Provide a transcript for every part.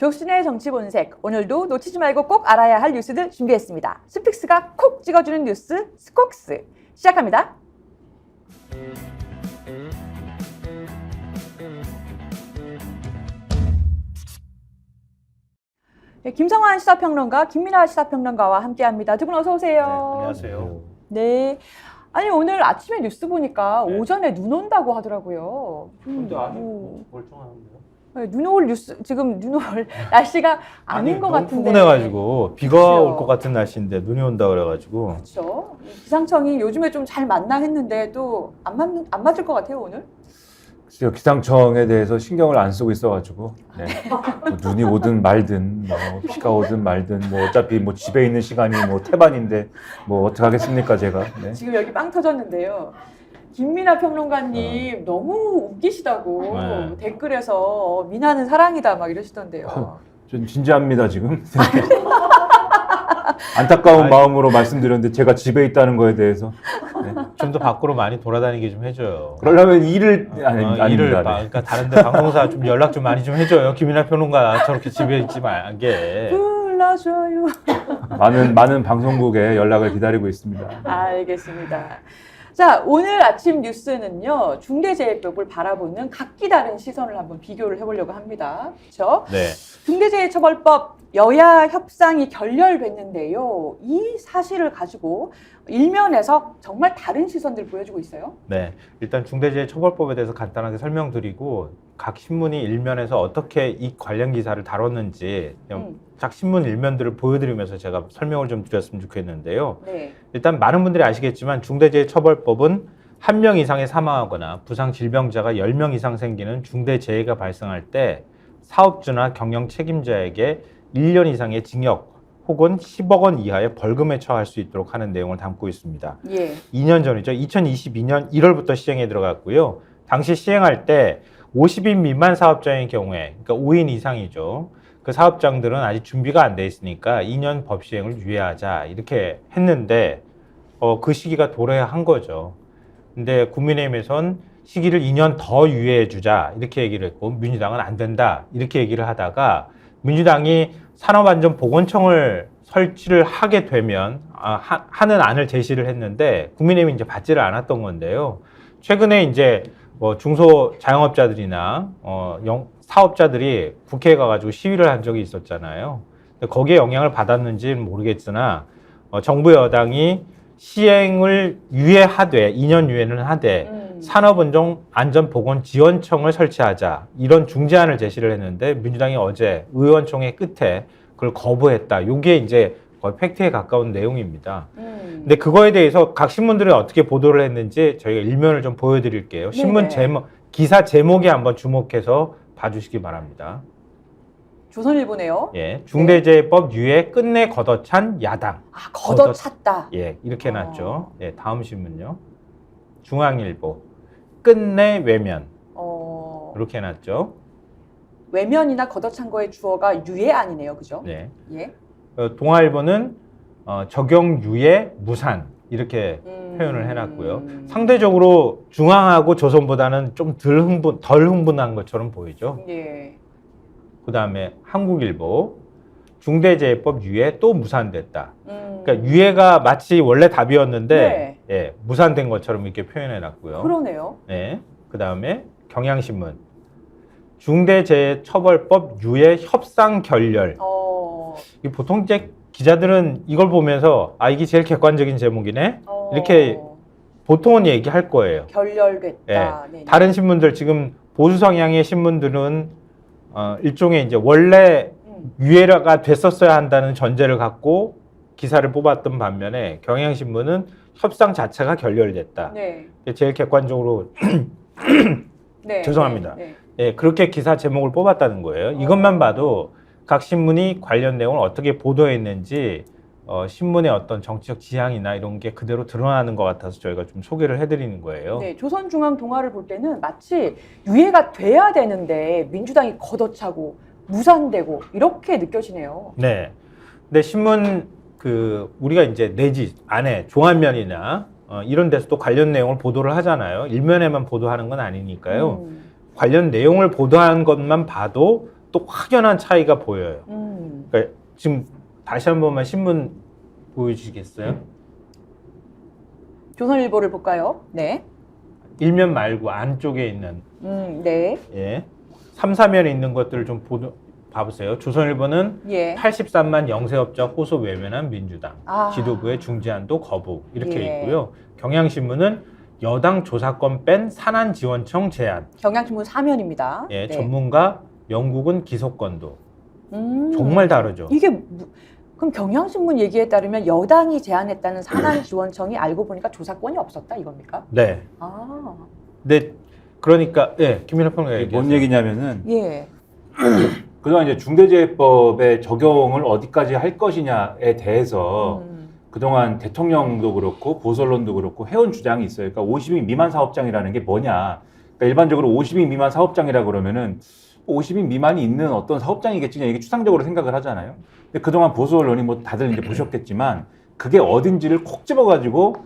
조순의 정치 본색, 오늘도 놓치지 말고 꼭 알아야 할 뉴스들 준비했습니다. 스픽스가 콕 찍어주는 뉴스, 스콕스. 시작합니다. 네, 김성환 시사평론가, 김민아 시사평론가와 함께합니다. 두 분 어서 오세요. 네, 안녕하세요. 네. 아니 오늘 아침에 뉴스 보니까 네. 오전에 눈 온다고 하더라고요. 근데 아직 멀쩡한데요? 네, 눈 올 뉴스, 지금 눈 올 날씨가 아닌 것 너무 같은데. 푸근해가지고 비가 그렇죠. 올 것 같은 날씨인데 눈이 온다 그래가지고. 그렇죠. 기상청이 요즘에 좀 잘 맞나 했는데 또 안 맞을 것 같아요 오늘. 글쎄요, 기상청에 대해서 신경을 안 쓰고 있어가지고 네. 뭐 눈이 오든 말든 뭐 비가 오든 말든 뭐 어차피 뭐 집에 있는 시간이 뭐 태반인데 뭐 어떻게 하겠습니까 제가. 네. 지금 여기 빵 터졌는데요. 김민아 평론가님 너무 웃기시다고 네. 댓글에서 민아는 사랑이다 막 이러시던데요. 좀 진지합니다 지금. 안타까운 마음으로 말씀드렸는데 제가 집에 있다는 거에 대해서 네. 좀 더 밖으로 많이 돌아다니게 좀 해줘요. 그러려면 일을 일을 아닙니다. 네. 그러니까 다른데 방송사 좀 연락 좀 많이 좀 해줘요. 김이나 평론가 저렇게 집에 있지 말게. 불러줘요. 많은 방송국에 연락을 기다리고 있습니다. 알겠습니다. 자, 오늘 아침 뉴스는요, 중대재해법을 바라보는 각기 다른 시선을 한번 비교를 해보려고 합니다. 그렇죠? 네. 중대재해처벌법 여야 협상이 결렬됐는데요. 이 사실을 가지고 일면에서 정말 다른 시선들을 보여주고 있어요. 네. 일단 중대재해처벌법에 대해서 간단하게 설명드리고 각 신문이 일면에서 어떻게 이 관련 기사를 다뤘는지 각 신문 일면들을 보여드리면서 제가 설명을 좀 드렸으면 좋겠는데요. 네. 일단 많은 분들이 아시겠지만 중대재해처벌법은 1명 이상이 사망하거나 부상 질병자가 10명 이상 생기는 중대재해가 발생할 때 사업주나 경영 책임자에게 1년 이상의 징역 혹은 10억 원 이하의 벌금에 처할 수 있도록 하는 내용을 담고 있습니다. 예. 2년 전이죠. 2022년 1월부터 시행에 들어갔고요. 당시 시행할 때 50인 미만 사업자의 경우에, 그러니까 5인 이상이죠. 그 사업장들은 아직 준비가 안 돼 있으니까 2년 법 시행을 유예하자 이렇게 했는데 그 시기가 도래한 거죠. 근데 국민의힘에선 시기를 2년 더 유예해 주자 이렇게 얘기를 했고 민주당은 안 된다 이렇게 얘기를 하다가 민주당이 산업안전보건청을 설치를 하게 되면 하는 안을 제시를 했는데 국민의힘이 이제 받지를 않았던 건데요. 최근에 이제 뭐 중소자영업자들이나 사업자들이 국회에 가가지고 시위를 한 적이 있었잖아요. 거기에 영향을 받았는지는 모르겠으나 정부 여당이 시행을 유예하되 2년 유예는 하되 산업안전보건지원청을 설치하자 이런 중재안을 제시를 했는데 민주당이 어제 의원총회 끝에 그걸 거부했다. 이게 이제 거의 팩트에 가까운 내용입니다. 근데 그거에 대해서 각 신문들이 어떻게 보도를 했는지 저희가 일면을 좀 보여드릴게요. 신문 제목, 기사 제목에 한번 주목해서 봐주시기 바랍니다. 조선일보네요. 예, 중대재해법 유예 끝내 걷어찬 야당. 아, 걷어찼다. 예, 이렇게 해놨죠. 예, 다음 신문요. 중앙일보 끝내 외면. 이렇게 해놨죠. 외면이나 걷어찬 거의 주어가 유예안이네요, 그죠? 네. 예. 동아일보는 적용 유예 무산 이렇게 표현을 해놨고요. 상대적으로 중앙하고 조선보다는 좀 덜 흥분한 것처럼 보이죠. 예. 그 다음에 한국일보 중대재해법 유예 또 무산됐다. 그러니까 유예가 마치 원래 답이었는데 예, 무산된 것처럼 이렇게 표현해놨고요. 그러네요. 네. 그 다음에 경향신문 중대재해처벌법 유예 협상 결렬. 보통 이제 기자들은 이걸 보면서 이게 제일 객관적인 제목이네 이렇게 보통은 얘기할 거예요. 결렬됐다. 네. 다른 신문들 지금 보수 성향의 신문들은 일종의 이제 원래 유예가 됐었어야 한다는 전제를 갖고 기사를 뽑았던 반면에 경향신문은 협상 자체가 결렬됐다. 네. 제일 객관적으로 네. 죄송합니다. 네. 예, 그렇게 기사 제목을 뽑았다는 거예요. 이것만 봐도 각 신문이 관련 내용을 어떻게 보도했는지 신문의 어떤 정치적 지향이나 이런 게 그대로 드러나는 것 같아서 저희가 좀 소개를 해드리는 거예요. 네, 조선중앙동아를 볼 때는 마치 유예가 돼야 되는데 민주당이 걷어차고 무산되고 이렇게 느껴지네요. 네. 근데 신문 우리가 이제 내지 안에 종합면이나 이런 데서도 관련 내용을 보도를 하잖아요. 일면에만 보도하는 건 아니니까요. 관련 내용을 보도한 것만 봐도 또 확연한 차이가 보여요. 음. 그러니까 지금 다시 한 번만 신문 보여주시겠어요? 조선일보를 볼까요? 네. 일면 말고 안쪽에 있는 네. 예. 3, 4면에 있는 것들을 좀 봐보세요. 조선일보는 예. 83만 영세업자 호소 외면한 민주당, 아. 지도부의 중재안도 거부 이렇게 예. 있고요. 경향신문은 여당 조사권 뺀 산안지원청 제안, 경향신문 사면입니다. 예, 네. 전문가 영국은 기소권도 정말 다르죠. 이게 그럼 경향신문 얘기에 따르면 여당이 제안했다는 산안지원청이 알고 보니까 조사권이 없었다 이겁니까? 네. 아. 네. 그러니까 예, 김민하 평론가 이게 얘기하세요. 뭔 얘기냐면은 예. 그동안 이제 중대재해법의 적용을 어디까지 할 것이냐에 대해서 그동안 대통령도 그렇고 보수언론도 그렇고 해온 주장이 있어요. 그러니까 50인 미만 사업장이라는 게 뭐냐. 그러니까 일반적으로 50인 미만 사업장이라 그러면은 50인 미만이 있는 어떤 사업장이겠지 그냥 이게 추상적으로 생각을 하잖아요. 근데 그동안 보수언론이 뭐 다들 이제 보셨겠지만 그게 어딘지를 콕 집어가지고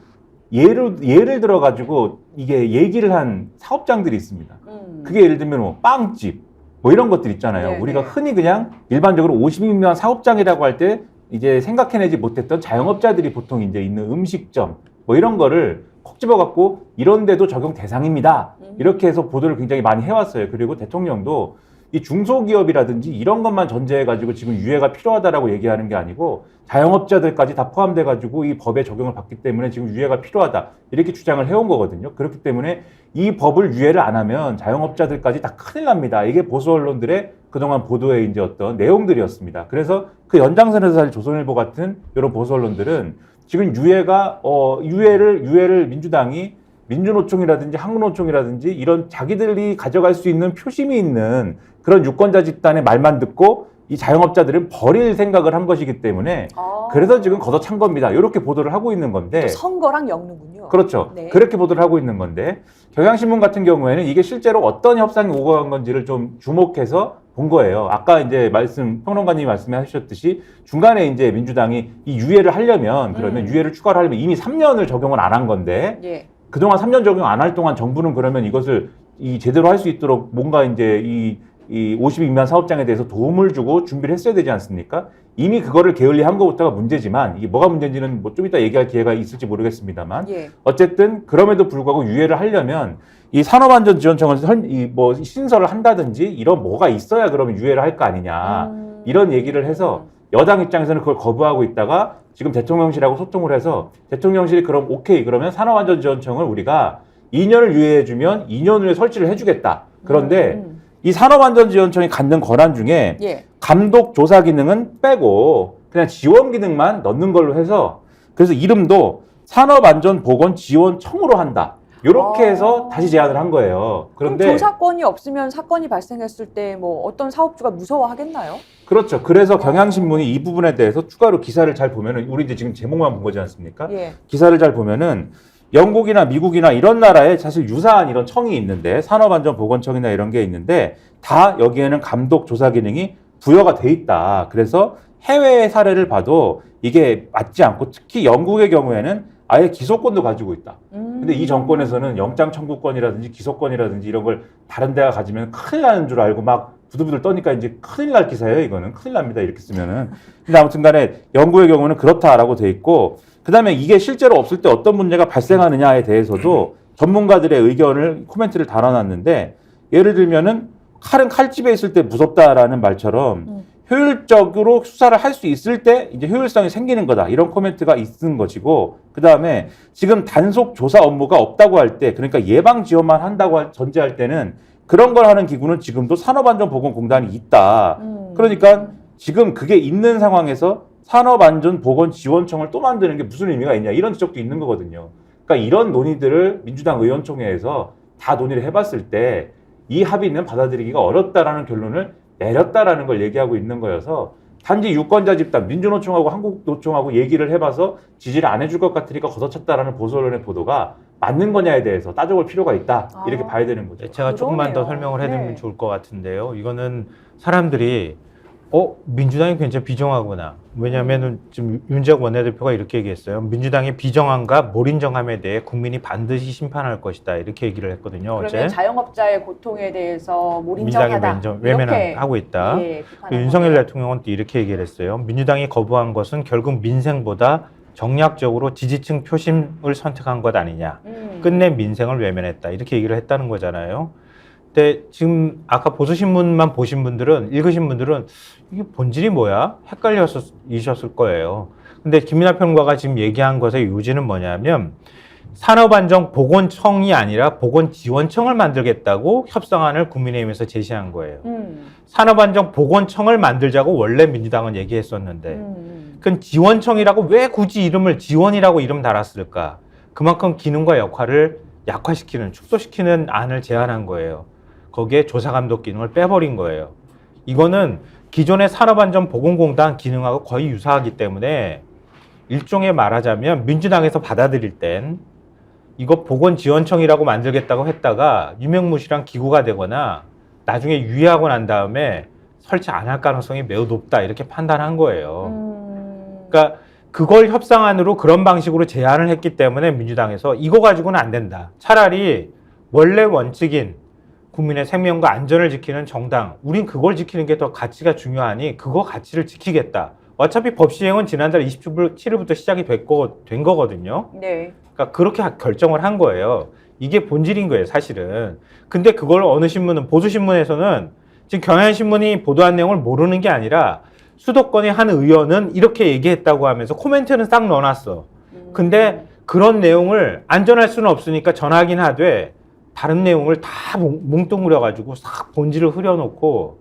예를 들어가지고 이게 얘기를 한 사업장들이 있습니다. 그게 예를 들면 뭐 빵집 뭐 이런 것들 있잖아요. 네, 우리가 네. 흔히 그냥 일반적으로 50인 미만 사업장이라고 할 때 이제 생각해내지 못했던 자영업자들이 보통 이제 있는 음식점 뭐 이런 거를 콕 집어갖고 이런 데도 적용 대상입니다. 이렇게 해서 보도를 굉장히 많이 해왔어요. 그리고 대통령도 이 중소기업이라든지 이런 것만 전제해가지고 지금 유예가 필요하다라고 얘기하는 게 아니고 자영업자들까지 다 포함돼가지고 이 법에 적용을 받기 때문에 지금 유예가 필요하다. 이렇게 주장을 해온 거거든요. 그렇기 때문에 이 법을 유예를 안 하면 자영업자들까지 다 큰일 납니다. 이게 보수 언론들의 그동안 보도의 이제 어떤 내용들이었습니다. 그래서 그 연장선에서 사실 조선일보 같은 이런 보수 언론들은 지금 유예를 민주당이 민주노총이라든지 한국노총이라든지 이런 자기들이 가져갈 수 있는 표심이 있는 그런 유권자 집단의 말만 듣고 이 자영업자들은 버릴 생각을 한 것이기 때문에 그래서 지금 걷어찬 겁니다. 이렇게 보도를 하고 있는 건데 선거랑 엮는군요. 그렇죠. 네. 그렇게 보도를 하고 있는 건데 경향신문 같은 경우에는 이게 실제로 어떤 협상이 오고 간 건지를 좀 주목해서 본 거예요. 아까 이제 평론가님이 말씀하셨듯이 중간에 이제 민주당이 이 유예를 하려면 그러면 유예를 추가를 하려면 이미 3년을 적용을 안 한 건데 예. 그동안 3년 적용 안 할 동안 정부는 그러면 이것을 제대로 할 수 있도록 뭔가 이제 이 50인 미만 사업장에 대해서 도움을 주고 준비를 했어야 되지 않습니까? 이미 그거를 게을리한 것부터가 문제지만 이게 뭐가 문제인지는 뭐 좀 이따 얘기할 기회가 있을지 모르겠습니다만 예. 어쨌든 그럼에도 불구하고 유예를 하려면 이 산업안전지원청을 신설을 한다든지 이런 뭐가 있어야 그러면 유예를 할 거 아니냐 이런 얘기를 해서 여당 입장에서는 그걸 거부하고 있다가 지금 대통령실하고 소통을 해서 대통령실이 그럼 오케이 그러면 산업안전지원청을 우리가 2년을 유예해주면 2년 후에 설치를 해주겠다. 그런데 이 산업안전지원청이 갖는 권한 중에 예. 감독 조사 기능은 빼고 그냥 지원 기능만 넣는 걸로 해서 그래서 이름도 산업안전보건지원청으로 한다. 이렇게 해서 다시 제안을 한 거예요. 그럼 그런데 조사권이 없으면 사건이 발생했을 때 뭐 어떤 사업주가 무서워하겠나요? 그렇죠. 그래서 경향신문이 이 부분에 대해서 추가로 기사를 잘 보면은 우리 이제 지금 제목만 본 거지 않습니까? 예. 기사를 잘 보면은 영국이나 미국이나 이런 나라에 사실 유사한 이런 청이 있는데 산업안전보건청이나 이런 게 있는데 다 여기에는 감독 조사 기능이 부여가 돼 있다. 그래서 해외의 사례를 봐도 이게 맞지 않고 특히 영국의 경우에는 아예 기소권도 가지고 있다. 근데 이 정권에서는 영장 청구권이라든지 기소권이라든지 이런 걸 다른 데가 가지면 큰일 나는 줄 알고 막 부들부들 떠니까 이제 큰일 날 기사예요. 이거는 큰일 납니다. 이렇게 쓰면은. 근데 아무튼 간에 영국의 경우는 그렇다라고 돼 있고 그다음에 이게 실제로 없을 때 어떤 문제가 발생하느냐에 대해서도 전문가들의 의견을 코멘트를 달아놨는데 예를 들면은 칼은 칼집에 있을 때 무섭다라는 말처럼 효율적으로 수사를 할 수 있을 때 이제 효율성이 생기는 거다. 이런 코멘트가 있는 것이고 그다음에 지금 단속 조사 업무가 없다고 할 때 그러니까 예방 지원만 한다고 전제할 때는 그런 걸 하는 기구는 지금도 산업안전보건공단이 있다. 그러니까 지금 그게 있는 상황에서 산업안전보건지원청을 또 만드는 게 무슨 의미가 있냐 이런 지적도 있는 거거든요. 그러니까 이런 논의들을 민주당 의원총회에서 다 논의를 해봤을 때 이 합의는 받아들이기가 어렵다라는 결론을 내렸다라는 걸 얘기하고 있는 거여서 단지 유권자 집단 민주노총하고 한국노총하고 얘기를 해봐서 지지를 안 해줄 것 같으니까 걷어찼다라는 보수 언론의 보도가 맞는 거냐에 대해서 따져볼 필요가 있다 이렇게 봐야 되는 거죠. 제가 조금만 더 그러네요. 설명을 해드리면 네. 좋을 것 같은데요. 이거는 사람들이 민주당이 굉장히 비정하구나. 왜냐하면 지금 윤재욱 원내대표가 이렇게 얘기했어요. 민주당의 비정함과 몰인정함에 대해 국민이 반드시 심판할 것이다. 이렇게 얘기를 했거든요. 그러면 어제. 자영업자의 고통에 대해서 민주당이 몰인정하다. 외면하고 있다. 예, 그 윤석열 대통령은 또 이렇게 얘기를 했어요. 민주당이 거부한 것은 결국 민생보다 정략적으로 지지층 표심을 선택한 것 아니냐. 끝내 민생을 외면했다. 이렇게 얘기를 했다는 거잖아요. 근데 지금 아까 보수신문만 보신 분들은, 읽으신 분들은 이게 본질이 뭐야? 헷갈리셨을 거예요. 근데 김민하 평론가가 지금 얘기한 것의 요지는 뭐냐면 산업안정보건청이 아니라 보건지원청을 만들겠다고 협상안을 국민의힘에서 제시한 거예요. 산업안정보건청을 만들자고 원래 민주당은 얘기했었는데 그건 지원청이라고 왜 굳이 이름을 지원이라고 이름 달았을까? 그만큼 기능과 역할을 약화시키는, 축소시키는 안을 제안한 거예요. 거기에 조사감독 기능을 빼버린 거예요. 이거는 기존의 산업안전보건공단 기능하고 거의 유사하기 때문에 일종의 말하자면 민주당에서 받아들일 땐 이거 보건지원청이라고 만들겠다고 했다가 유명무실한 기구가 되거나 나중에 유예하고 난 다음에 설치 안 할 가능성이 매우 높다 이렇게 판단한 거예요. 그러니까 그걸 협상안으로 그런 방식으로 제안을 했기 때문에 민주당에서 이거 가지고는 안 된다. 차라리 원래 원칙인 국민의 생명과 안전을 지키는 정당, 우린 그걸 지키는 게 더 가치가 중요하니 그거 가치를 지키겠다. 어차피 법 시행은 지난달 27일부터 시작이 된 거거든요. 네. 그러니까 그렇게 결정을 한 거예요. 이게 본질인 거예요, 사실은. 근데 그걸 어느 신문은, 보수신문에서는 지금 경향신문이 보도한 내용을 모르는 게 아니라 수도권의 한 의원은 이렇게 얘기했다고 하면서 코멘트는 싹 넣어놨어. 근데 그런 내용을 안전할 수는 없으니까 전하긴 하되 다른 내용을 다 뭉뚱그려가지고 싹 본질을 흐려놓고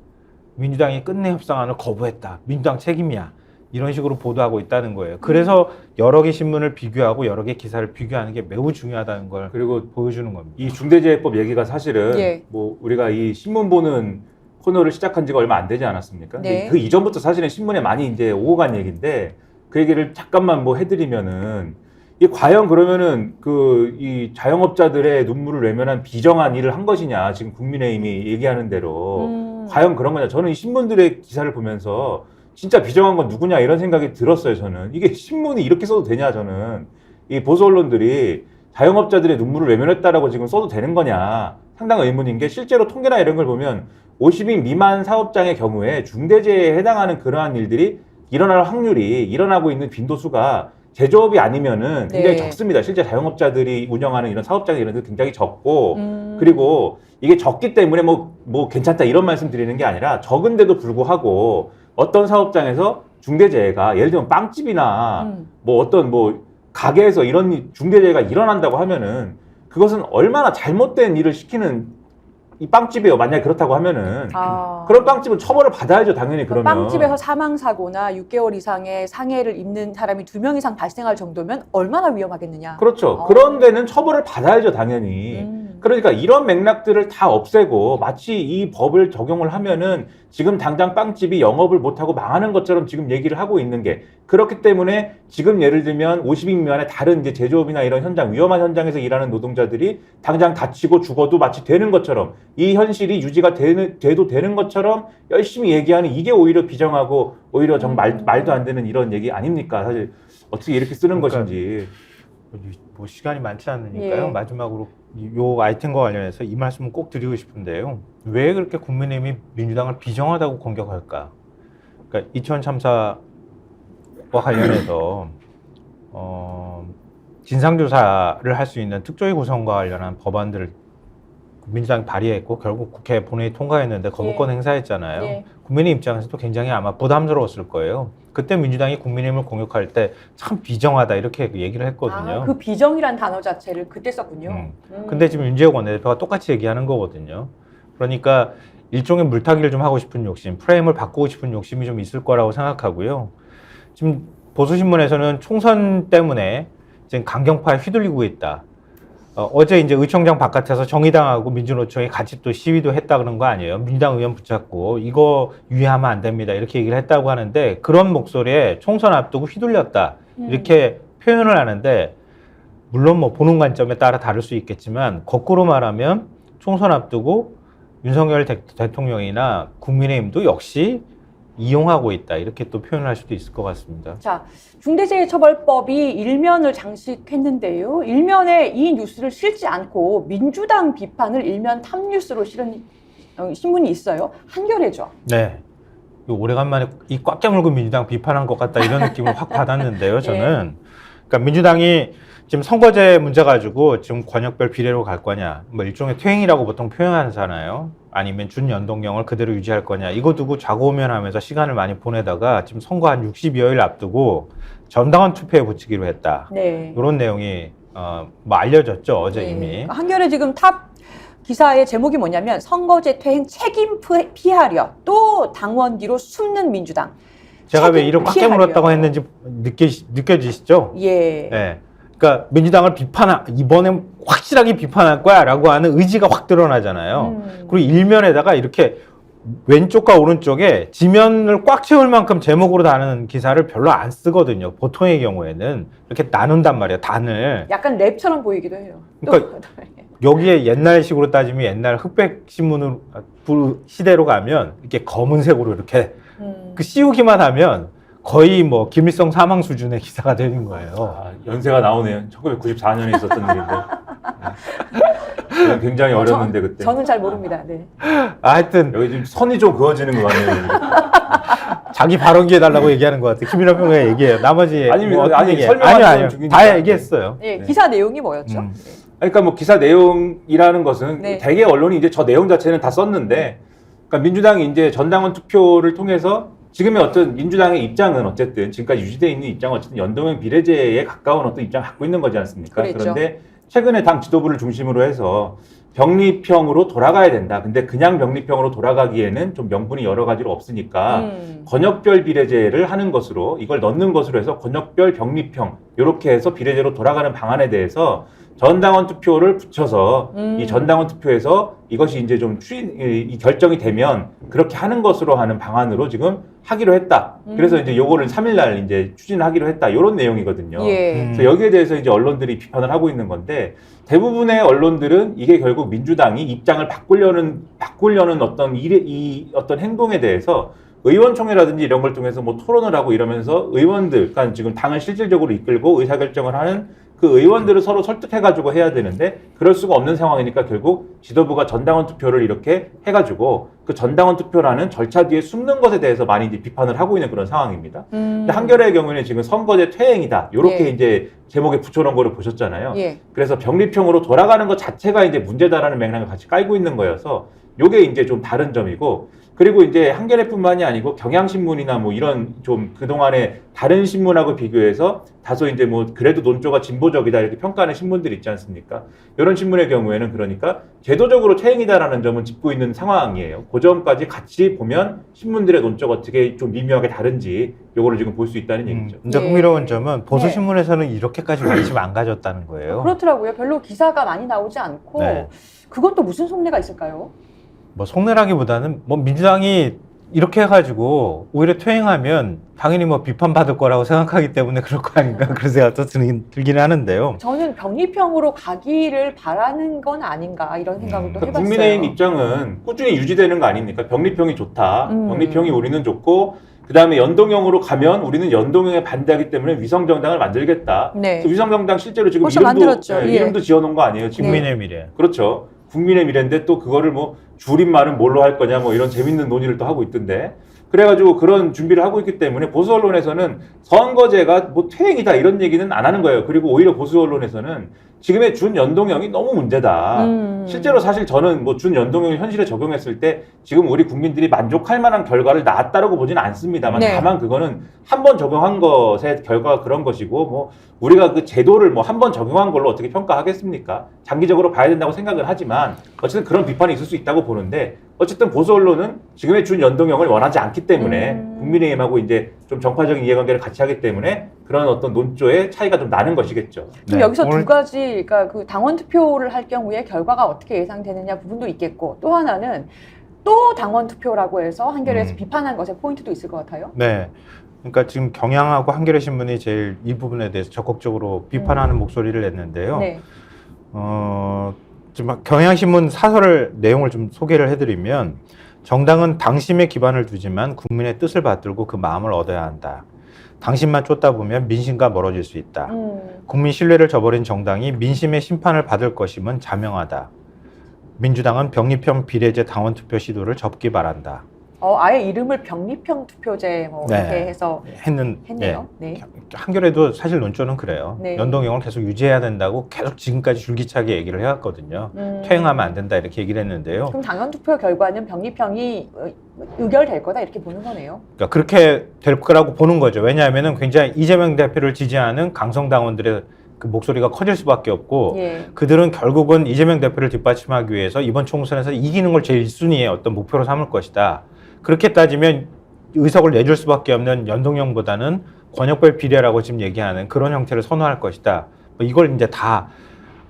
민주당이 끝내 협상안을 거부했다. 민주당 책임이야. 이런 식으로 보도하고 있다는 거예요. 그래서 여러 개 신문을 비교하고 여러 개 기사를 비교하는 게 매우 중요하다는 걸 그리고 보여주는 겁니다. 이 중대재해법 얘기가 사실은 예. 뭐 우리가 이 신문 보는 코너를 시작한 지가 얼마 안 되지 않았습니까? 네. 그 이전부터 사실은 신문에 많이 이제 오고 간 얘기인데 그 얘기를 잠깐만 뭐 해드리면은 이 과연 그러면은 그 이 자영업자들의 눈물을 외면한 비정한 일을 한 것이냐 지금 국민의힘이 얘기하는 대로 과연 그런 거냐 저는 이 신문들의 기사를 보면서 진짜 비정한 건 누구냐 이런 생각이 들었어요. 저는 이게 신문이 이렇게 써도 되냐 저는 이 보수 언론들이 자영업자들의 눈물을 외면했다라고 지금 써도 되는 거냐 상당한 의문인 게 실제로 통계나 이런 걸 보면 50인 미만 사업장의 경우에 중대재해에 해당하는 그러한 일들이 일어날 확률이 일어나고 있는 빈도수가 제조업이 아니면은 굉장히 네. 적습니다. 실제 자영업자들이 운영하는 이런 사업장이 이런 데 굉장히 적고 그리고 이게 적기 때문에 뭐 괜찮다 이런 말씀 드리는 게 아니라 적은데도 불구하고 어떤 사업장에서 중대재해가 예를 들면 빵집이나 뭐 어떤 뭐 가게에서 이런 중대재해가 일어난다고 하면은 그것은 얼마나 잘못된 일을 시키는 이 빵집이에요. 만약에 그렇다고 하면은 그런 빵집은 처벌을 받아야죠. 당연히 그러면. 빵집에서 사망사고나 6개월 이상의 상해를 입는 사람이 2명 이상 발생할 정도면 얼마나 위험하겠느냐. 그렇죠. 그런 데는 처벌을 받아야죠. 당연히. 그러니까 이런 맥락들을 다 없애고 마치 이 법을 적용을 하면은 지금 당장 빵집이 영업을 못하고 망하는 것처럼 지금 얘기를 하고 있는 게 그렇기 때문에 지금 예를 들면 50인 미만의 다른 이제 제조업이나 이런 현장, 위험한 현장에서 일하는 노동자들이 당장 다치고 죽어도 마치 되는 것처럼 이 현실이 유지가 돼도 되는 것처럼 열심히 얘기하는 이게 오히려 비정하고 오히려 정말 말도 안 되는 이런 얘기 아닙니까? 사실 어떻게 이렇게 쓰는 것인지. 뭐 시간이 많지 않으니까요. 예. 마지막으로 요 아이템과 관련해서 이 말씀을 꼭 드리고 싶은데요. 왜 그렇게 국민의힘이 민주당을 비정하다고 공격할까? 그러니까 이천 참사와 관련해서 진상조사를 할 수 있는 특조위 구성과 관련한 법안들을 민주당이 발의했고 결국 국회 본회의 통과했는데 거부권 예. 행사했잖아요. 예. 국민의 입장에서도 굉장히 아마 부담스러웠을 거예요. 그때 민주당이 국민의힘을 공격할 때 참 비정하다 이렇게 얘기를 했거든요. 그 비정이란 단어 자체를 그때 썼군요. 근데 지금 윤재욱 원내대표가 똑같이 얘기하는 거거든요. 그러니까 일종의 물타기를 좀 하고 싶은 욕심, 프레임을 바꾸고 싶은 욕심이 좀 있을 거라고 생각하고요. 지금 보수신문에서는 총선 때문에 지금 강경파에 휘둘리고 있다. 어제 이제 의총장 바깥에서 정의당하고 민주노총이 같이 또 시위도 했다 그런 거 아니에요. 민주당 의원 붙잡고 이거 유예하면 안 됩니다. 이렇게 얘기를 했다고 하는데 그런 목소리에 총선 앞두고 휘둘렸다. 이렇게 표현을 하는데 물론 뭐 보는 관점에 따라 다를 수 있겠지만 거꾸로 말하면 총선 앞두고 윤석열 대통령이나 국민의힘도 역시 이용하고 있다 이렇게 또 표현을 할 수도 있을 것 같습니다. 자, 중대재해처벌법이 일면을 장식했는데요. 일면에 이 뉴스를 실지 않고 민주당 비판을 일면 탑뉴스로 실은 신문이 있어요. 한겨레죠. 네. 오래간만에 이 꽉 깨물고 민주당 비판한 것 같다 이런 느낌을 확 받았는데요. 저는 그러니까 민주당이 지금 선거제 문제 가지고 지금 권역별 비례로 갈 거냐, 뭐 일종의 퇴행이라고 보통 표현하잖아요. 아니면 준연동형을 그대로 유지할 거냐, 이거 두고 좌고우면하면서 시간을 많이 보내다가 지금 선거 한 60여일 앞두고 전당원 투표에 붙이기로 했다. 네. 이런 내용이 뭐 알려졌죠 어제 네. 이미. 한겨레 지금 탑 기사의 제목이 뭐냐면 선거제 퇴행 책임 피하려 또 당원 뒤로 숨는 민주당. 제가 왜 책임 이런 꽉 피하려. 깨물었다고 했는지 느껴지시죠? 예. 네. 그러니까 민주당을 이번엔 확실하게 비판할 거야라고 하는 의지가 확 드러나잖아요. 그리고 일면에다가 이렇게 왼쪽과 오른쪽에 지면을 꽉 채울 만큼 제목으로 다는 기사를 별로 안 쓰거든요. 보통의 경우에는 이렇게 나눈단 말이에요. 단을. 약간 랩처럼 보이기도 해요. 그러니까 여기에 옛날식으로 따지면 옛날 흑백 신문으로 시대로 가면 이렇게 검은색으로 이렇게 그 씌우기만 하면 거의 뭐 김일성 사망 수준의 기사가 되는 거예요. 아, 연세가 나오네요. 1994년에 있었던 일인데. 네. 굉장히 어렸는데 그때. 저는 잘 모릅니다. 네. 하여튼 여기 지금 선이 좀 그어지는 것 같네요. 자기 발언기 해달라고 얘기하는 것 같아요. 김일환 평론가 얘기해요. 나머지 아닙니다. 뭐 어떤 아니, 얘기예요? 설명하는 아니요. 중이니까. 다 얘기했어요. 예, 네. 기사 내용이 뭐였죠? 그러니까 뭐 기사 내용이라는 것은 네. 대개 언론이 이제 저 내용 자체는 다 썼는데, 그러니까 민주당이 이제 전당원 투표를 통해서 지금의 어떤 민주당의 입장은 어쨌든 지금까지 유지되어 있는 입장은 어쨌든 연동형 비례제에 가까운 어떤 입장을 갖고 있는 거지 않습니까? 그렇죠. 그런데 최근에 당 지도부를 중심으로 해서 병립형으로 돌아가야 된다. 근데 그냥 병립형으로 돌아가기에는 좀 명분이 여러 가지로 없으니까 권역별 비례제를 하는 것으로 이걸 넣는 것으로 해서 권역별 병립형 이렇게 해서 비례제로 돌아가는 방안에 대해서 전당원 투표를 붙여서 이 전당원 투표에서 이것이 이제 좀 이 결정이 되면 그렇게 하는 것으로 하는 방안으로 지금 하기로 했다. 그래서 이제 요거를 3일날 이제 추진하기로 했다. 이런 내용이거든요. 예. 그래서 여기에 대해서 이제 언론들이 비판을 하고 있는 건데 대부분의 언론들은 이게 결국 민주당이 입장을 바꾸려는 어떤 이 어떤 행동에 대해서 의원총회라든지 이런 걸 통해서 뭐 토론을 하고 이러면서 의원들, 그러니까 지금 당을 실질적으로 이끌고 의사결정을 하는 그 의원들을 서로 설득해가지고 해야 되는데 그럴 수가 없는 상황이니까 결국 지도부가 전당원 투표를 이렇게 해가지고 그 전당원 투표라는 절차 뒤에 숨는 것에 대해서 많이 이제 비판을 하고 있는 그런 상황입니다. 근데 한겨레의 경우에는 지금 선거제 퇴행이다. 이렇게 예. 이제 제목에 붙여놓은 거를 보셨잖아요. 예. 그래서 병립형으로 돌아가는 것 자체가 이제 문제다라는 맥락을 같이 깔고 있는 거여서 요게 이제 좀 다른 점이고 그리고 이제 한겨레뿐만이 아니고 경향신문이나 뭐 이런 좀 그동안에 다른 신문하고 비교해서 다소 이제 뭐 그래도 논조가 진보적이다 이렇게 평가하는 신문들이 있지 않습니까? 이런 신문의 경우에는 그러니까 제도적으로 퇴행이다라는 점은 짚고 있는 상황이에요. 그 점까지 같이 보면 신문들의 논조가 어떻게 좀 미묘하게 다른지 요거를 지금 볼 수 있다는 얘기죠. 근데 예. 흥미로운 점은 네. 보수신문에서는 이렇게까지 관심 안 가졌다는 거예요. 그렇더라고요. 별로 기사가 많이 나오지 않고 네. 그것도 무슨 속내가 있을까요? 뭐 속내라기보다는 뭐 민주당이 이렇게 해가지고 오히려 퇴행하면 당연히 뭐 비판받을 거라고 생각하기 때문에 그럴 거 아닌가 그런 생각도 들긴 하는데요. 저는 병립형으로 가기를 바라는 건 아닌가 이런 생각을 또 그러니까 해봤어요. 국민의힘 입장은 꾸준히 유지되는 거 아닙니까? 병립형이 좋다. 병립형이 우리는 좋고 그다음에 연동형으로 가면 우리는 연동형에 반대하기 때문에 위성정당을 만들겠다. 네. 그래서 위성정당 실제로 지금 벌써 만들었죠. 예. 이름도 지어놓은 거 아니에요? 지금 국민의 미래. 그렇죠. 국민의 미래인데 또 그거를 뭐 줄임말은 뭘로 할 거냐 뭐 이런 재밌는 논의를 또 하고 있던데 그래가지고 그런 준비를 하고 있기 때문에 보수 언론에서는 선거제가 뭐 퇴행이다 이런 얘기는 안 하는 거예요. 그리고 오히려 보수 언론에서는 지금의 준연동형이 너무 문제다. 실제로 사실 저는 뭐 준연동형을 현실에 적용했을 때 지금 우리 국민들이 만족할 만한 결과를 낳았다라고 보지는 않습니다만 네. 다만 그거는 한 번 적용한 것의 결과가 그런 것이고 뭐 우리가 그 제도를 뭐 한 번 적용한 걸로 어떻게 평가하겠습니까? 장기적으로 봐야 된다고 생각을 하지만 어쨌든 그런 비판이 있을 수 있다고 보는데 어쨌든 보수 언론은 지금의 준연동형을 원하지 않기 때문에 국민의힘하고 이제 좀 정파적인 이해관계를 같이 하기 때문에 그런 어떤 논조의 차이가 좀 나는 것이겠죠. 그럼 네. 여기서 오늘- 두 가지, 그러니까 그 당원 투표를 할 경우에 결과가 어떻게 예상되느냐 부분도 있겠고 또 하나는 또 당원 투표라고 해서 한겨레에서 비판한 것에 포인트도 있을 것 같아요. 네. 그러니까 지금 경향하고 한겨레 신문이 제일 이 부분에 대해서 적극적으로 비판하는 목소리를 냈는데요. 네. 지금 경향신문 사설을 내용을 좀 소개를 해드리면 정당은 당심에 기반을 두지만 국민의 뜻을 받들고 그 마음을 얻어야 한다. 당심만 쫓다 보면 민심과 멀어질 수 있다. 국민 신뢰를 저버린 정당이 민심의 심판을 받을 것임은 자명하다. 민주당은 병립형 비례제 당원 투표 시도를 접기 바란다. 아예 이름을 병립형 투표제 뭐 네. 이렇게 해서 했네요. 네. 한겨레도 사실 논조는 그래요. 네. 연동형을 계속 유지해야 된다고 계속 지금까지 줄기차게 얘기를 해왔거든요. 퇴행하면 안 된다 이렇게 얘기를 했는데요. 그럼 당원 투표 결과는 병립형이 의결될 거다 이렇게 보는 거네요. 그러니까 그렇게 될 거라고 보는 거죠. 왜냐하면은 굉장히 이재명 대표를 지지하는 강성당원들의 그 목소리가 커질 수밖에 없고 예. 그들은 결국은 이재명 대표를 뒷받침하기 위해서 이번 총선에서 이기는 걸 제일 1순위의 어떤 목표로 삼을 것이다. 그렇게 따지면 의석을 내줄 수밖에 없는 연동형보다는 권역별 비례라고 지금 얘기하는 그런 형태를 선호할 것이다. 뭐 이걸 이제 다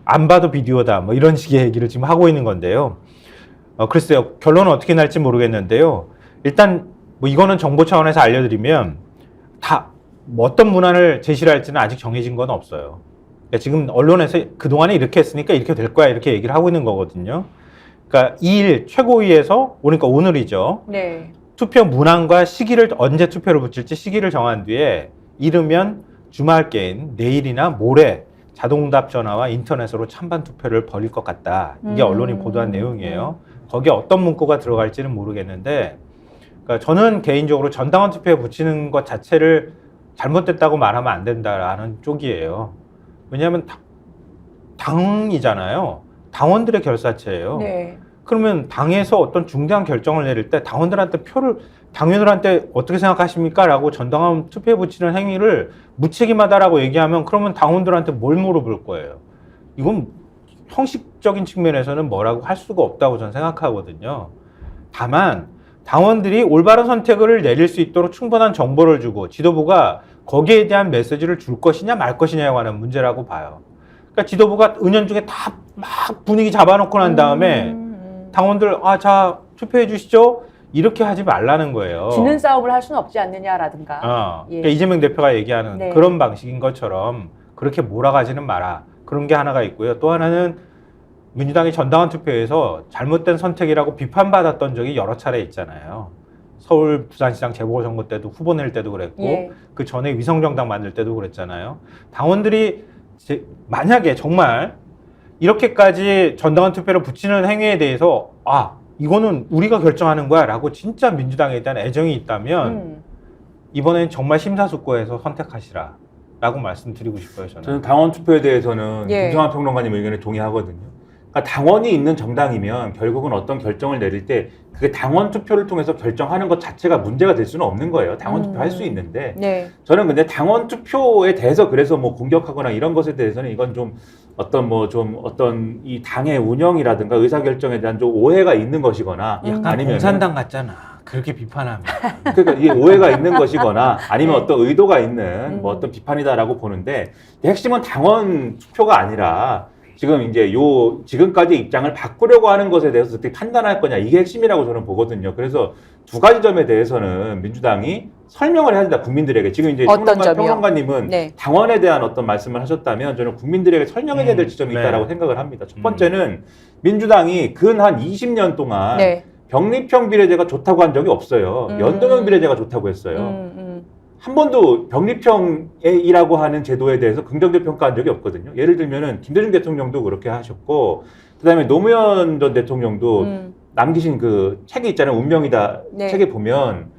안 봐도 비디오다. 뭐 이런 식의 얘기를 지금 하고 있는 건데요. 글쎄요. 결론은 어떻게 날지 모르겠는데요. 일단 뭐 이거는 정보 차원에서 알려드리면 다 뭐 어떤 문안을 제시를 할지는 아직 정해진 건 없어요. 그러니까 지금 언론에서 그동안에 이렇게 했으니까 이렇게 될 거야 이렇게 얘기를 하고 있는 거거든요. 그러니까 2일 최고위에서 그러니까 오늘이죠. 네. 투표 문항과 시기를 언제 투표를 붙일지 시기를 정한 뒤에 이르면 주말 깨인 내일이나 모레 자동응답 전화와 인터넷으로 찬반 투표를 벌일 것 같다. 이게 언론이 보도한 내용이에요. 거기에 어떤 문구가 들어갈지는 모르겠는데 그러니까 저는 개인적으로 전당원 투표에 붙이는 것 자체를 잘못됐다고 말하면 안 된다라는 쪽이에요. 왜냐하면 당이잖아요. 당원들의 결사체예요. 네. 그러면 당에서 어떤 중대한 결정을 내릴 때 당원들한테 표를 당원들한테 어떻게 생각하십니까? 라고 전당원 투표에 붙이는 행위를 무책임하다라고 얘기하면 그러면 당원들한테 뭘 물어볼 거예요? 이건 형식적인 측면에서는 뭐라고 할 수가 없다고 저는 생각하거든요. 다만 당원들이 올바른 선택을 내릴 수 있도록 충분한 정보를 주고 지도부가 거기에 대한 메시지를 줄 것이냐 말 것이냐에 관한 문제라고 봐요. 그러니까 지도부가 은연중에 다 막 분위기 잡아놓고 난 다음에 당원들 자 투표해 주시죠 이렇게 하지 말라는 거예요. 지는 싸움을 할 수는 없지 않느냐라든가. 그러니까 이재명 대표가 얘기하는 네. 그런 방식인 것처럼 그렇게 몰아가지는 마라. 그런 게 하나가 있고요. 또 하나는 민주당이 전당원 투표에서 잘못된 선택이라고 비판받았던 적이 여러 차례 있잖아요. 서울 부산시장 재보궐선거 때도 후보 낼 때도 그랬고 예. 그 전에 위성정당 만들 때도 그랬잖아요. 당원들이 만약에 정말 이렇게까지 전당원 투표를 붙이는 행위에 대해서 이거는 우리가 결정하는 거야 라고 진짜 민주당에 대한 애정이 있다면 이번엔 정말 심사숙고해서 선택하시라 라고 말씀드리고 싶어요. 저는 당원 투표에 대해서는 예. 김성환 평론가님 의견에 동의하거든요. 그러니까 당원이 있는 정당이면 결국은 어떤 결정을 내릴 때 그게 당원 투표를 통해서 결정하는 것 자체가 문제가 될 수는 없는 거예요. 당원 투표 할 수 있는데 네. 저는 근데 당원 투표에 대해서 그래서 뭐 공격하거나 이런 것에 대해서는 이건 좀 어떤 이 당의 운영이라든가 의사결정에 대한 좀 오해가 있는 것이거나 아니면 공산당 같잖아. 그렇게 비판하면. 그러니까 이 오해가 있는 것이거나 아니면 네. 어떤 의도가 있는 뭐 어떤 비판이다라고 보는데 핵심은 당원 투표가 아니라 지금 이제 지금까지 입장을 바꾸려고 하는 것에 대해서 어떻게 판단할 거냐 이게 핵심이라고 저는 보거든요. 그래서 두 가지 점에 대해서는 민주당이 설명을 해야 된다 국민들에게. 지금 이제 어떤 점이요? 평론가님은 네. 당원에 대한 어떤 말씀을 하셨다면 저는 국민들에게 설명해야 될 지점이 네. 있다라고 생각을 합니다. 첫 번째는 민주당이 근 한 20년 동안 네. 병립형 비례제가 좋다고 한 적이 없어요. 연동형 비례제가 좋다고 했어요. 한 번도 병립형이라고 하는 제도에 대해서 긍정적 평가한 적이 없거든요. 예를 들면은 김대중 대통령도 그렇게 하셨고, 그다음에 노무현 전 대통령도 남기신 그 책이 있잖아요. 운명이다. 네. 책에 보면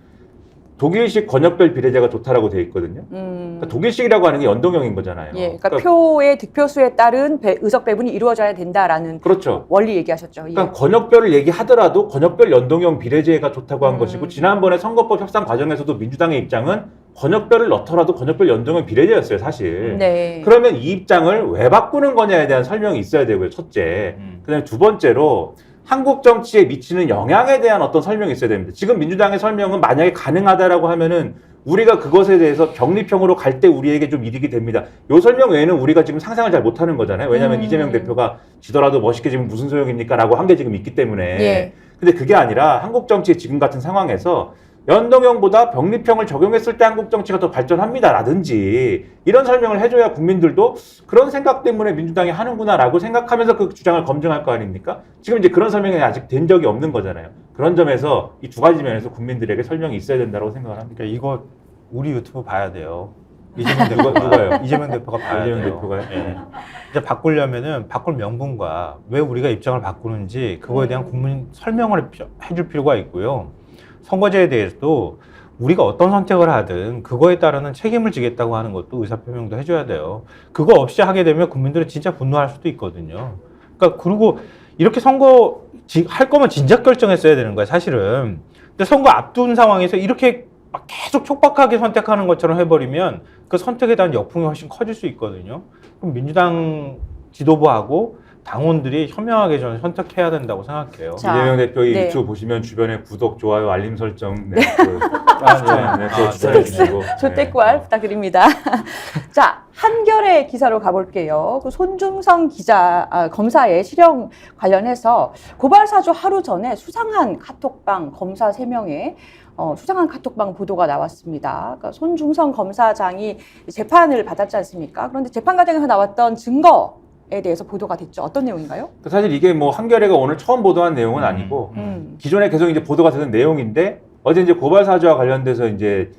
독일식 권역별 비례제가 좋다라고 되어 있거든요. 그러니까 독일식이라고 하는 게 연동형인 거잖아요. 예, 그러니까 표의 득표수에 따른 의석 배분이 이루어져야 된다라는 그렇죠. 원리 얘기하셨죠. 그러니까 권역별을 얘기하더라도 권역별 연동형 비례제가 좋다고 한 것이고 지난번에 선거법 협상 과정에서도 민주당의 입장은 권역별을 넣더라도 권역별 연동형 비례제였어요, 사실. 네. 그러면 이 입장을 왜 바꾸는 거냐에 대한 설명이 있어야 되고요, 첫째. 그다음에 두 번째로 한국 정치에 미치는 영향에 대한 어떤 설명이 있어야 됩니다. 지금 민주당의 설명은 만약에 가능하다라고 하면은 우리가 그것에 대해서 병립형으로 갈 때 우리에게 좀 이득이 됩니다. 이 설명 외에는 우리가 지금 상상을 잘 못하는 거잖아요. 왜냐하면 이재명 대표가 지더라도 멋있게 지금 무슨 소용입니까? 라고 한 게 지금 있기 때문에. 예. 근데 그게 아니라 한국 정치의 지금 같은 상황에서 연동형보다 병립형을 적용했을 때 한국 정치가 더 발전합니다라든지 이런 설명을 해줘야 국민들도 그런 생각 때문에 민주당이 하는구나라고 생각하면서 그 주장을 검증할 거 아닙니까? 지금 이제 그런 설명이 아직 된 적이 없는 거잖아요. 그런 점에서 이 두 가지 면에서 국민들에게 설명이 있어야 된다고 생각을 합니다. 그러니까 이거 우리 유튜브 봐야 돼요. 이재명 대표가 누가요? 이재명 대표가 봐야 이재명 돼요. 대표가요? 예. 이제 바꾸려면은 바꿀 명분과 왜 우리가 입장을 바꾸는지 그거에 대한 국민 설명을 해줄 필요가 있고요. 선거제에 대해서도 우리가 어떤 선택을 하든 그거에 따르는 책임을 지겠다고 하는 것도 의사표명도 해줘야 돼요. 그거 없이 하게 되면 국민들은 진짜 분노할 수도 있거든요. 그러니까 그리고 이렇게 선거 할 거면 진작 결정했어야 되는 거야, 사실은. 근데 선거 앞둔 상황에서 이렇게 막 계속 촉박하게 선택하는 것처럼 해버리면 그 선택에 대한 역풍이 훨씬 커질 수 있거든요. 그럼 민주당 지도부하고 당원들이 현명하게 저는 선택해야 된다고 생각해요. 자, 이재명 대표 이 네. 유튜브 보시면 주변에 구독, 좋아요, 알림 설정 아, 추천해 주시고 조태꿀 부탁드립니다. 자, 한겨레 기사로 가볼게요. 그 손중성 검사의 실형 관련해서 고발 사주 하루 전에 수상한 카톡방 검사 3명의 수상한 카톡방 보도가 나왔습니다. 그러니까 손중성 검사장이 재판을 받았지 않습니까? 그런데 재판 과정에서 나왔던 증거에 대해서 보도가 됐죠. 어떤 내용인가요? 사실 이게 뭐 한겨레가 오늘 처음 보도한 내용은 아니고 기존에 계속 이제 보도가 되는 내용인데 어제 이제 고발 사주와 관련돼서 이제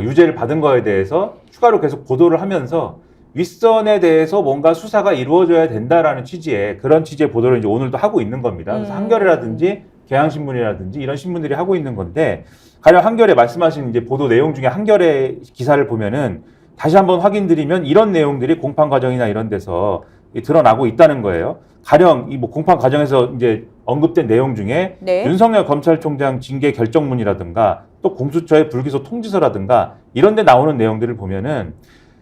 유죄를 받은 거에 대해서 추가로 계속 보도를 하면서 윗선에 대해서 뭔가 수사가 이루어져야 된다라는 취지의 그런 취지의 보도를 이제 오늘도 하고 있는 겁니다. 그래서 한겨레라든지 경향신문이라든지 이런 신문들이 하고 있는 건데 가령 한겨레 말씀하신 이제 보도 내용 중에 한겨레 기사를 보면은 다시 한번 확인드리면 이런 내용들이 공판 과정이나 이런 데서 드러나고 있다는 거예요. 가령 이 뭐 공판 과정에서 이제 언급된 내용 중에 네. 윤석열 검찰총장 징계 결정문이라든가 또 공수처의 불기소 통지서라든가 이런 데 나오는 내용들을 보면은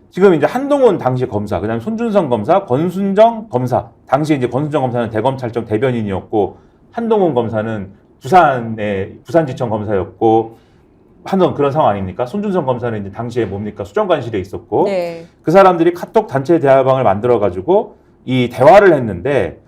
지금 이제 한동훈 당시 검사, 그다음에 손준성 검사, 권순정 검사, 당시 이제 권순정 검사는 대검찰청 대변인이었고 한동훈 검사는 부산지청 검사였고 한동 그런 상황 아닙니까? 손준성 검사는 이제 당시에 뭡니까 수정관실에 있었고 네. 그 사람들이 카톡 단체 대화방을 만들어 가지고 이 대화를 했는데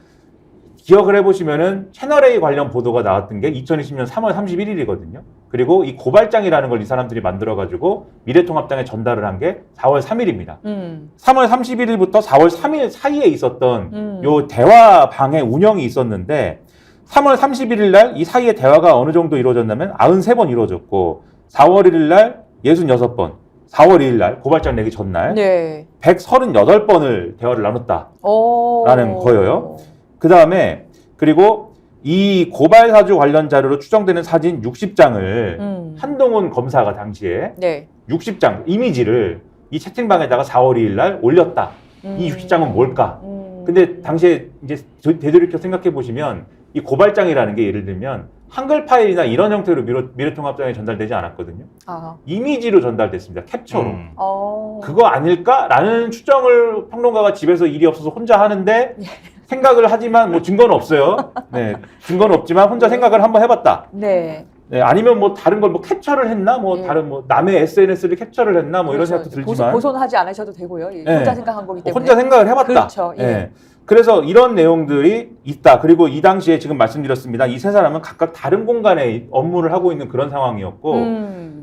기억을 해보시면은 채널A 관련 보도가 나왔던 게 2020년 3월 31일이거든요. 그리고 이 고발장이라는 걸 이 사람들이 만들어 가지고 미래통합당에 전달을 한 게 4월 3일입니다. 3월 31일부터 4월 3일 사이에 있었던 요 대화방의 운영이 있었는데 3월 31일 날 이 사이에 대화가 어느 정도 이루어졌냐면 93번 이루어졌고 4월 1일 날 66번, 4월 2일 날 고발장 내기 전날 네. 138번을 대화를 나눴다라는 거예요. 그 다음에 그리고 이 고발 사주 관련 자료로 추정되는 사진 60장을 한동훈 검사가 당시에 네. 60장 이미지를 이 채팅방에다가 4월 2일 날 올렸다. 이 60장은 뭘까? 근데 당시에 이제 되돌이켜 생각해 보시면 이 고발장이라는 게 예를 들면 한글 파일이나 이런 형태로 미래통합당에 전달되지 않았거든요. 아. 이미지로 전달됐습니다. 캡처로. 그거 아닐까라는 추정을 평론가가 집에서 일이 없어서 혼자 하는데 생각을 하지만 뭐 증거는 없어요. 네, 증거는 없지만 혼자 생각을 한번 해봤다. 네. 네, 아니면 뭐 다른 걸 뭐 캡처를 했나, 뭐 다른 뭐 남의 SNS를 캡처를 했나, 뭐 이런 생각도 들지만 고소하지 않으셔도 되고요. 네. 혼자 생각한 거기 때문에. 혼자 생각을 해봤다. 그렇죠. 예. 네. 그래서 이런 내용들이 있다. 그리고 이 당시에 지금 말씀드렸습니다. 이 세 사람은 각각 다른 공간에 업무를 하고 있는 그런 상황이었고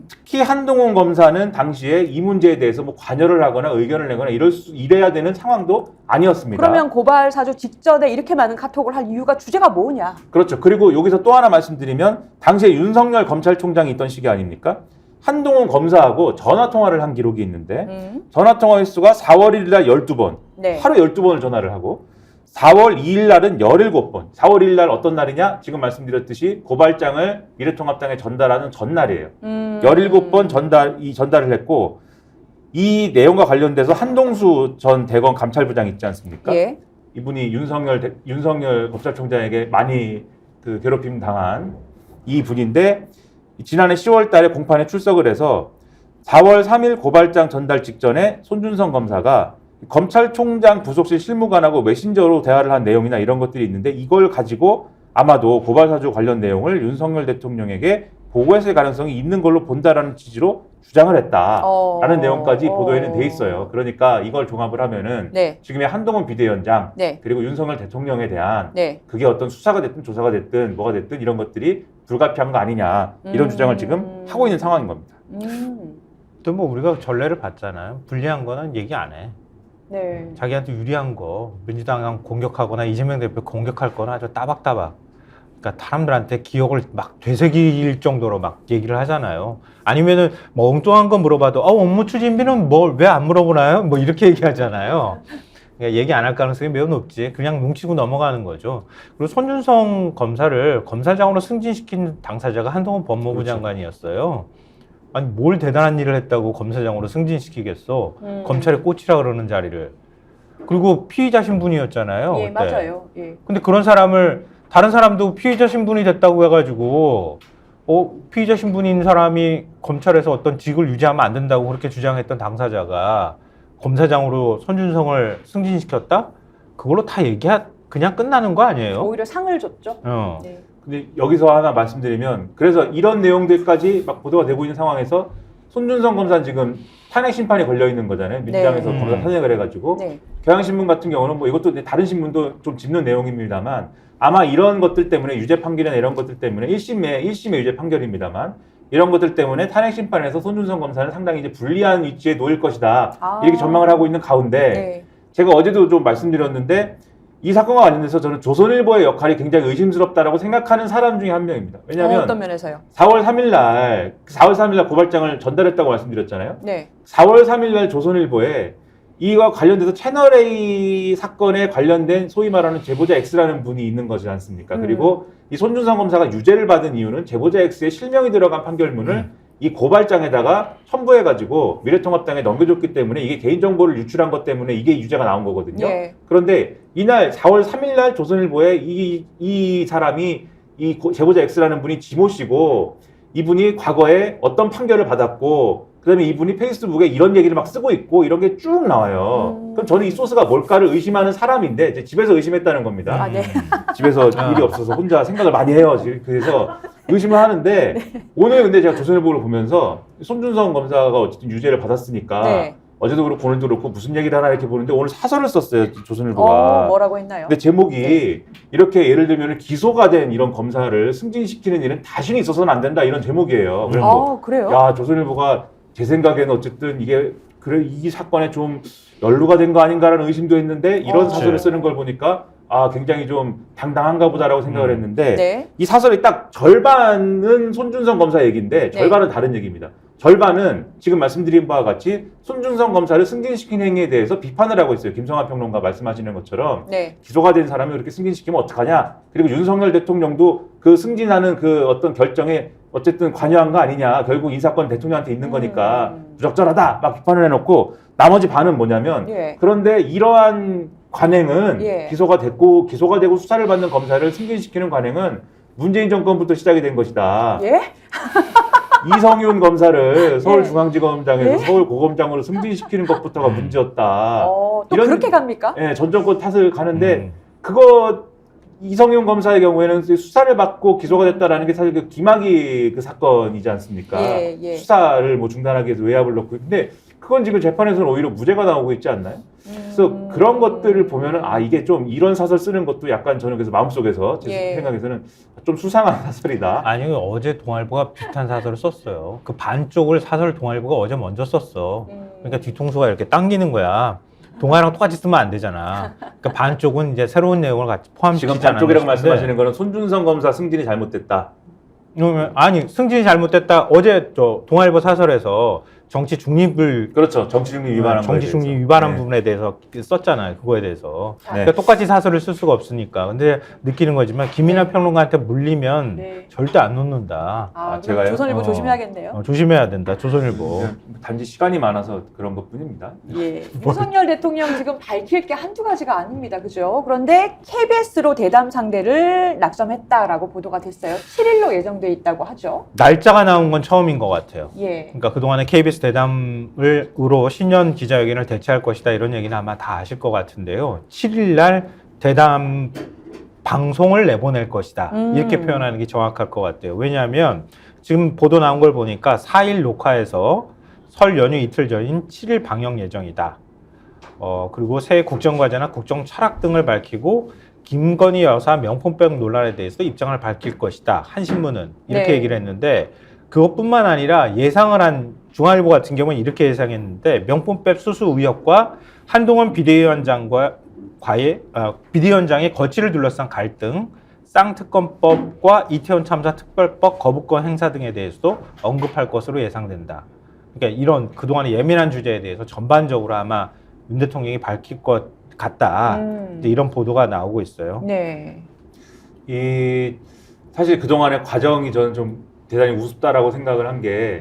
특히 한동훈 검사는 당시에 이 문제에 대해서 뭐 관여를 하거나 의견을 내거나 이래야 되는 상황도 아니었습니다. 그러면 고발 사주 직전에 이렇게 많은 카톡을 할 이유가 주제가 뭐냐? 그렇죠. 그리고 여기서 또 하나 말씀드리면 당시에 윤석열 검찰총장이 있던 시기 아닙니까? 한동훈 검사하고 전화 통화를 한 기록이 있는데 전화 통화 횟수가 4월 1일 날 12번, 네. 하루 12번을 전화를 하고 4월 2일 날은 17번. 4월 1일 날 어떤 날이냐? 지금 말씀드렸듯이 고발장을 미래통합당에 전달하는 전날이에요. 17번 전달을 했고 이 내용과 관련돼서 한동수 전 대검 감찰부장 있지 않습니까? 예. 이분이 윤석열 검찰총장에게 많이 그 괴롭힘 당한 이 분인데 지난해 10월 달에 공판에 출석을 해서 4월 3일 고발장 전달 직전에 손준성 검사가 검찰총장 부속실 실무관하고 메신저로 대화를 한 내용이나 이런 것들이 있는데 이걸 가지고 아마도 고발사주 관련 내용을 윤석열 대통령에게 보고했을 가능성이 있는 걸로 본다라는 취지로 주장을 했다라는 내용까지 보도에는 돼 있어요. 그러니까 이걸 종합을 하면은 네. 지금의 한동훈 비대위원장 네. 그리고 윤석열 대통령에 대한 네. 그게 어떤 수사가 됐든 조사가 됐든 뭐가 됐든 이런 것들이 불가피한 거 아니냐 이런 주장을 지금 하고 있는 상황인 겁니다. 또 뭐 우리가 전례를 봤잖아요. 불리한 거는 얘기 안 해. 네. 자기한테 유리한 거 민주당 공격하거나 이재명 대표 공격할 거나 아주 따박따박. 그러니까 사람들한테 기억을 막 되새길 정도로 막 얘기를 하잖아요. 아니면은 뭐 엉뚱한 거 물어봐도 업무 추진비는 뭘 왜 안 물어보나요? 뭐 이렇게 얘기하잖아요. 그러니까 얘기 안 할 가능성이 매우 높지. 그냥 뭉치고 넘어가는 거죠. 그리고 손준성 검사를 검사장으로 승진시킨 당사자가 한동훈 법무부 그렇죠. 장관이었어요. 아니 뭘 대단한 일을 했다고 검사장으로 승진시키겠어. 검찰에 꽂히라 그러는 자리를. 그리고 피의자 신분이었잖아요. 예, 그때. 맞아요. 예. 근데 그런 사람을 다른 사람도 피의자 신분이 됐다고 해가지고 피의자 신분인 사람이 검찰에서 어떤 직을 유지하면 안 된다고 그렇게 주장했던 당사자가 검사장으로 손준성을 승진시켰다? 그걸로 다 그냥 끝나는 거 아니에요? 오히려 상을 줬죠. 네. 근데 여기서 하나 말씀드리면 그래서 이런 내용들까지 막 보도가 되고 있는 상황에서 손준성 검사는 지금 탄핵 심판이 걸려 있는 거잖아요. 민주당에서 네. 검사 탄핵을 해가지고 네. 경향신문 같은 경우는 뭐 이것도 다른 신문도 좀 짚는 내용입니다만 아마 이런 것들 때문에 유죄 판결이나 이런 것들 때문에 1심의 유죄 판결입니다만 이런 것들 때문에 탄핵 심판에서 손준성 검사는 상당히 이제 불리한 위치에 놓일 것이다. 이렇게 전망을 하고 있는 가운데 네. 제가 어제도 좀 말씀드렸는데 이 사건과 관련해서 저는 조선일보의 역할이 굉장히 의심스럽다라고 생각하는 사람 중에 한 명입니다. 왜냐하면 어떤 면에서요? 4월 3일 날 고발장을 전달했다고 말씀드렸잖아요. 네. 4월 3일 날 조선일보에 이와 관련돼서 채널A 사건에 관련된 소위 말하는 제보자 X라는 분이 있는 거지 않습니까? 그리고 이 손준성 검사가 유죄를 받은 이유는 제보자 X의 실명이 들어간 판결문을 이 고발장에다가 첨부해가지고 미래통합당에 넘겨줬기 때문에 이게 개인정보를 유출한 것 때문에 이게 유죄가 나온 거거든요. 예. 그런데 이날 4월 3일 날 조선일보에 이 사람이 제보자 X라는 분이 지모 씨고 이분이 과거에 어떤 판결을 받았고 그다음에 이분이 페이스북에 이런 얘기를 막 쓰고 있고 이런 게 쭉 나와요. 그럼 저는 이 소스가 뭘까를 의심하는 사람인데 이제 집에서 의심했다는 겁니다. 아, 네. 집에서 일이 없어서 혼자 생각을 많이 해요. 그래서 의심을 하는데 오늘 근데 제가 조선일보를 보면서 손준성 검사가 어쨌든 유죄를 받았으니까 네. 어제도 그렇고 오늘도 그렇고 무슨 얘기를 하나 이렇게 보는데 오늘 사설을 썼어요. 조선일보가. 뭐라고 했나요? 근데 제목이 이렇게 예를 들면 기소가 된 이런 검사를 승진시키는 일은 다시는 있어서는 안 된다 이런 제목이에요. 그래서 그래요? 야 조선일보가 제 생각에는 어쨌든 이게 그래 이 사건에 좀 연루가 된 거 아닌가라는 의심도 했는데 이런 사설을 쓰는 걸 보니까 굉장히 좀 당당한가 보다라고 생각을 했는데 네. 이 사설이 딱 절반은 손준성 검사 얘기인데 절반은 다른 얘기입니다. 절반은 지금 말씀드린 바와 같이 손준성 검사를 승진시킨 행위에 대해서 비판을 하고 있어요. 김성환 평론가 말씀하시는 것처럼 네. 기소가 된 사람이 이렇게 승진시키면 어떡하냐. 그리고 윤석열 대통령도 그 승진하는 그 어떤 결정에 어쨌든 관여한 거 아니냐. 결국 이 사건 대통령한테 있는 거니까 부적절하다. 막 비판을 해놓고 나머지 반은 뭐냐면 그런데 이러한 관행은 기소가 되고 수사를 받는 검사를 승진시키는 관행은 문재인 정권부터 시작이 된 것이다. 예? 이성윤 검사를 서울중앙지검장에서 서울고검장으로 승진시키는 것부터가 문제였다. 또 그렇게 갑니까? 예, 전 정권 탓을 가는데 이성윤 검사의 경우에는 수사를 받고 기소가 됐다라는 게 사실 그 김학의 그 사건이지 않습니까? 수사를 뭐 중단하기 위해서 외압을 넣고 근데 그건 지금 재판에서는 오히려 무죄가 나오고 있지 않나요? 그래서 그런 것들을 보면은 이게 좀 이런 사설 쓰는 것도 약간 저는 그래서 마음속에서 제 생각에서는 좀 수상한 사설이다. 아니 어제 동아일보가 비슷한 사설을 썼어요. 그 반쪽을 사설 동아일보가 어제 먼저 썼어. 그러니까 뒤통수가 이렇게 당기는 거야. 동아랑 똑같이 쓰면 안 되잖아. 그러니까 반쪽은 이제 새로운 내용을 같이 포함시키지 지금 반쪽이라고 말씀하시는 거는 손준성 검사 승진이 잘못됐다. 아니 승진이 잘못됐다. 어제 동아일보 사설에서 정치 중립을 정치 중립 위반한 정치 중립 위반한 부분에 대해서 썼잖아요. 그거에 대해서 그러니까 똑같이 사설을 쓸 수가 없으니까. 근데 느끼는 거지만 김이나 평론가한테 물리면 절대 안 놓는다. 제가요? 조선일보 조심해야겠네요. 조심해야 된다. 조선일보. 단지 시간이 많아서 그런 것뿐입니다. 윤석열 대통령 지금 밝힐 게 한두 가지가 아닙니다. 그죠? 그런데 KBS로 대담 상대를 낙점했다라고 보도가 됐어요. 7일로 예정돼 있다고 하죠. 날짜가 나온 건 처음인 것 같아요. 예. 그러니까 그동안에 KBS 대담으로 신년 기자회견을 대체할 것이다 이런 얘기는 아마 다 아실 것 같은데요. 7일 날 대담 방송을 내보낼 것이다. 이렇게 표현하는 게 정확할 것 같아요. 왜냐하면 지금 보도 나온 걸 보니까 4일 녹화해서 설 연휴 이틀 전인 7일 방영 예정이다. 그리고 새해 국정과제나 국정 철학 등을 밝히고 김건희 여사 명품백 논란에 대해서 입장을 밝힐 것이다. 한 신문은 이렇게 네. 얘기를 했는데 그것뿐만 아니라 예상을 한 중앙일보 같은 경우는 이렇게 예상했는데 명품백 수수 의혹과 한동훈 비대위원장의 거취를 둘러싼 갈등, 쌍특검법과 이태원 참사 특별법 거부권 행사 등에 대해서도 언급할 것으로 예상된다. 그러니까 이런 그동안의 예민한 주제에 대해서 전반적으로 아마 윤 대통령이 밝힐 것 같다. 이제 이런 보도가 나오고 있어요. 네. 사실 그동안의 과정이 저는 좀 대단히 우습다라고 생각을 한 게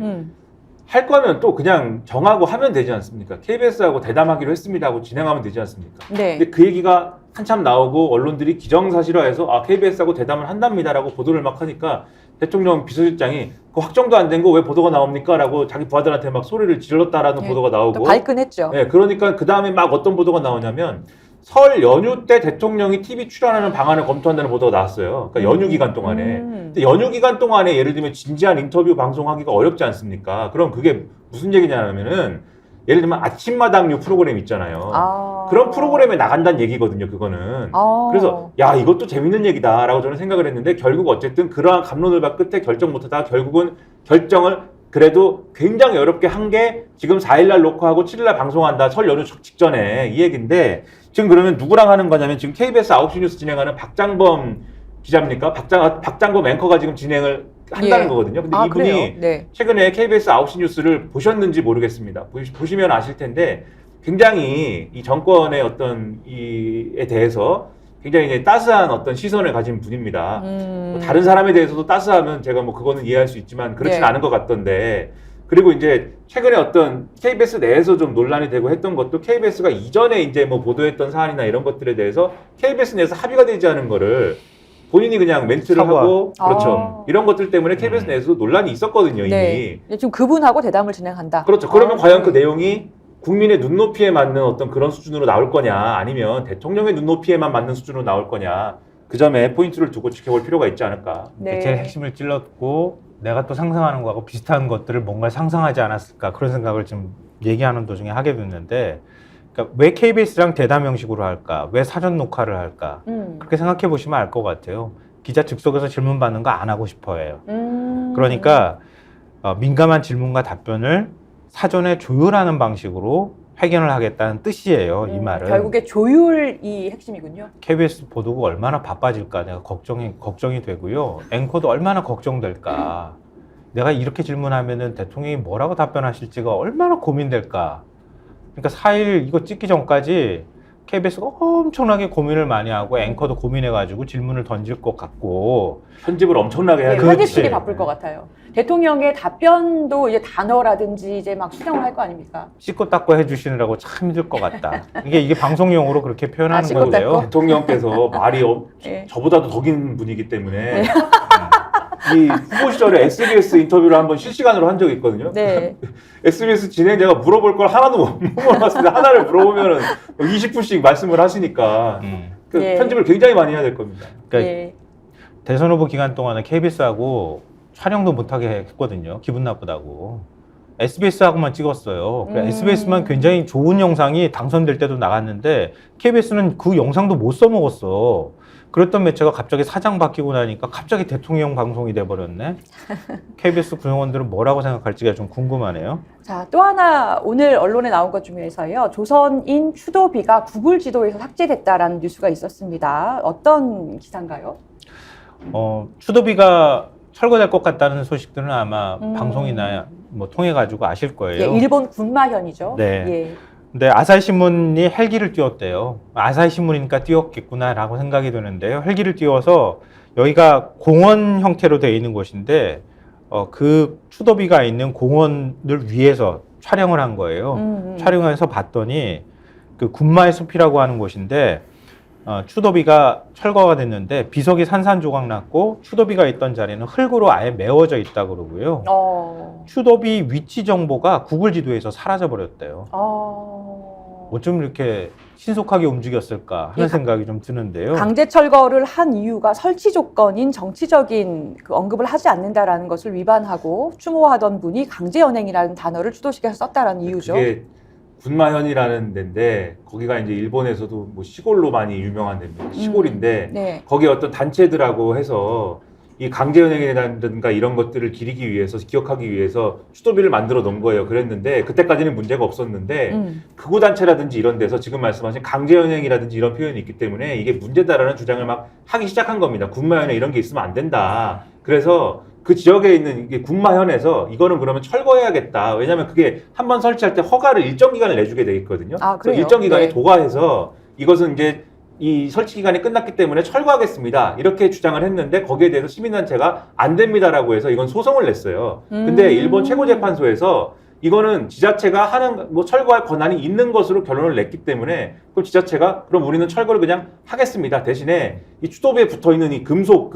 할 음. 거면 또 그냥 정하고 하면 되지 않습니까? KBS하고 대담하기로 했습니다 하고 진행하면 되지 않습니까? 네. 근데 그 얘기가 한참 나오고 언론들이 기정사실화해서 KBS하고 대담을 한답니다라고 보도를 막 하니까 대통령 비서실장이 그 확정도 안 된 거 왜 보도가 나옵니까? 라고 자기 부하들한테 막 소리를 질렀다라는 네. 보도가 또 나오고 발끈했죠. 네, 그러니까 그 다음에 막 어떤 보도가 나오냐면 설 연휴 때 대통령이 TV 출연하는 방안을 검토한다는 보도가 나왔어요. 그러니까 연휴 기간 동안에. 근데 연휴 기간 동안에 예를 들면 진지한 인터뷰 방송하기가 어렵지 않습니까? 그럼 그게 무슨 얘기냐면은 예를 들면 아침마당류 프로그램 있잖아요. 그런 프로그램에 나간다는 얘기거든요, 그거는. 그래서 야, 이것도 재밌는 얘기다라고 저는 생각을 했는데 결국 어쨌든 그러한 갑론을박 끝에 결정 못하다가 결국은 결정을 그래도 굉장히 어렵게 한 게 지금 4일날 녹화하고 7일날 방송한다. 설 연휴 직전에 이 얘기인데 지금 그러면 누구랑 하는 거냐면 지금 KBS 9시 뉴스 진행하는 박장범 기자입니까? 박장범 앵커가 지금 진행을 한다는 거거든요. 근데 이분이 네. 최근에 KBS 9시 뉴스를 보셨는지 모르겠습니다. 보시면 아실 텐데 굉장히 이 정권의 어떤 이에 대해서 굉장히 이제 따스한 어떤 시선을 가진 분입니다. 뭐 다른 사람에 대해서도 따스하면 제가 뭐 그거는 이해할 수 있지만 그렇진 네. 않은 것 같던데 그리고 이제 최근에 어떤 KBS 내에서 좀 논란이 되고 했던 것도 KBS가 이전에 이제 뭐 보도했던 사안이나 이런 것들에 대해서 KBS 내에서 합의가 되지 않은 거를 본인이 그냥 멘트를 사과. 하고 그렇죠. 이런 것들 때문에 KBS 내에서도 논란이 있었거든요, 이미. 네. 지금 그분하고 대담을 진행한다. 그렇죠. 그러면 과연 그 내용이 국민의 눈높이에 맞는 어떤 그런 수준으로 나올 거냐 아니면 대통령의 눈높이에만 맞는 수준으로 나올 거냐 그 점에 포인트를 두고 지켜볼 필요가 있지 않을까. 네. 제일 핵심을 찔렀고 내가 또 상상하는 거하고 비슷한 것들을 뭔가 상상하지 않았을까 그런 생각을 좀 얘기하는 도중에 하게 됐는데 그러니까 왜 KBS랑 대담 형식으로 할까? 왜 사전 녹화를 할까? 그렇게 생각해 보시면 알 것 같아요. 기자 즉석에서 질문 받는 거 안 하고 싶어 해요. 그러니까 민감한 질문과 답변을 사전에 조율하는 방식으로 회견을 하겠다는 뜻이에요. 이 말은. 결국에 조율이 핵심이군요. KBS 보도국 얼마나 바빠질까 내가 걱정이 되고요. 앵커도 얼마나 걱정될까. 내가 이렇게 질문하면은 대통령이 뭐라고 답변하실지가 얼마나 고민될까. 그러니까 4일 이거 찍기 전까지 KBS가 엄청나게 고민을 많이 하고 앵커도 고민해가지고 질문을 던질 것 같고 편집을 엄청나게 해야 네, 되는데. 편집실이 바쁠 것 같아요. 대통령의 답변도 이제 단어라든지 이제 막 수정을 할 거 아닙니까? 씻고 닦고 해주시느라고 참 힘들 것 같다. 이게 방송용으로 그렇게 표현하는 씻고 건데요. 닦고? 대통령께서 말이 네. 저보다도 더 긴 분이기 때문에 이 후보 시절에 SBS 인터뷰를 한번 실시간으로 한 적이 있거든요. 네. SBS 진행자가 물어볼 걸 하나도 못 물어봤는데 하나를 물어보면은 20분씩 말씀을 하시니까 그 예. 편집을 굉장히 많이 해야 될 겁니다. 그러니까 예. 대선 후보 기간 동안에 KBS하고 촬영도 못하게 했거든요. 기분 나쁘다고. SBS하고만 찍었어요. SBS만 굉장히 좋은 영상이 당선될 때도 나갔는데 KBS는 그 영상도 못 써먹었어. 그랬던 매체가 갑자기 사장 바뀌고 나니까 갑자기 대통령 방송이 돼버렸네. KBS 구성원들은 뭐라고 생각할지가 좀 궁금하네요. 자, 또 하나 오늘 언론에 나온 것 중에서요. 조선인 추도비가 구글 지도에서 삭제됐다라는 뉴스가 있었습니다. 어떤 기사인가요? 추도비가 철거될 것 같다는 소식들은 아마 방송이나 뭐 통해 가지고 아실 거예요. 예, 일본 군마현이죠. 네. 예. 근데 아사히 신문이 헬기를 띄웠대요. 아사히 신문이니까 띄웠겠구나라고 생각이 드는데요. 헬기를 띄워서 여기가 공원 형태로 되어 있는 곳인데 그 추도비가 있는 공원을 위해서 촬영을 한 거예요. 촬영해서 봤더니 그 군마의 숲이라고 하는 곳인데 추도비가 철거가 됐는데 비석이 산산조각 났고 추도비가 있던 자리는 흙으로 아예 메워져 있다 그러고요. 추도비 위치 정보가 구글 지도에서 사라져 버렸대요. 어쩜 이렇게 신속하게 움직였을까 하는 생각이 좀 드는데요. 강제 철거를 한 이유가 설치 조건인 정치적인 그 언급을 하지 않는다라는 것을 위반하고 추모하던 분이 강제 연행이라는 단어를 추도식에서 썼다라는 이유죠. 그게 군마현이라는 데인데 거기가 이제 일본에서도 뭐 시골로 많이 유명한 데입니다. 시골인데 네. 거기에 어떤 단체들하고 해서 이 강제연행이라든가 이런 것들을 기리기 위해서 기억하기 위해서 추도비를 만들어 놓은 거예요. 그랬는데 그때까지는 문제가 없었는데 극우 단체라든지 이런 데서 지금 말씀하신 강제연행이라든지 이런 표현이 있기 때문에 이게 문제다라는 주장을 막 하기 시작한 겁니다. 군마현에 이런 게 있으면 안 된다. 그래서 그 지역에 있는 이게 군마현에서 이거는 그러면 철거해야겠다. 왜냐하면 그게 한번 설치할 때 허가를 일정 기간을 내주게 돼 있거든요. 아, 그래서 그래요? 일정 기간에 네. 도과해서 이것은 이제 이 설치 기간이 끝났기 때문에 철거하겠습니다. 이렇게 주장을 했는데 거기에 대해서 시민단체가 안 됩니다라고 해서 이건 소송을 냈어요. 근데 일본 최고재판소에서 이거는 지자체가 하는 뭐 철거할 권한이 있는 것으로 결론을 냈기 때문에 그럼 지자체가 그럼 우리는 철거를 그냥 하겠습니다. 대신에 이 추도비에 붙어 있는 이 금속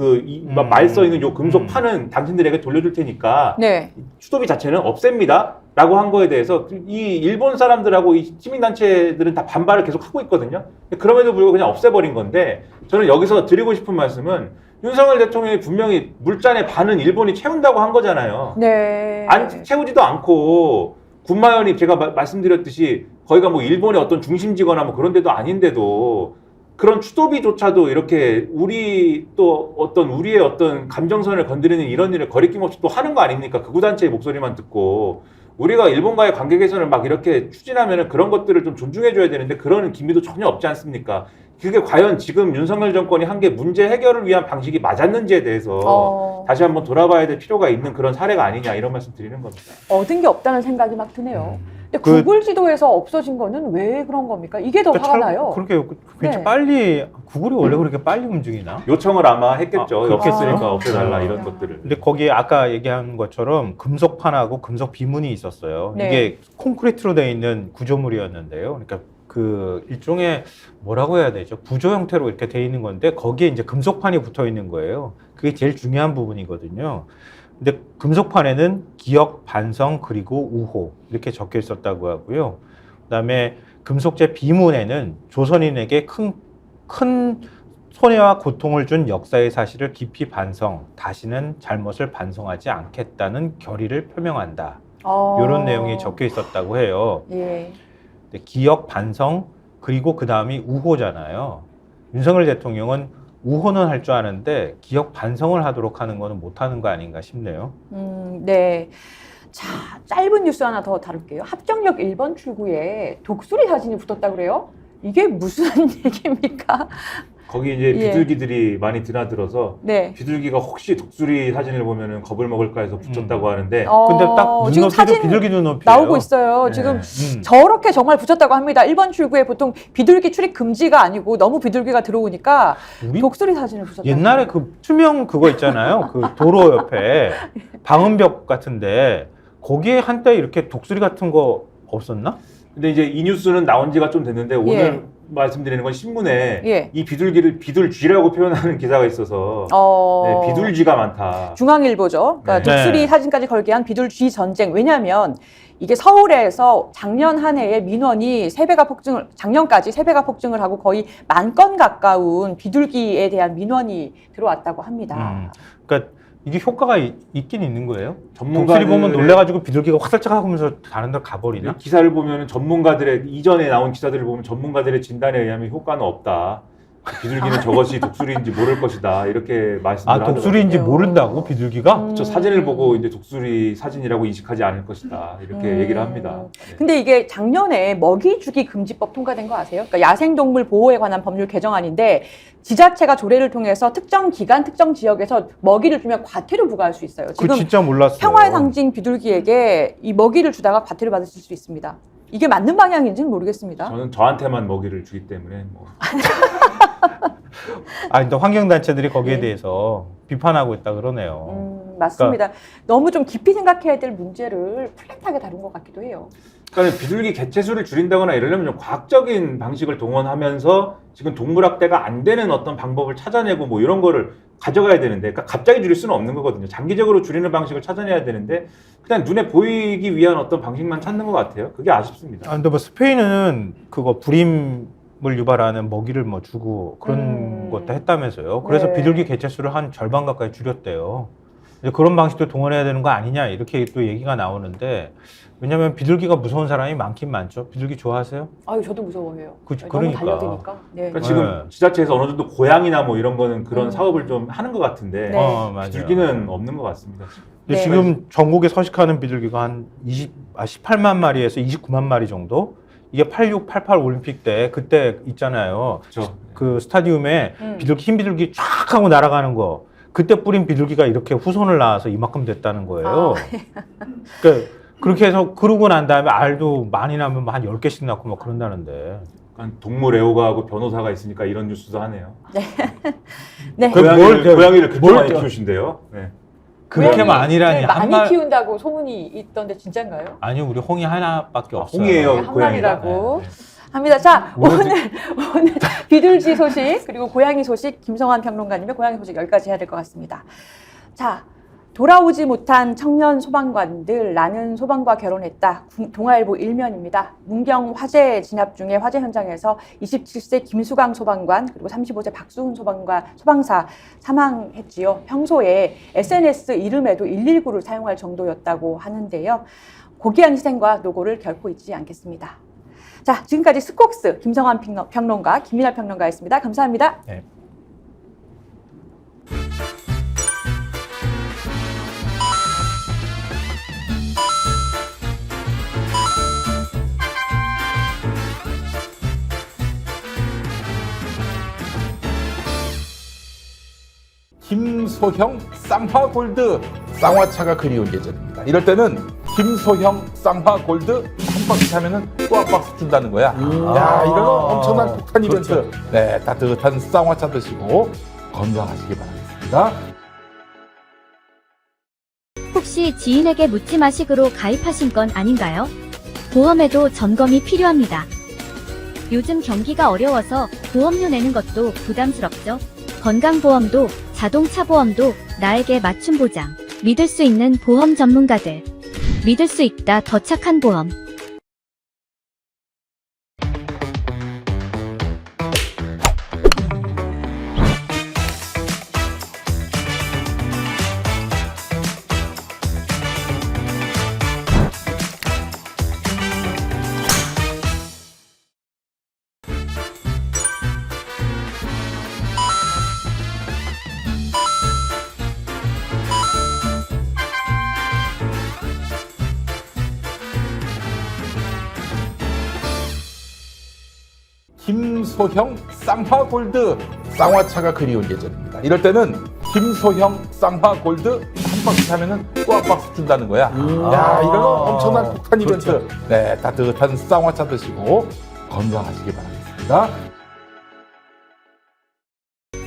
말 써 있는 요 금속 판은 당신들에게 돌려줄 테니까 네. 추도비 자체는 없앱니다. 라고 한 거에 대해서 이 일본 사람들하고 이 시민단체들은 다 반발을 계속 하고 있거든요. 그럼에도 불구하고 그냥 없애버린 건데 저는 여기서 드리고 싶은 말씀은 윤석열 대통령이 분명히 물잔의 반은 일본이 채운다고 한 거잖아요. 네. 안 채우지도 않고 군마현이 제가 말씀드렸듯이 거기가 뭐 일본의 어떤 중심지거나 뭐 그런 데도 아닌데도 그런 추도비조차도 이렇게 우리의 어떤 감정선을 건드리는 이런 일을 거리낌 없이 또 하는 거 아닙니까? 극우단체의 목소리만 듣고 우리가 일본과의 관계 개선을 막 이렇게 추진하면 그런 것들을 좀 존중해줘야 되는데 그런 기미도 전혀 없지 않습니까? 그게 과연 지금 윤석열 정권이 한 게 문제 해결을 위한 방식이 맞았는지에 대해서 다시 한번 돌아봐야 될 필요가 있는 그런 사례가 아니냐 이런 말씀 드리는 겁니다. 얻은 게 없다는 생각이 막 드네요. 근데 구글 지도에서 없어진 거는 왜 그런 겁니까? 이게 더 화가 나요. 그렇게 굉장히 네. 빨리 구글이 원래 그렇게 빨리 움직이나? 요청을 아마 했겠죠. 그렇겠어요? 없었으니까 없애달라 아. 이런 것들을. 근데 거기에 아까 얘기한 것처럼 금속판하고 금속 비문이 있었어요. 네. 이게 콘크리트로 되어 있는 구조물이었는데요. 그러니까 그 일종의 뭐라고 해야 되죠? 부조 형태로 이렇게 되어 있는 건데 거기에 이제 금속판이 붙어 있는 거예요. 그게 제일 중요한 부분이거든요. 근데 금속판에는 기억, 반성, 그리고 우호 이렇게 적혀 있었다고 하고요. 그다음에 금속재 비문에는 조선인에게 큰 손해와 고통을 준 역사의 사실을 깊이 반성, 다시는 잘못을 반성하지 않겠다는 결의를 표명한다. 이런 내용이 적혀 있었다고 해요. 예. 근데 기억, 반성, 그리고 그 다음이 우호잖아요. 윤석열 대통령은 우호는 할 줄 아는데 기억, 반성을 하도록 하는 거는 못하는 거 아닌가 싶네요. 네. 자, 짧은 뉴스 하나 더 다룰게요. 합정역 1번 출구에 독수리 사진이 붙었다고 그래요? 이게 무슨 얘기입니까? 거기 이제 예. 비둘기들이 많이 드나들어서 네. 비둘기가 혹시 독수리 사진을 보면은 겁을 먹을까 해서 붙였다고 하는데 근데 딱 지금 눈높이도 사진 비둘기 눈높이에요. 나오고 있어요. 네. 지금 저렇게 정말 붙였다고 합니다. 1번 출구에 보통 비둘기 출입 금지가 아니고 너무 비둘기가 들어오니까 우리 독수리 사진을 붙였다고. 옛날에 그 투명 그거 있잖아요. 그 도로 옆에 방음벽 같은데 거기에 한때 이렇게 독수리 같은 거 없었나? 근데 이제 이 뉴스는 나온 지가 좀 됐는데 오늘 말씀드리는 건 신문에 예. 이 비둘기를 비둘쥐라고 표현하는 기사가 있어서 네, 비둘쥐가 많다. 중앙일보죠. 그러니까 네. 독수리 네. 사진까지 걸게 한 비둘쥐 전쟁. 왜냐하면 이게 서울에서 작년 한 해에 민원이 작년까지 3배가 폭증을 하고 거의 10,000건 가까운 비둘기에 대한 민원이 들어왔다고 합니다. 그러니까 이게 효과가 있긴 있는 거예요? 전문가들의- 독수리 보면 놀래가지고 비둘기가 화살짝 하면서 다른 데 가버리나? 기사를 보면 전문가들의 이전에 나온 기사들을 보면 전문가들의 진단에 의하면 효과는 없다. 비둘기는 저것이 독수리인지 모를 것이다. 이렇게 말씀을 하더라고요. 독수리인지 모른다고 비둘기가? 저 사진을 보고 이제 독수리 사진이라고 인식하지 않을 것이다. 이렇게 얘기를 합니다. 네. 근데 이게 작년에 먹이 주기 금지법 통과된 거 아세요? 그러니까 야생동물 보호에 관한 법률 개정안인데 지자체가 조례를 통해서 특정 기간, 특정 지역에서 먹이를 주면 과태료 부과할 수 있어요. 그 지금 진짜 몰랐어요. 평화의 상징 비둘기에게 이 먹이를 주다가 과태료 받으실 수 있습니다. 이게 맞는 방향인지는 모르겠습니다. 저는 저한테만 먹이를 주기 때문에 뭐. 근데 환경단체들이 거기에 네. 대해서 비판하고 있다 그러네요. 맞습니다. 너무 좀 깊이 생각해야 될 문제를 플랫하게 다룬 것 같기도 해요. 그러니까 비둘기 개체수를 줄인다거나 이러려면 좀 과학적인 방식을 동원하면서 지금 동물학대가 안 되는 어떤 방법을 찾아내고 뭐 이런 거를 가져가야 되는데, 그러니까 갑자기 줄일 수는 없는 거거든요. 장기적으로 줄이는 방식을 찾아내야 되는데 그냥 눈에 보이기 위한 어떤 방식만 찾는 것 같아요. 그게 아쉽습니다. 근데 뭐 스페인은 그거 불임을 유발하는 먹이를 뭐 주고 그런 것도 했다면서요. 그래서 네. 비둘기 개체수를 한 절반 가까이 줄였대요. 이제 그런 방식도 동원해야 되는 거 아니냐 이렇게 또 얘기가 나오는데 왜냐하면 비둘기가 무서운 사람이 많긴 많죠. 비둘기 좋아하세요? 아유, 저도 무서워해요. 그러니까. 너무 달려드니까. 네. 그러니까 지금 지자체에서 어느 정도 고양이나 뭐 이런 거는 그런 사업을 좀 하는 것 같은데 네. 맞아요. 비둘기는 없는 것 같습니다. 근데 네. 지금 전국에 서식하는 비둘기가 한 18만 마리에서 29만 마리 정도? 이게 86, 88 올림픽 때 그때 있잖아요. 그렇죠. 그 스타디움에 음. 흰 비둘기 쫙 하고 날아가는 거. 그때 뿌린 비둘기가 이렇게 후손을 낳아서 이만큼 됐다는 거예요. 그러니까 그렇게 해서 그러고 난 다음에 알도 많이 나면 한 10개씩 낳고 막 그런다는데. 약간 동물 애호가하고 변호사가 있으니까 이런 뉴스도 하네요. 네. 그 고양이를 그렇게 뭘 많이 저- 키우신대요. 네. 그렇게 고양이를 많이라니. 많이 키운다고 소문이 있던데 진짜인가요? 아니요, 우리 홍이 하나밖에 없어요. 홍이에요. 네, 한 마리라고 네, 네. 합니다. 자, 뭐지? 오늘 비둘기 소식 그리고 고양이 소식 김성환 평론가님의 고양이 소식 여기까지 해야 될 것 같습니다. 자, 돌아오지 못한 청년 소방관들 나는 소방과 결혼했다. 동아일보 1면입니다. 문경 화재 진압 중에 화재 현장에서 27세 김수강 소방관 그리고 35세 박수훈 소방사 사망했지요. 평소에 SNS 이름에도 119를 사용할 정도였다고 하는데요. 고귀한 희생과 노고를 결코 잊지 않겠습니다. 자, 지금까지 스콕스 김성환 평론가, 김민아 평론가였습니다. 감사합니다. 네. 김소형 쌍화골드 쌍화차가 그리운 예전입니다. 이럴 때는 김소형 쌍화골드 한 박스 사면은 또 한 박스 준다는 거야. 야, 이런 엄청난 폭탄 이벤트. 그렇죠. 네, 따뜻한 쌍화차 드시고 건강하시기 바라겠습니다. 혹시 지인에게 묻지 마식으로 가입하신 건 아닌가요? 보험에도 점검이 필요합니다. 요즘 경기가 어려워서 보험료 내는 것도 부담스럽죠? 건강보험도 자동차 보험도 나에게 맞춤 보장. 믿을 수 있는 보험 전문가들. 믿을 수 있다 더 착한 보험. 김소형 쌍화골드 쌍화차가 그리운 예전입니다. 이럴 때는 김소형 쌍화골드 한 박스 사면은 또 한 박스 준다는 거야. 야, 이런 엄청난 폭탄 이벤트. 그렇죠. 네, 따뜻한 쌍화차 드시고 건강하시기 바라겠습니다.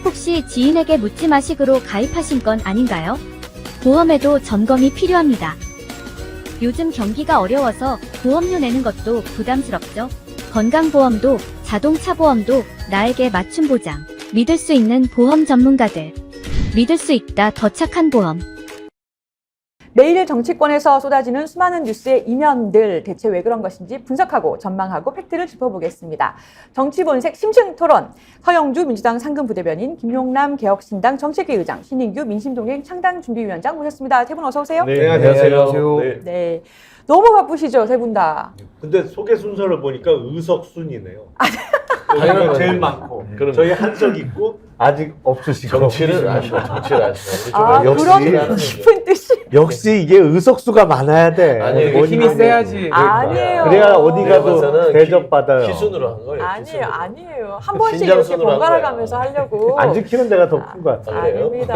혹시 지인에게 묻지 마식으로 가입하신 건 아닌가요? 보험에도 점검이 필요합니다. 요즘 경기가 어려워서 보험료 내는 것도 부담스럽죠? 건강보험도 자동차 보험도 나에게 맞춤 보장. 믿을 수 있는 보험 전문가들. 믿을 수 있다 더 착한 보험. 매일 정치권에서 쏟아지는 수많은 뉴스의 이면들 대체 왜 그런 것인지 분석하고 전망하고 팩트를 짚어보겠습니다. 정치본색 심층토론 서영주 민주당 상근부대변인 김용남 개혁신당 정책위 의장 신인규 민심동행 창당준비위원장 모셨습니다. 세 분 어서 오세요. 네, 안녕하세요. 네. 네. 너무 바쁘시죠, 세 분 다. 근데 소개 순서를 보니까 의석순이네요. 당연한 여기가 제일 거죠. 많고 그럼 저희 한석 있고 아직 없으시고 정치를 아시고 정치를 아시고 아, 역시 그런 깊은 뜻이. 역시 이게 의석수가 많아야 돼. 아니, 이게 뭐니 힘이 뭐니. 세야지. 아니에요. 그래야 어디 내가 가도 봐서는 대접받아요. 기순으로 한 거예요. 아니에요, 기순으로. 아니에요. 한 번씩 이렇게 신장순으로 한 번갈아 거야. 가면서 하려고. 안 지키는 데가 더 큰 것 같아요. 아, 그래요? 아닙니다.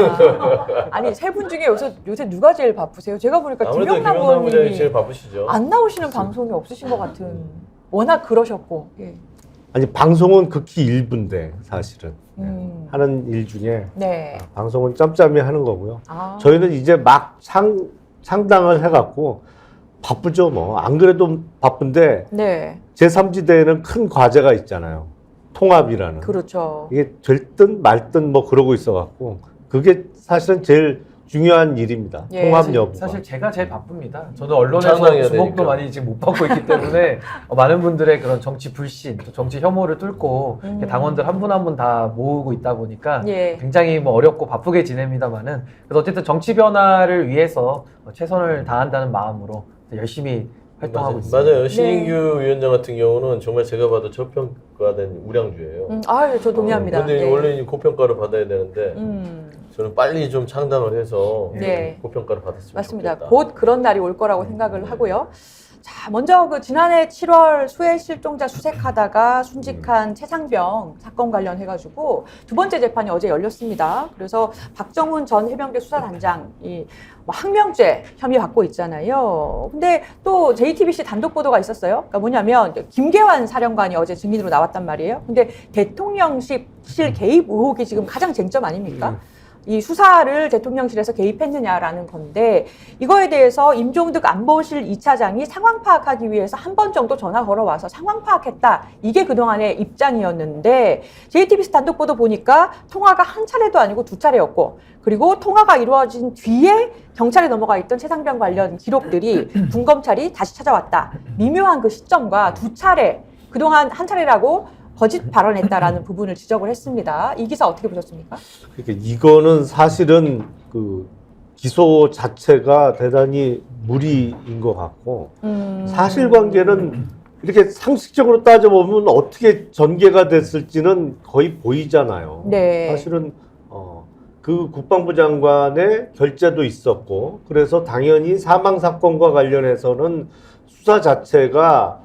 아니, 세 분 중에 요새 누가 제일 바쁘세요? 제가 보니까 아무래도 김용남 김용남 부장이 의원님이 제일 바쁘시죠. 안 나오시는 방송이 없으신 것 같은. 워낙 그러셨고. 예. 아니 방송은 극히 일부인데 사실은 하는 일 중에 네. 방송은 짬짬이 하는 거고요. 아. 저희는 이제 막 창당을 해갖고 바쁘죠 뭐. 안 그래도 바쁜데 네. 제3지대에는 큰 과제가 있잖아요. 통합이라는. 그렇죠. 이게 될 듯 말 듯 뭐 그러고 있어갖고 그게 사실은 제일 중요한 일입니다. 예, 통합 여부가. 사실 제가 제일 바쁩니다. 저는 언론에서 장난해야 주목도 되니까. 많이 지금 못 받고 있기 때문에 많은 분들의 그런 정치 불신, 또 정치 혐오를 뚫고 이렇게 당원들 한 분 한 분 다 모으고 있다 보니까 예. 굉장히 뭐 어렵고 바쁘게 지냅니다만은 그래서 어쨌든 정치 변화를 위해서 최선을 다한다는 마음으로 열심히 활동하고 있습니다. 맞아요. 신인규 위원장 같은 경우는 정말 제가 봐도 저평가된 우량주예요. 아, 저 동의합니다. 근데 네. 원래 고평가를 받아야 되는데 저는 빨리 좀 창당을 해서 네. 고평가를 받았으면 맞습니다. 좋겠다. 곧 그런 날이 올 거라고 생각을 하고요. 자, 먼저 그 지난해 7월 수해 실종자 수색하다가 순직한 최상병 사건 관련해가지고 두 번째 재판이 어제 열렸습니다. 그래서 박정훈 전 해병대 수사단장이 뭐 항명죄 혐의 받고 있잖아요. 근데 또 JTBC 단독 보도가 있었어요. 그러니까 뭐냐면 김계환 사령관이 어제 증인으로 나왔단 말이에요. 근데 대통령실 개입 의혹이 지금 가장 쟁점 아닙니까? 이 수사를 대통령실에서 개입했느냐라는 건데 이거에 대해서 임종득 안보실 2차장이 상황 파악하기 위해서 한 번 정도 전화 걸어와서 상황 파악했다. 이게 그동안의 입장이었는데 JTBC 단독 보도 보니까 통화가 한 차례도 아니고 두 차례였고 그리고 통화가 이루어진 뒤에 경찰에 넘어가 있던 최상병 관련 기록들이 군검찰이 다시 찾아왔다. 미묘한 그 시점과 두 차례 그동안 한 차례라고 거짓 발언했다라는 부분을 지적을 했습니다. 이 기사 어떻게 보셨습니까? 그러니까 이거는 사실은 그 기소 자체가 대단히 무리인 것 같고 사실관계는 이렇게 상식적으로 따져보면 어떻게 전개가 됐을지는 거의 보이잖아요. 네. 사실은 그 국방부 장관의 결재도 있었고 그래서 당연히 사망 사건과 관련해서는 수사 자체가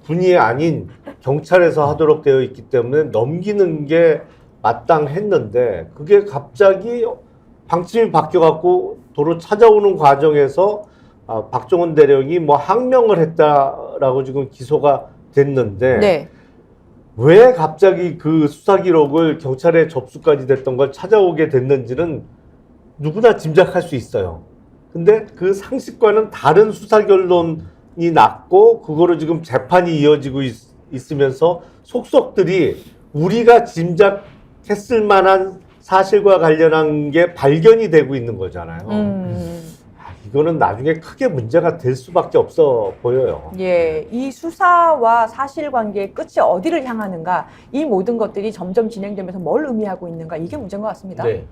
군이 아닌 경찰에서 하도록 되어 있기 때문에 넘기는 게 마땅했는데 그게 갑자기 방침이 바뀌어갖고 도로 찾아오는 과정에서 박정훈 대령이 뭐 항명을 했다라고 지금 기소가 됐는데 네. 왜 갑자기 그 수사 기록을 경찰에 접수까지 됐던 걸 찾아오게 됐는지는 누구나 짐작할 수 있어요. 근데 그 상식과는 다른 수사 결론이 났고 그거로 지금 재판이 이어지고 있으면서 속속들이 우리가 짐작했을 만한 사실과 관련한 게 발견이 되고 있는 거잖아요. 이거는 나중에 크게 문제가 될 수밖에 없어 보여요. 예, 이 수사와 사실관계의 끝이 어디를 향하는가 이 모든 것들이 점점 진행되면서 뭘 의미하고 있는가 이게 문제인 것 같습니다. 네.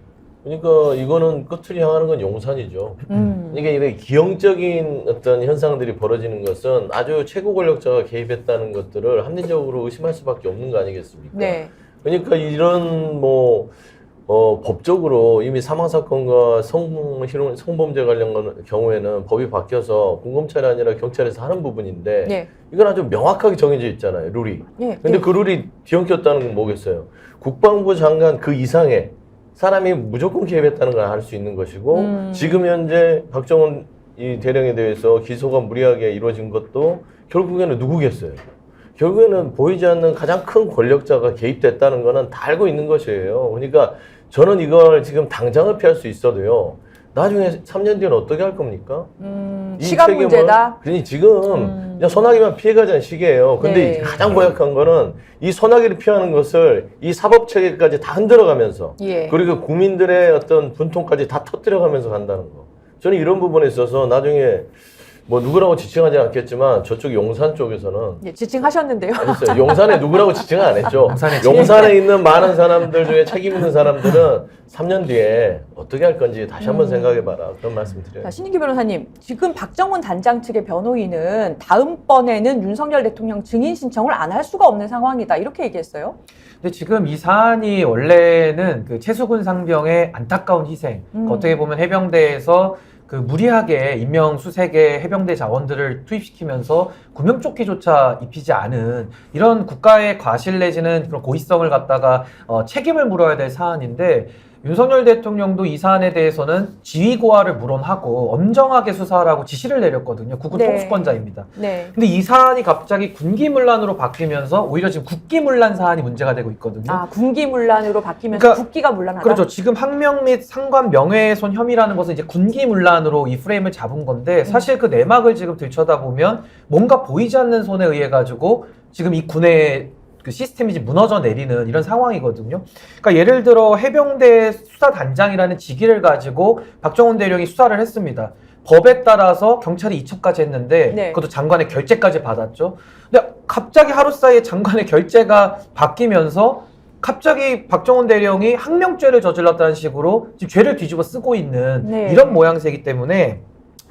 그러니까 이거는 끝을 향하는 건 용산이죠. 그러니까 이렇게 기형적인 어떤 현상들이 벌어지는 것은 아주 최고 권력자가 개입했다는 것들을 합리적으로 의심할 수밖에 없는 거 아니겠습니까? 네. 그러니까 이런 법적으로 이미 사망 사건과 성범죄 관련 경우에는 법이 바뀌어서 공검찰이 아니라 경찰에서 하는 부분인데 네. 이건 아주 명확하게 정해져 있잖아요, 룰이. 네. 근데 그 룰이 뒤엉켰다는 건 뭐겠어요? 국방부 장관 그 이상의 사람이 무조건 개입했다는 걸 알 수 있는 것이고 지금 현재 박정훈 이 대령에 대해서 기소가 무리하게 이루어진 것도 결국에는 누구겠어요? 결국에는 보이지 않는 가장 큰 권력자가 개입됐다는 거는 다 알고 있는 것이에요. 그러니까 저는 이걸 지금 당장을 피할 수 있어도요. 나중에 3년 뒤는 어떻게 할 겁니까? 이 시간 책임을- 문제다. 그러니 지금 그냥 소나기만 피해가자는 시기예요. 근데 네. 가장 고약한 거는 이 소나기를 피하는 것을 이 사법 체계까지 다 흔들어가면서 예. 그리고 국민들의 어떤 분통까지 다 터뜨려가면서 간다는 거. 저는 이런 부분에 있어서 나중에 뭐 누구라고 지칭하지 않겠지만 저쪽 용산 쪽에서는 예, 지칭하셨는데요. 알았어요. 용산에 누구라고 지칭은 안 했죠. 용산에 용산에 있는 많은 사람들 중에 책임 있는 사람들은 3년 뒤에 어떻게 할 건지 다시 한번 생각해봐라. 그런 말씀 드려요. 자, 신인규 변호사님, 지금 박정훈 단장 측의 변호인은 다음번에는 윤석열 대통령 증인 신청을 안 할 수가 없는 상황이다. 이렇게 얘기했어요. 근데 지금 이 사안이 원래는 그 최수근 상병의 안타까운 희생, 어떻게 보면 해병대에서 그 무리하게 임명 수색에 해병대 자원들을 투입시키면서 구명조끼조차 입히지 않은 이런 국가의 과실 내지는 그런 고의성을 갖다가 책임을 물어야 될 사안인데 윤석열 대통령도 이 사안에 대해서는 지휘고하를 물론하고 엄정하게 수사하라고 지시를 내렸거든요. 국군 네. 통수권자입니다. 네. 근데 이 사안이 갑자기 군기문란으로 바뀌면서 오히려 지금 국기문란 사안이 문제가 되고 있거든요. 아, 군기문란으로 바뀌면서 그러니까 국기가 문란하다. 그렇죠. 지금 항명 및 상관 명예훼손 혐의라는 것은 이제 군기문란으로 이 프레임을 잡은 건데 사실 그 내막을 지금 들여다보면 뭔가 보이지 않는 손에 의해 가지고 지금 이 군의 그 시스템이 지금 무너져 내리는 이런 상황이거든요. 그러니까 예를 들어 해병대 수사단장이라는 직위를 가지고 박정훈 대령이 수사를 했습니다. 법에 따라서 경찰이 이첩까지 했는데 네. 그것도 장관의 결재까지 받았죠. 근데 갑자기 하루 사이에 장관의 결재가 바뀌면서 갑자기 박정훈 대령이 항명죄를 저질렀다는 식으로 지금 죄를 뒤집어 쓰고 있는 네. 이런 모양새이기 때문에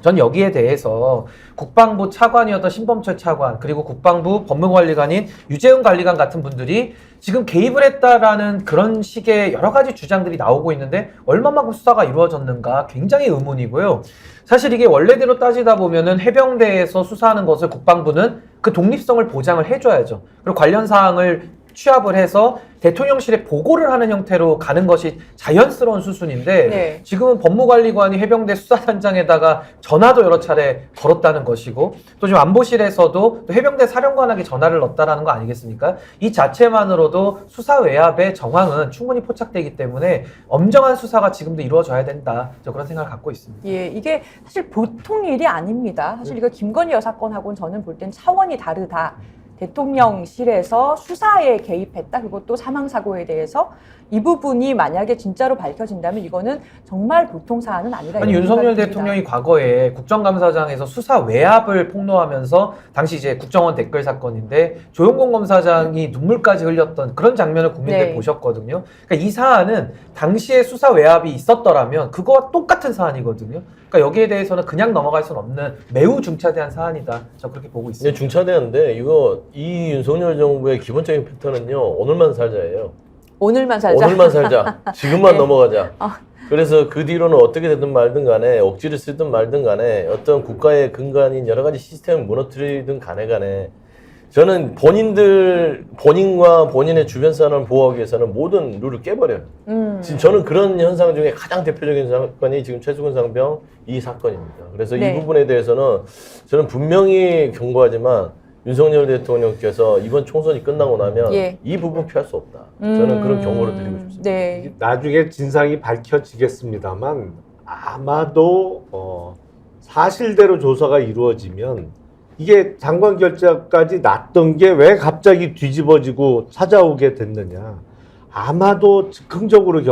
전 여기에 대해서 국방부 차관이었던 신범철 차관 그리고 국방부 법무관리관인 유재훈 관리관 같은 분들이 지금 개입을 했다라는 그런 식의 여러 가지 주장들이 나오고 있는데 얼마만큼 수사가 이루어졌는가 굉장히 의문이고요. 사실 이게 원래대로 따지다 보면은 해병대에서 수사하는 것을 국방부는 그 독립성을 보장을 해줘야죠. 그리고 관련 사항을 취합을 해서 대통령실에 보고를 하는 형태로 가는 것이 자연스러운 수순인데 네. 지금은 법무관리관이 해병대 수사단장에다가 전화도 여러 차례 걸었다는 것이고 또 지금 안보실에서도 또 해병대 사령관에게 전화를 넣었다라는 거 아니겠습니까? 이 자체만으로도 수사 외압의 정황은 충분히 포착되기 때문에 엄정한 수사가 지금도 이루어져야 된다. 저 그런 생각을 갖고 있습니다. 예, 이게 사실 보통 일이 아닙니다. 사실 이거 김건희 여사 건하고는 저는 볼 땐 차원이 다르다. 대통령실에서 수사에 개입했다. 그것도 사망사고에 대해서 이 부분이 만약에 진짜로 밝혀진다면 이거는 정말 보통 사안은 아니다. 아니 이런 윤석열 생각이 듭니다. 대통령이 과거에 국정감사장에서 수사 외압을 폭로하면서 당시 이제 국정원 댓글 사건인데 조용공 검사장이 눈물까지 흘렸던 그런 장면을 국민들 네. 보셨거든요. 그러니까 이 사안은 당시에 수사 외압이 있었더라면 그거와 똑같은 사안이거든요. 그러니까 여기에 대해서는 그냥 넘어갈 수는 없는 매우 중차대한 사안이다. 저 그렇게 보고 이게 있습니다. 중차대한데 이거 이 윤석열 정부의 기본적인 패턴은요. 오늘만 살자예요. 오늘만 살자. 오늘만 살자. 지금만 네. 넘어가자. 그래서 그 뒤로는 어떻게 되든 말든 간에 억지를 쓰든 말든 간에 어떤 국가의 근간인 여러 가지 시스템을 무너뜨리든 간에 저는 본인과 본인의 주변 사람을 보호하기 위해서는 모든 룰을 깨버려요. 지금 저는 그런 현상 중에 가장 대표적인 사건이 지금 최수근 상병 이 사건입니다. 그래서 네. 이 부분에 대해서는 저는 분명히 경고하지만 윤석열 대통령께서 이번 총선이 끝나고 나면 예. 이 부분 피할 수 없다. 저는 그런 경고를 드리고 싶습니다. 네. 나중에 진상이 밝혀지겠습니다만 아마도 사실대로 조사가 이루어지면 이게 장관 결재까지 났던 게 왜 갑자기 뒤집어지고 찾아오게 됐느냐. 아마도 즉흥적으로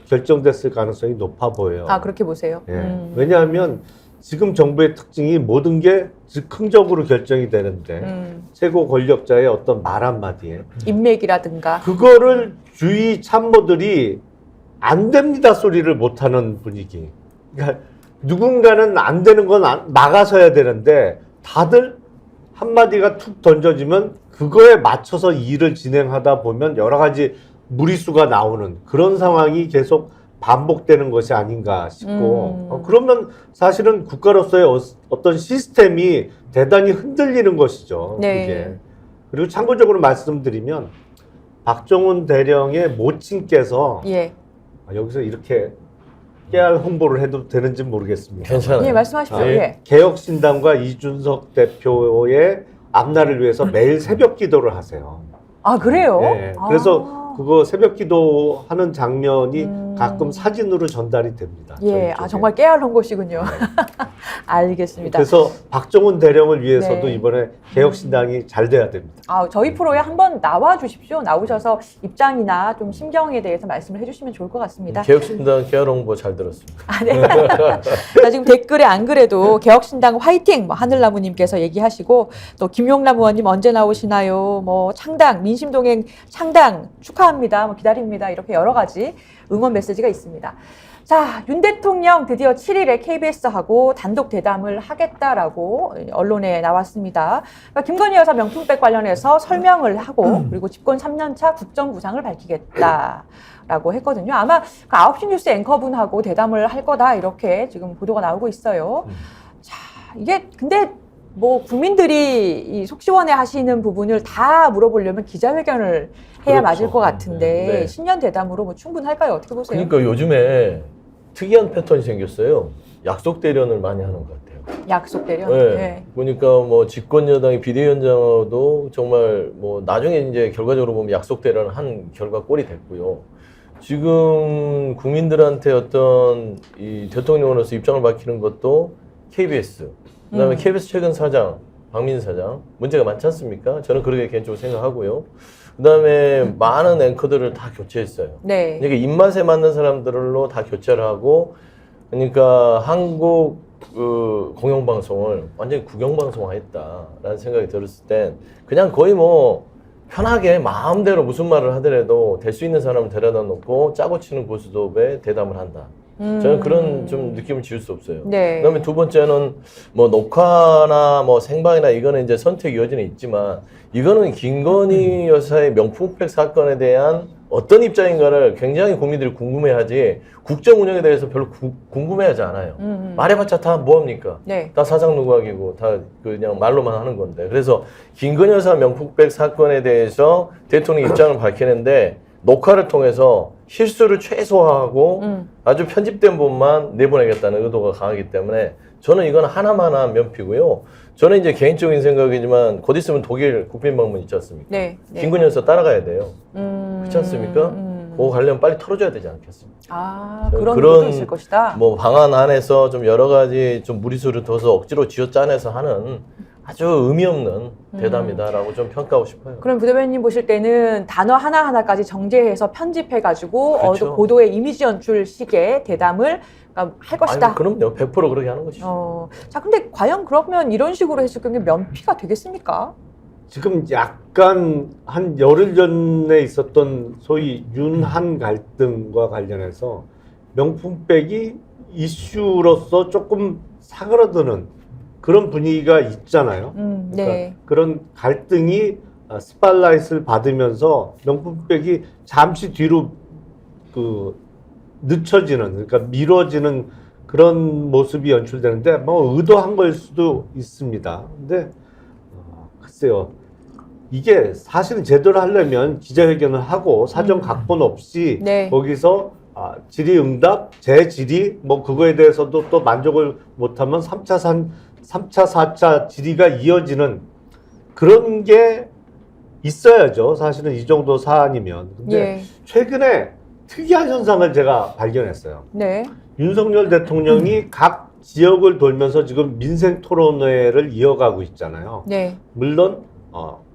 결정됐을 가능성이 높아 보여요. 아, 그렇게 보세요. 예. 왜냐하면 지금 정부의 특징이 모든 게 즉흥적으로 결정이 되는데 최고 권력자의 어떤 말 한마디에 인맥이라든가. 그거를 주위 참모들이 안 됩니다 소리를 못하는 분위기. 그러니까 누군가는 안 되는 건 나가서야 되는데 다들 한마디가 툭 던져지면 그거에 맞춰서 일을 진행하다 보면 여러 가지 무리수가 나오는 그런 상황이 계속 반복되는 것이 아닌가 싶고 그러면 사실은 국가로서의 어떤 시스템이 대단히 흔들리는 것이죠. 네. 그게. 그리고 참고적으로 말씀드리면 박정훈 대령의 모친께서 예. 여기서 이렇게 깨알 홍보를 해도 되는지 모르겠습니다. 괜찮아요. 예, 말씀하십시오. 아, 예. 개혁신당과 이준석 대표의 앞날을 위해서 매일 새벽 기도를 하세요. 아, 그래요? 네, 아. 그래서 그거 새벽 기도 하는 장면이 가끔 사진으로 전달이 됩니다. 저희 예, 쪽에. 아, 정말 깨알한 것이군요. 알겠습니다. 그래서 박정훈 대령을 위해서도 네. 이번에 개혁신당이 잘 돼야 됩니다. 아, 저희 프로에 한번 나와 주십시오. 나오셔서 입장이나 좀 심경에 대해서 말씀을 해주시면 좋을 것 같습니다. 개혁신당 개혁 홍보 잘 들었습니다. 아, 네. 자, 지금 댓글에 안 그래도 개혁신당 화이팅! 뭐 하늘나무님께서 얘기하시고 또 김용남 의원님 언제 나오시나요? 뭐 창당, 민심동행 창당 축하합니다. 뭐 기다립니다. 이렇게 여러 가지 응원 메시지가 있습니다. 자, 윤 대통령 드디어 7일에 KBS하고 단독 대담을 하겠다라고 언론에 나왔습니다. 그러니까 김건희 여사 명품백 관련해서 설명을 하고 그리고 집권 3년차 국정구상을 밝히겠다라고 했거든요. 아마 그 9시 뉴스 앵커분하고 대담을 할 거다 이렇게 지금 보도가 나오고 있어요. 자, 이게 근데 뭐 국민들이 이 속시원해 하시는 부분을 다 물어보려면 기자회견을 해야 그렇죠. 맞을 것 같은데 네. 신년 대담으로 뭐 충분할까요? 어떻게 보세요? 그러니까 요즘에 특이한 패턴이 생겼어요. 약속 대련을 많이 하는 것 같아요. 약속 대련. 네. 네. 보니까 뭐 집권 여당의 비대위원장도 정말 뭐 나중에 이제 결과적으로 보면 약속 대련을 한 결과 꼴이 됐고요. 지금 국민들한테 어떤 이 대통령으로서 입장을 밝히는 것도 KBS, 그다음에 KBS 최근 사장, 박민 사장 문제가 많지 않습니까? 저는 그렇게 개인적으로 생각하고요. 그다음에 많은 앵커들을 다 교체했어요. 네. 그러니까 입맛에 맞는 사람들로 다 교체를 하고, 그러니까 한국 그 공영방송을 완전히 국영방송화했다라는 생각이 들었을 땐 그냥 거의 뭐 편하게 마음대로 무슨 말을 하더라도 될 수 있는 사람을 데려다 놓고 짜고 치는 고스톱에 대담을 한다. 저는 그런 좀 느낌을 지울 수 없어요. 네. 그다음에 두 번째는 뭐 녹화나 뭐 생방이나 이거는 이제 선택 여지는 있지만, 이거는 김건희 여사의 명품백 사건에 대한 어떤 입장인가를 굉장히 국민들이 궁금해하지, 국정 운영에 대해서 별로 궁금해하지 않아요. 말해봤자 다 뭐합니까? 네. 다 사장 누각이고 다 그냥 말로만 하는 건데. 그래서 김건희 여사 명품백 사건에 대해서 대통령 입장을 밝히는데 녹화를 통해서 실수를 최소화하고 아주 편집된 부분만 내보내겠다는 의도가 강하기 때문에 저는 이건 하나만한 면피고요. 저는 이제 개인적인 생각이지만 곧 있으면 독일 국빈 방문 있지 않습니까? 네. 네. 김건희 여사 따라가야 돼요. 그렇지 않습니까? 그거 관련 빨리 털어줘야 되지 않겠습니까? 아, 그런 것도 있을 것이다. 뭐 방안 안에서 좀 여러 가지 좀 무리수를 둬서 억지로 쥐어짜내서 하는 아주 의미 없는 대담이다라고 좀 평가하고 싶어요. 그럼 부대변인님 보실 때는 단어 하나하나까지 정제해서 편집해가지고 그렇죠. 보도의 이미지 연출식의 대담을 할 것이다. 아니, 그럼요. 100% 그렇게 하는 것이죠. 자, 근데 과연 그러면 이런 식으로 했을 경우에 면피가 되겠습니까? 지금 약간 한 열흘 전에 있었던 소위 윤한 갈등과 관련해서 명품백이 이슈로서 조금 사그라드는 그런 분위기가 있잖아요. 네. 그러니까 그런 갈등이 스팟라이트를 받으면서 명품백이 잠시 뒤로 그 늦춰지는, 그러니까 미뤄지는 그런 모습이 연출되는데 뭐 의도한 걸 수도 있습니다. 근데 글쎄요. 이게 사실은 제대로 하려면 기자회견을 하고 사전 각본 없이 네. 거기서 질의응답, 재질의 뭐 그거에 대해서도 또 만족을 못하면 3차, 4차 질의가 이어지는 그런 게 있어야죠. 사실은 이 정도 사안이면. 근데 예. 최근에 특이한 현상을 제가 발견했어요. 네. 윤석열 대통령이 각 지역을 돌면서 지금 민생 토론회를 이어가고 있잖아요. 네. 물론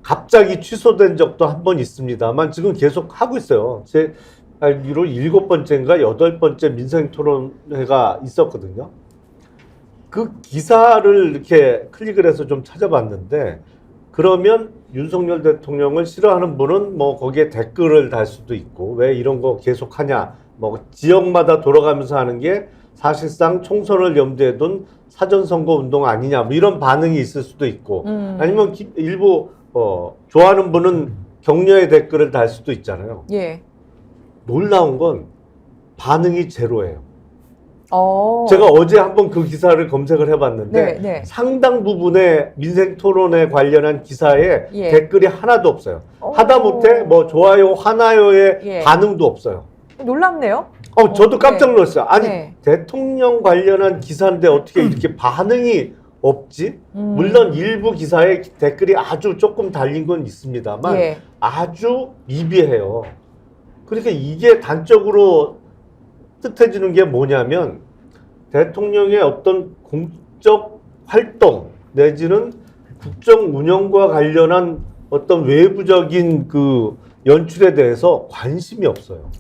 갑자기 취소된 적도 한 번 있습니다만 지금 계속 하고 있어요. 제 알기로 7번째인가 8번째 민생 토론회가 있었거든요. 그 기사를 이렇게 클릭을 해서 좀 찾아봤는데, 그러면 윤석열 대통령을 싫어하는 분은 뭐 거기에 댓글을 달 수도 있고, 왜 이런 거 계속 하냐, 뭐 지역마다 돌아가면서 하는 게 사실상 총선을 염두에 둔 사전선거 운동 아니냐, 뭐 이런 반응이 있을 수도 있고, 아니면 일부 좋아하는 분은 격려의 댓글을 달 수도 있잖아요. 예. 놀라운 건 반응이 제로예요. 어. 제가 어제 한번 그 기사를 검색을 해봤는데 네, 네. 상당 부분의 민생 토론에 관련한 기사에 예. 댓글이 하나도 없어요. 오. 하다못해 뭐 좋아요, 하나요의 예. 반응도 없어요. 놀랍네요. 저도 깜짝 놀랐어요. 아니 네. 대통령 관련한 기사인데 어떻게 이렇게 반응이 없지? 물론 일부 기사에 댓글이 아주 조금 달린 건 있습니다만 예. 아주 미비해요. 그러니까 이게 단적으로 뜻해지는 게 뭐냐면 대통령의 어떤 공적 활동 내지는 국정 운영과 관련한 어떤 외부적인 그 연출에 대해서 관심이 없어요.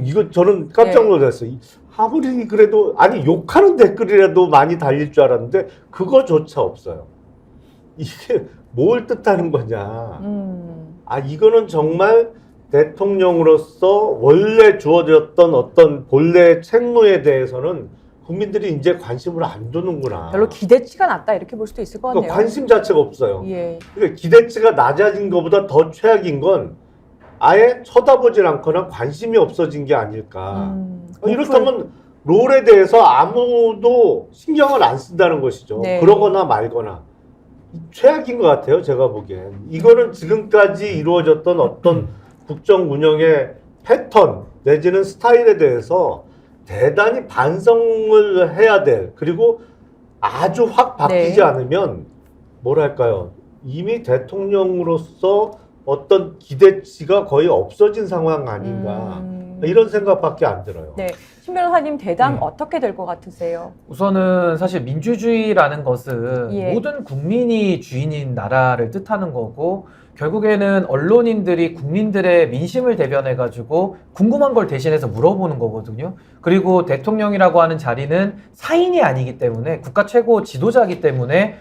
이거 저는 깜짝 놀랐어요. 아무리 그래도 아니 욕하는 댓글이라도 많이 달릴 줄 알았는데 그거조차 없어요. 이게 뭘 뜻하는 거냐. 이거는 정말 대통령으로서 원래 주어졌던 어떤 본래 책무에 대해서는 국민들이 이제 관심을 안 두는구나. 별로 기대치가 낮다 이렇게 볼 수도 있을 것 같네요. 그러니까 관심 자체가 없어요. 예. 그러니까 기대치가 낮아진 것보다 더 최악인 건 아예 쳐다보질 않거나 관심이 없어진 게 아닐까. 이렇다면 롤에 대해서 아무도 신경을 안 쓴다는 것이죠. 네. 그러거나 말거나. 최악인 것 같아요, 제가 보기엔. 이거는 지금까지 이루어졌던 어떤 국정 운영의 패턴 내지는 스타일에 대해서 대단히 반성을 해야 될, 그리고 아주 확 바뀌지 네. 않으면 뭐랄까요, 이미 대통령으로서 어떤 기대치가 거의 없어진 상황 아닌가, 이런 생각밖에 안 들어요. 네. 신 변호사님 대담 어떻게 될 것 같으세요? 우선은 사실 민주주의라는 것은 예. 모든 국민이 주인인 나라를 뜻하는 거고, 결국에는 언론인들이 국민들의 민심을 대변해가지고 궁금한 걸 대신해서 물어보는 거거든요. 그리고 대통령이라고 하는 자리는 사인이 아니기 때문에 국가 최고 지도자이기 때문에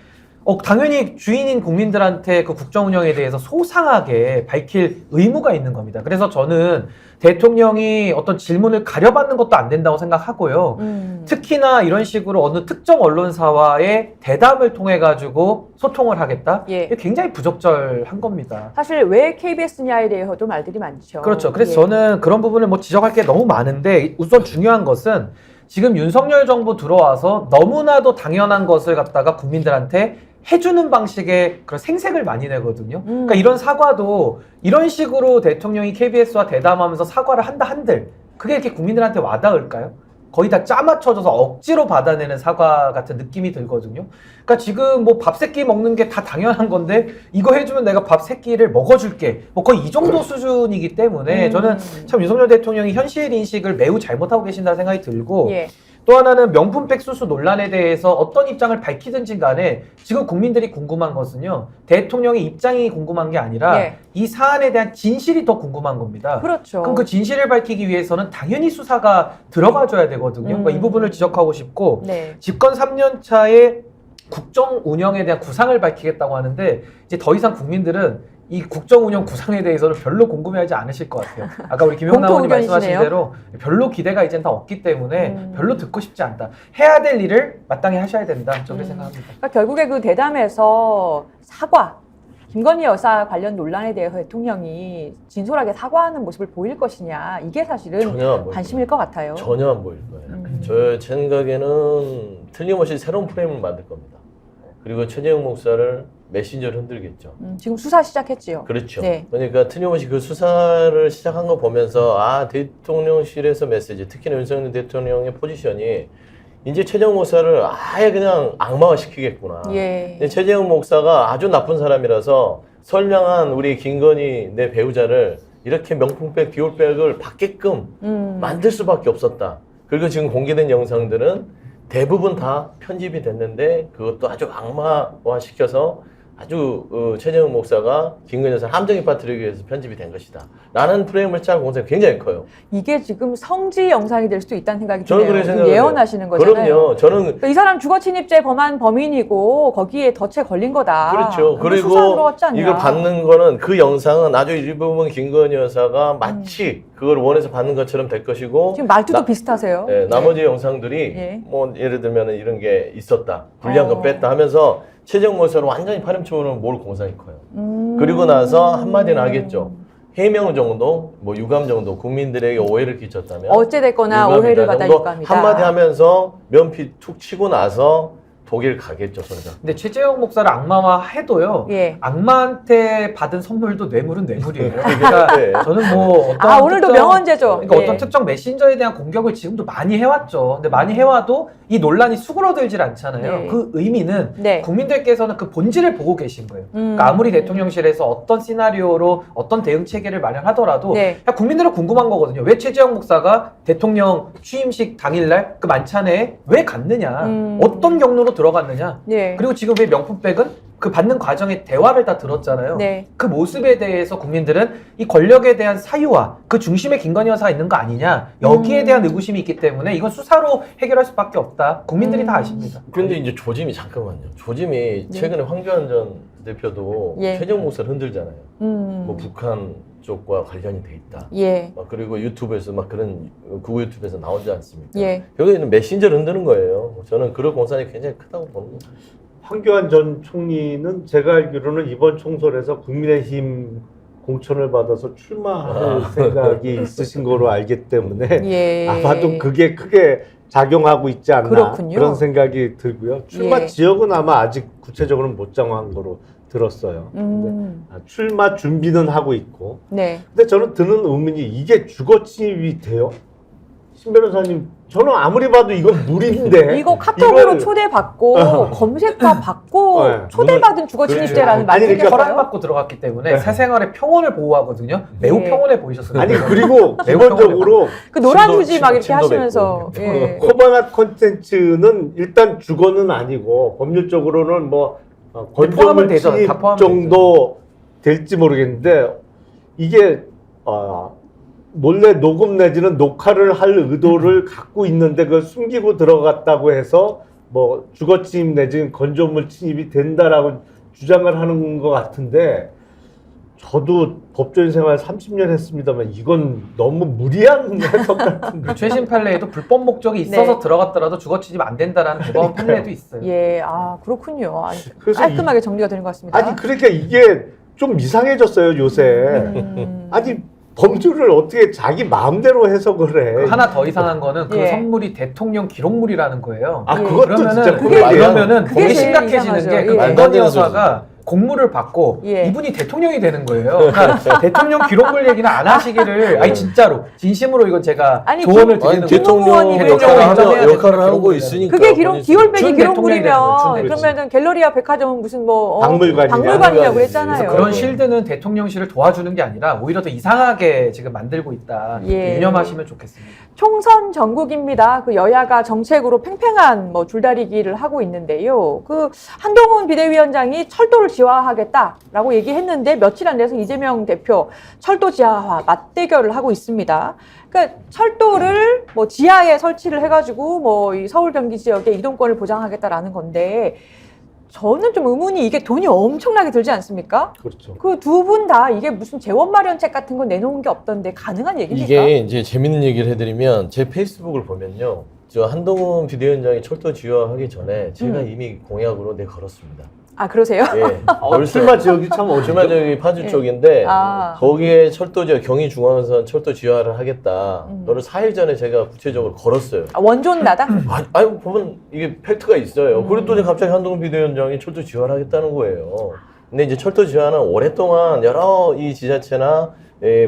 당연히 주인인 국민들한테 그 국정 운영에 대해서 소상하게 밝힐 의무가 있는 겁니다. 그래서 저는 대통령이 어떤 질문을 가려받는 것도 안 된다고 생각하고요. 특히나 이런 식으로 어느 특정 언론사와의 대담을 통해 가지고 소통을 하겠다. 예. 이게 굉장히 부적절한 겁니다. 사실 왜 KBS냐에 대해서도 말들이 많죠. 그렇죠. 그래서 예. 저는 그런 부분을 뭐 지적할 게 너무 많은데 우선 중요한 것은 지금 윤석열 정부 들어와서 너무나도 당연한 것을 갖다가 국민들한테 해주는 방식의 그런 생색을 많이 내거든요. 그러니까 이런 사과도 이런 식으로 대통령이 KBS와 대담하면서 사과를 한다 한들 그게 이렇게 국민들한테 와닿을까요? 거의 다 짜맞춰져서 억지로 받아내는 사과 같은 느낌이 들거든요. 그러니까 지금 뭐 밥 세 끼 먹는 게 다 당연한 건데 이거 해주면 내가 밥 세 끼를 먹어줄게. 뭐 거의 이 정도 수준이기 때문에 저는 참 윤석열 대통령이 현실 인식을 매우 잘못하고 계신다는 생각이 들고 예. 또 하나는 명품백 수수 논란에 대해서 어떤 입장을 밝히든지 간에 지금 국민들이 궁금한 것은요. 대통령의 입장이 궁금한 게 아니라 예. 이 사안에 대한 진실이 더 궁금한 겁니다. 그렇죠. 그럼 그 진실을 밝히기 위해서는 당연히 수사가 들어가줘야 되거든요. 그러니까 이 부분을 지적하고 싶고 네. 집권 3년 차에 국정 운영에 대한 구상을 밝히겠다고 하는데 이제 더 이상 국민들은 이 국정 운영 구상에 대해서는 별로 궁금해하지 않으실 것 같아요. 아까 우리 김영남 의원님 말씀하신 의견이시네요. 대로 별로 기대가 이젠 다 없기 때문에 별로 듣고 싶지 않다. 해야 될 일을 마땅히 하셔야 된다. 저는 생각합니다. 그러니까 결국에 그 대담에서 사과, 김건희 여사 관련 논란에 대해서 대통령이 진솔하게 사과하는 모습을 보일 것이냐 이게 사실은 전혀 안 보일 관심일 것 같아요. 전혀 안 보일 거예요. 저 생각에는 틀림없이 새로운 프레임을 만들 겁니다. 그리고 최재형 목사를 메신저를 흔들겠죠. 지금 수사 시작했지요. 그렇죠. 네. 그러니까 틀림없이 그 수사를 시작한 거 보면서 대통령실에서 메시지, 특히나 윤석열 대통령의 포지션이 이제 최재형 목사를 아예 그냥 악마화시키겠구나. 예. 근데 최재형 목사가 아주 나쁜 사람이라서 선량한 우리 김건희 내 배우자를 이렇게 명품백, 비올백을 받게끔 만들 수밖에 없었다. 그리고 지금 공개된 영상들은 대부분 다 편집이 됐는데 그것도 아주 악마화 시켜서 아주 최재형 목사가 김건희 여사를 함정에 빠뜨리기 위해서 편집이 된 것이다. 라는 프레임을 짤 공세가 굉장히 커요. 이게 지금 성지 영상이 될 수도 있다는 생각이 저는 드네요. 그렇게 지금 생각해요. 예언하시는 거잖아요. 그럼요. 저는 그러니까 이 사람 주거 침입죄 범한 범인이고 거기에 덫에 걸린 거다. 그렇죠. 그러면 수사 그리고 들어갔지 않냐. 이걸 받는 거는 그 영상은 아주 일부분 김건희 여사가 마치 그걸 원해서 받는 것처럼 될 것이고 지금 말투도 비슷하세요. 네, 나머지 영상들이 예. 뭐 예를 들면 이런 게 있었다. 불리한 거 뺐다 하면서 최재형 목사를 완전히 파렴치고는 몰 공상이 커요. 그리고 나서 한마디는 하겠죠. 해명 정도, 뭐 유감 정도 국민들에게 오해를 끼쳤다면 어찌됐거나 유감이다 오해를 받아 정도 유감이다. 한마디 하면서 면피 툭 치고 나서 독일 가겠죠, 소리가. 근데 최재형 목사를 악마화 해도요. 예. 악마한테 받은 선물도 뇌물은 뇌물이에요. 그러니까 네. 저는 뭐 어떤 아 오늘도 명언제죠. 그러니까 예. 어떤 특정 메신저에 대한 공격을 지금도 많이 해왔죠. 근데 많이 해와도 이 논란이 수그러들질 않잖아요. 네. 그 의미는 네. 국민들께서는 그 본질을 보고 계신 거예요. 그러니까 아무리 대통령실에서 어떤 시나리오로 어떤 대응 체계를 마련하더라도 네. 그냥 국민들은 궁금한 거거든요. 왜 최재형 목사가 대통령 취임식 당일날 그 만찬에 왜 갔느냐, 어떤 경로로 들어갔느냐. 네. 그리고 지금 왜 명품백은 그 받는 과정에 대화를 다 들었잖아요. 네. 그 모습에 대해서 국민들은 이 권력에 대한 사유와 그 중심에 김건희 여사가 있는 거 아니냐, 여기에 대한 의구심이 있기 때문에 이건 수사로 해결할 수밖에 없다. 국민들이 다 아십니다. 근데 이제 조짐이 잠깐만요. 조짐이 최근에 황교안 전 대표도 예. 최재형 목사를 흔들잖아요. 뭐 북한 쪽과 관련이 돼 있다. 예. 막 그리고 유튜브에서 막 그런 구구 유튜브에서 나오지 않습니까? 예. 여기는 메신저를 흔드는 거예요. 저는 그런 공산이 굉장히 크다고 보는 거죠. 황교안 전 총리는 제가 알기로는 이번 총선에서 국민의힘 공천을 받아서 출마할 생각이 있으신 거로 알기 때문에 예. 아마도 그게 크게 작용하고 있지 않나 그렇군요. 그런 생각이 들고요. 출마 예. 지역은 아마 아직 구체적으로는 못 정한 거로 들었어요. 근데 출마 준비는 하고 있고. 네. 근데 저는 드는 의문이 이게 주거 침입이 돼요? 신 변호사님, 저는 아무리 봐도 이건 물인데 이거 카톡으로 이걸- 초대받고 검색과 받고 네. 초대받은 주거 침입죄라는 말이 아니, 그러니까 생겼어요. 허락받고 들어갔기 때문에 사생활의 평온을 보호하거든요. 매우 네. 평온해 보이셨어요. 아니 그리고 매우 기본적으로 그 노란 침도- 휴지 막 이렇게 침도 하시면서 뱉고. 예. 코바나 콘텐츠는 일단 주거는 아니고 법률적으로는 뭐 포함은 건조물 되죠. 침입 다 포함은 정도 될지 모르겠는데 이게 몰래 녹음 내지는 녹화를 할 의도를 갖고 있는데 그걸 숨기고 들어갔다고 해서 뭐 주거 침입 내지는 건조물 침입이 된다라고 주장을 하는 것 같은데 저도 법조인 생활 30년 했습니다만 이건 너무 무리한 해석 같은데. 최신 판례에도 불법 목적이 있어서 네. 들어갔더라도 주거 침입 안 된다라는 대법원 판례도 있어요. 예, 그렇군요. 그래서 깔끔하게 정리가 되는 것 같습니다. 아니 그러니까 이게 좀 이상해졌어요 요새. 아니 범주를 어떻게 자기 마음대로 해석을 해. 하나 더 이상한 거는 그 예. 선물이 대통령 기록물이라는 거예요. 아 예. 그것도 진짜 그러면은 그게 거기 제일 심각해지는 이상하죠. 게 그 예. 김건희 여사가 공물을 받고 예. 이분이 대통령이 되는 거예요. 그러니까 대통령 기록물 얘기는 안 하시기를 아니 진짜로 진심으로 이건 제가 아니, 조언을 드리는 아니 거예요. 국무원이 대통령 그렇죠. 역할을 하는 거 있으니까. 그게 본인 기올백이 준 대통령이 되는 거예요, 준 기록물이면 대통령. 그러면은 갤러리아 백화점은 무슨 뭐 박물관이냐. 박물관이라고 그랬잖아요. 그래서 그런 실드는 대통령실을 도와주는 게 아니라 오히려 더 이상하게 지금 만들고 있다. 예. 유념하시면 좋겠습니다. 총선 전국입니다. 그 여야가 정책으로 팽팽한 뭐 줄다리기를 하고 있는데요. 그 한동훈 비대위원장이 철도를 지하화하겠다라고 얘기했는데 며칠 안 돼서 이재명 대표 철도 지하화 맞대결을 하고 있습니다. 그러니까 철도를 뭐 지하에 설치를 해가지고 뭐 이 서울 경기 지역의 이동권을 보장하겠다라는 건데 저는 좀 의문이 이게 돈이 엄청나게 들지 않습니까? 그렇죠. 그 두 분 다 이게 무슨 재원 마련책 같은 거 내놓은 게 없던데 가능한 얘기입니까? 이게 이제 재밌는 얘기를 해드리면 제 페이스북을 보면요. 저 한동훈 비대위원장이 철도 지하하기 전에 제가 이미 공약으로 걸었습니다. 아 그러세요? 예. 출마 지역이 참 어디죠? 출마 지역이 파주 예. 쪽인데 아. 거기에 철도 지역 경의중앙선 철도 지하를 하겠다. 너를 4일 전에 제가 구체적으로 걸었어요. 원존 나당? 아니 보면 이게 팩트가 있어요. 그리고 또 이제 갑자기 한동훈 비대위원장이 철도 지하를 하겠다는 거예요. 근데 이제 철도 지하는 오랫동안 여러 이 지자체나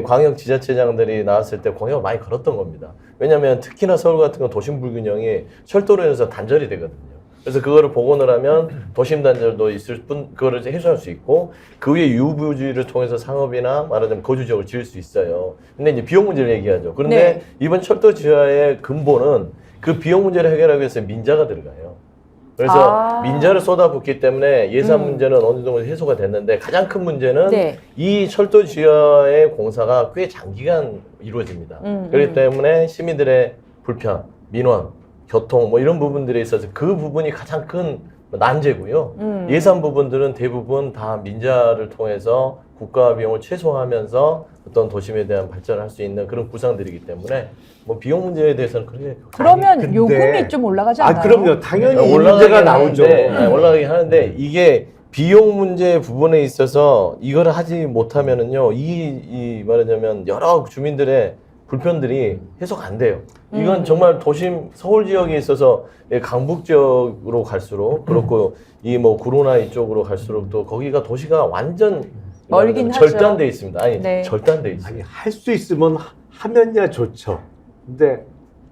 광역 지자체장들이 나왔을 때 공약을 많이 걸었던 겁니다. 왜냐하면 특히나 서울 같은 건 도심 불균형이 철도로 인해서 단절이 되거든요. 그래서 그거를 복원을 하면 도심 단절도 있을 뿐 그거를 해소할 수 있고 그 위에 유부지를 통해서 상업이나 말하자면 거주 지역을 지을 수 있어요. 근데 이제 비용 문제를 얘기하죠. 그런데 네. 이번 철도 지하의 근본은 그 비용 문제를 해결하기 위해서 민자가 들어가요. 그래서 민자를 쏟아붓기 때문에 예산 문제는 어느 정도 해소가 됐는데 가장 큰 문제는 네. 이 철도 지하의 공사가 꽤 장기간 이루어집니다. 그렇기 때문에 시민들의 불편, 민원, 교통 뭐 이런 부분들에 있어서 그 부분이 가장 큰 난제고요. 예산 부분들은 대부분 다 민자를 통해서 국가 비용을 최소화하면서 어떤 도심에 대한 발전을 할 수 있는 그런 구상들이기 때문에 뭐 비용 문제에 대해서는 그렇게 그러면 아니, 근데- 요금이 좀 올라가지 않나요? 그럼요. 당연히 이 올라가긴 문제가 나오죠. 하는데, 올라가긴 하는데 이게 비용 문제 부분에 있어서 이거를 하지 못하면은요 이 말하자면 여러 주민들의 불편들이 해소가 안 돼요. 이건 정말 도심 서울 지역에 있어서 강북 지역으로 갈수록 그렇고 이 뭐 구로나 이쪽으로 갈수록 또 거기가 도시가 완전 멀긴 하죠. 절단돼 있습니다. 아니 네. 절단돼 있어요. 아니 할 수 있으면 하면야 좋죠. 근데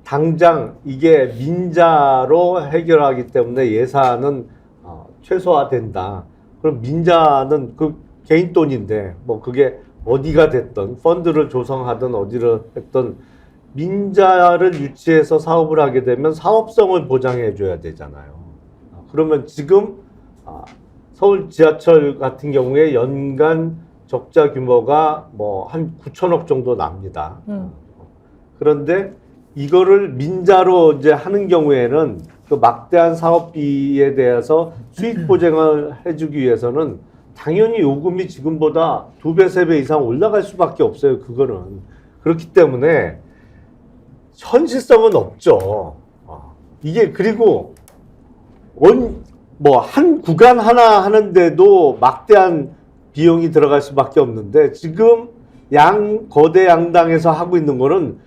당장 이게 민자로 해결하기 때문에 예산은 최소화된다. 그럼 민자는 그 개인 돈인데 뭐 그게 어디가 됐든 펀드를 조성하든 어디를 했든 민자를 유치해서 사업을 하게 되면 사업성을 보장해 줘야 되잖아요. 그러면 지금 서울 지하철 같은 경우에 연간 적자 규모가 뭐 한 9천억 정도 납니다. 그런데 이거를 민자로 이제 하는 경우에는 그 막대한 사업비에 대해서 수익 보장을 해주기 위해서는 당연히 요금이 지금보다 2배, 3배 이상 올라갈 수밖에 없어요. 그거는. 그렇기 때문에 현실성은 없죠. 이게 그리고 한 구간 하나 하는데도 막대한 비용이 들어갈 수밖에 없는데 지금 거대 양당에서 하고 있는 거는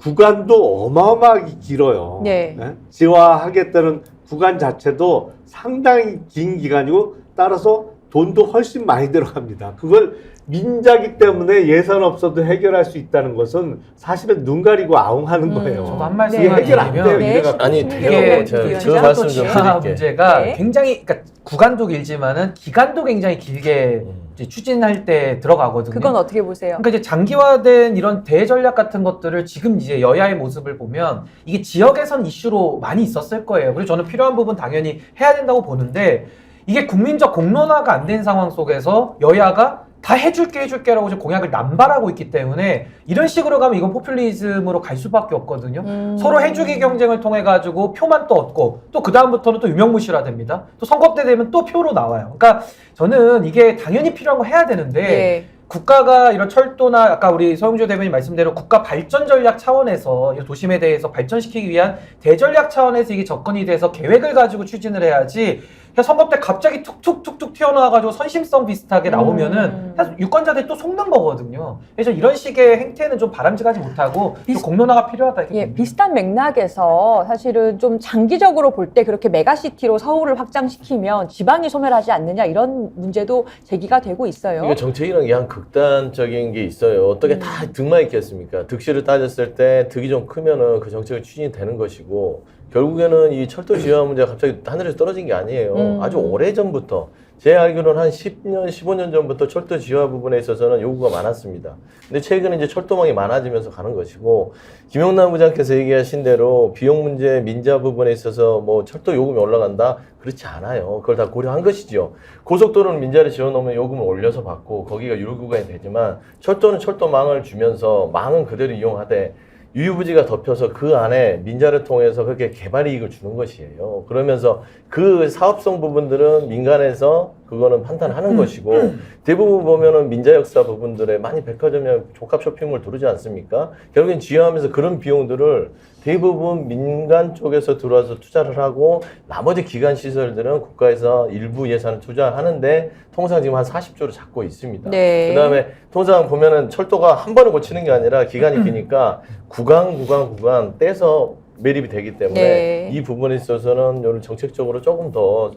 구간도 어마어마하게 길어요. 네. 지하화하겠다는 구간 자체도 상당히 긴 기간이고 따라서 돈도 훨씬 많이 들어갑니다. 그걸 민자기 때문에 예산 없어도 해결할 수 있다는 것은 사실은 눈 가리고 아웅하는 거예요. 저도 한 말씀 이게 해결 안 돼요. 드리면 이래갖고. 아니 이게 되게 제가 말씀 좀 지하 드릴게. 문제가 네. 굉장히 그러니까 구간도 길지만은 기간도 굉장히 길게 이제 추진할 때 들어가거든요. 그건 어떻게 보세요? 그러니까 이제 장기화된 이런 대전략 같은 것들을 지금 이제 여야의 모습을 보면 이게 지역에선 이슈로 많이 있었을 거예요. 그리고 저는 필요한 부분 당연히 해야 된다고 보는데 이게 국민적 공론화가 안 된 상황 속에서 여야가 다 해줄게라고 지금 공약을 남발하고 있기 때문에 이런 식으로 가면 이건 포퓰리즘으로 갈 수밖에 없거든요. 서로 해주기 경쟁을 통해 가지고 표만 또 얻고 또 그 다음부터는 또 유명무실화 됩니다. 또 선거 때 되면 또 표로 나와요. 그러니까 저는 이게 당연히 필요한 거 해야 되는데 예. 국가가 이런 철도나 아까 우리 서영주 대변인 말씀대로 국가 발전 전략 차원에서 이 도심에 대해서 발전시키기 위한 대전략 차원에서 이게 접근이 돼서 계획을 가지고 추진을 해야지 그냥 선거 때 갑자기 툭툭툭툭 튀어나와가지고 선심성 비슷하게 나오면은 사실 유권자들이 또 속는 거거든요. 그래서 이런 식의 행태는 좀 바람직하지 못하고 좀 공론화가 필요하다. 이렇게 예, 봅니다. 비슷한 맥락에서 사실은 좀 장기적으로 볼 때 그렇게 메가시티로 서울을 확장시키면 지방이 소멸하지 않느냐 이런 문제도 제기가 되고 있어요. 이게 정책이라는 게 한 극단적인 게 있어요. 어떻게 다 득만 있겠습니까? 득실을 따졌을 때 득이 좀 크면은 그 정책이 추진이 되는 것이고 결국에는 이 철도 지하 문제가 갑자기 하늘에서 떨어진 게 아니에요. 아주 오래전부터 제 알기로는 한 10년, 15년 전부터 철도 지하 부분에 있어서는 요구가 많았습니다. 근데 최근에 이제 철도망이 많아지면서 가는 것이고 김영남 부장께서 얘기하신 대로 비용 문제, 민자 부분에 있어서 뭐 철도 요금이 올라간다? 그렇지 않아요. 그걸 다 고려한 것이죠. 고속도로는 민자를 지어놓으면 요금을 올려서 받고 거기가 유료구간이 되지만 철도는 철도망을 주면서 망은 그대로 이용하되 유유부지가 덮여서 그 안에 민자를 통해서 그렇게 개발 이익을 주는 것이에요. 그러면서 그 사업성 부분들은 민간에서 그거는 판단하는 것이고 대부분 보면은 민자 역사 부분들에 많이 백화점이나 종합 쇼핑몰 두르지 않습니까? 결국엔 지어하면서 그런 비용들을 대부분 민간 쪽에서 들어와서 투자를 하고 나머지 기관 시설들은 국가에서 일부 예산을 투자하는데 통상 지금 한 40조를 잡고 있습니다. 네. 그다음에 통상 보면은 철도가 한 번에 고치는 게 아니라 기간이 기니까 구간 떼서 매립이 되기 때문에 네. 이 부분에 있어서는 이런 정책적으로 조금 더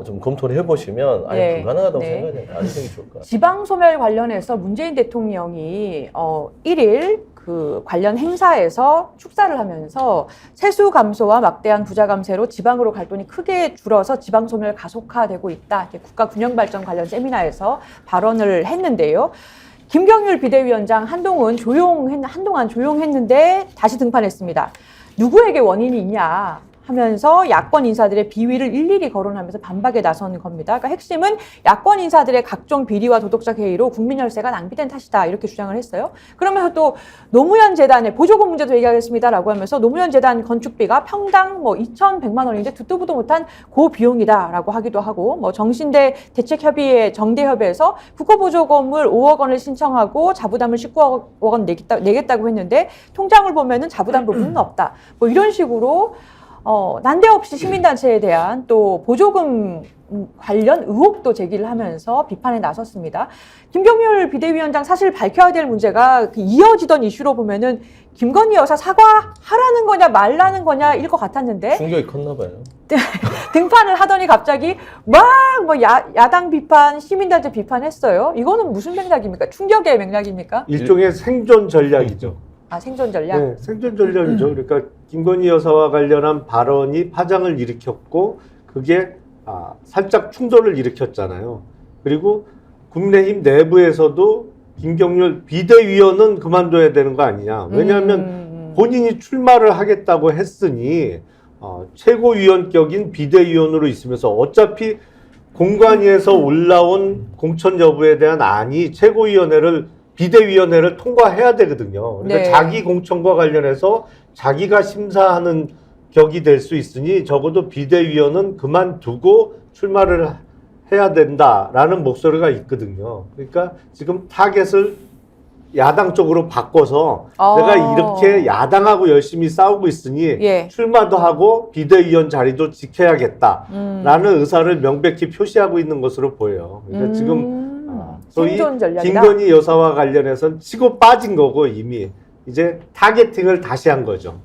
좀 검토를 해보시면 아예 네. 불가능하다고 네. 생각이 돼요. 안 생기 좋을 것 같아요. 지방 소멸 관련해서 문재인 대통령이 1일 그 관련 행사에서 축사를 하면서 세수 감소와 막대한 부자 감세로 지방으로 갈 돈이 크게 줄어서 지방 소멸 가속화되고 있다. 이렇게 국가 균형 발전 관련 세미나에서 발언을 했는데요. 김경률 비대위원장 한동안 조용했는데 다시 등판했습니다. 누구에게 원인이 있냐 하면서 야권 인사들의 비위를 일일이 거론하면서 반박에 나선 겁니다. 그러니까 핵심은 야권 인사들의 각종 비리와 도덕적 해이로 국민 혈세가 낭비된 탓이다 이렇게 주장을 했어요. 그러면서 또 노무현 재단의 보조금 문제도 얘기하겠습니다라고 하면서 노무현 재단 건축비가 평당 2,100만 원인데 듣도 보도 못한 고비용이다라고 하기도 하고 뭐 정신대 대책협의회 정대협에서 국고보조금을 5억 원을 신청하고 자부담을 19억 원 내겠다고 했는데 통장을 보면은 자부담 부분은 없다. 뭐 이런 식으로 난데없이 시민단체에 대한 또 보조금 관련 의혹도 제기를 하면서 비판에 나섰습니다. 김경률 비대위원장 사실 밝혀야 될 문제가 그 이어지던 이슈로 보면은 김건희 여사 사과하라는 거냐 말라는 거냐일 것 같았는데 충격이 컸나 봐요. 등판을 하더니 갑자기 막 야당 비판, 시민단체 비판했어요. 이거는 무슨 맥락입니까? 충격의 맥락입니까? 일종의 생존 전략이죠. 아, 생존 전략? 네, 생존 전략이죠. 그러니까 김건희 여사와 관련한 발언이 파장을 일으켰고 그게 살짝 충돌을 일으켰잖아요. 그리고 국민의힘 내부에서도 김경률 비대위원은 그만둬야 되는 거 아니냐. 왜냐하면 본인이 출마를 하겠다고 했으니 최고위원격인 비대위원으로 있으면서 어차피 공관위에서 올라온 공천 여부에 대한 안이 비대위원회를 통과해야 되거든요. 그러니까 네. 자기 공천과 관련해서 자기가 심사하는 격이 될 수 있으니 적어도 비대위원은 그만두고 출마를 해야 된다라는 목소리가 있거든요. 그러니까 지금 타겟을 야당 쪽으로 바꿔서 내가 이렇게 야당하고 열심히 싸우고 있으니 예. 출마도 하고 비대위원 자리도 지켜야겠다라는 의사를 명백히 표시하고 있는 것으로 보여요. 그러니까 지금 소위 생존 전략이다. 김건희 여사와 관련해서는 치고 빠진 거고 이미 이제 타겟팅을 다시 한 거죠.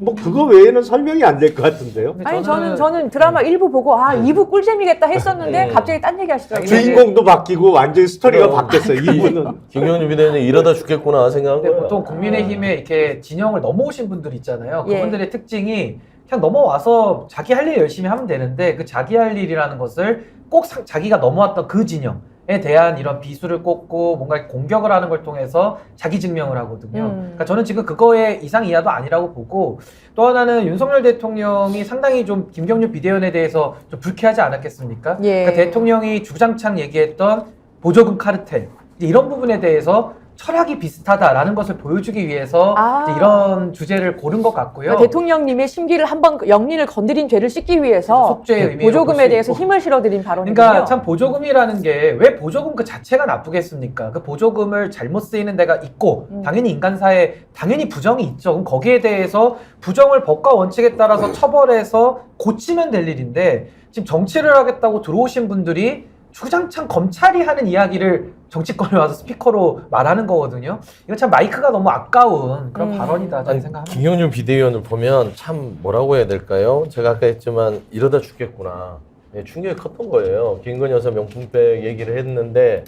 뭐 그거 외에는 설명이 안 될 것 같은데요. 아니 저는 드라마 1부 보고 2부 꿀잼이겠다 했었는데 갑자기 딴 얘기 하시더라고요. 주인공도 바뀌고 완전히 스토리가 바뀌었어요. 이분은 김경률 비대위원장 이러다 죽겠구나 생각한 근데 거예요. 보통 국민의힘에 이렇게 진영을 넘어오신 분들 있잖아요. 예. 그분들의 특징이 그냥 넘어와서 자기 할 일 열심히 하면 되는데 그 자기 할 일이라는 것을 꼭 자기가 넘어왔던 그 진영에 대한 이런 비수를 꽂고 뭔가 공격을 하는 걸 통해서 자기 증명을 하거든요. 그러니까 저는 지금 그거의 이상 이하도 아니라고 보고 또 하나는 윤석열 대통령이 상당히 좀 김경률 비대위원에 대해서 좀 불쾌하지 않았겠습니까? 예. 그러니까 대통령이 주장창 얘기했던 보조금 카르텔 이제 이런 부분에 대해서 철학이 비슷하다라는 것을 보여주기 위해서 아. 이제 이런 주제를 고른 것 같고요. 그러니까 대통령님의 심기를 한번 영린을 건드린 죄를 씻기 위해서 속죄의 의미로 볼 보조금에 수 대해서 있고. 힘을 실어드린 발언이군요. 그러니까 참 보조금이라는 게 왜 보조금 그 자체가 나쁘겠습니까? 그 보조금을 잘못 쓰이는 데가 있고 당연히 인간사에 당연히 부정이 있죠. 그럼 거기에 대해서 부정을 법과 원칙에 따라서 처벌해서 고치면 될 일인데 지금 정치를 하겠다고 들어오신 분들이 주장창 검찰이 하는 이야기를 정치권에 와서 스피커로 말하는 거거든요. 이거 참 마이크가 너무 아까운 그런 발언이다 저는 생각합니다. 김경준 비대위원을 보면 참 뭐라고 해야 될까요? 제가 아까 했지만 이러다 죽겠구나. 예, 충격이 컸던 거예요. 김건희 여사 명품백 얘기를 했는데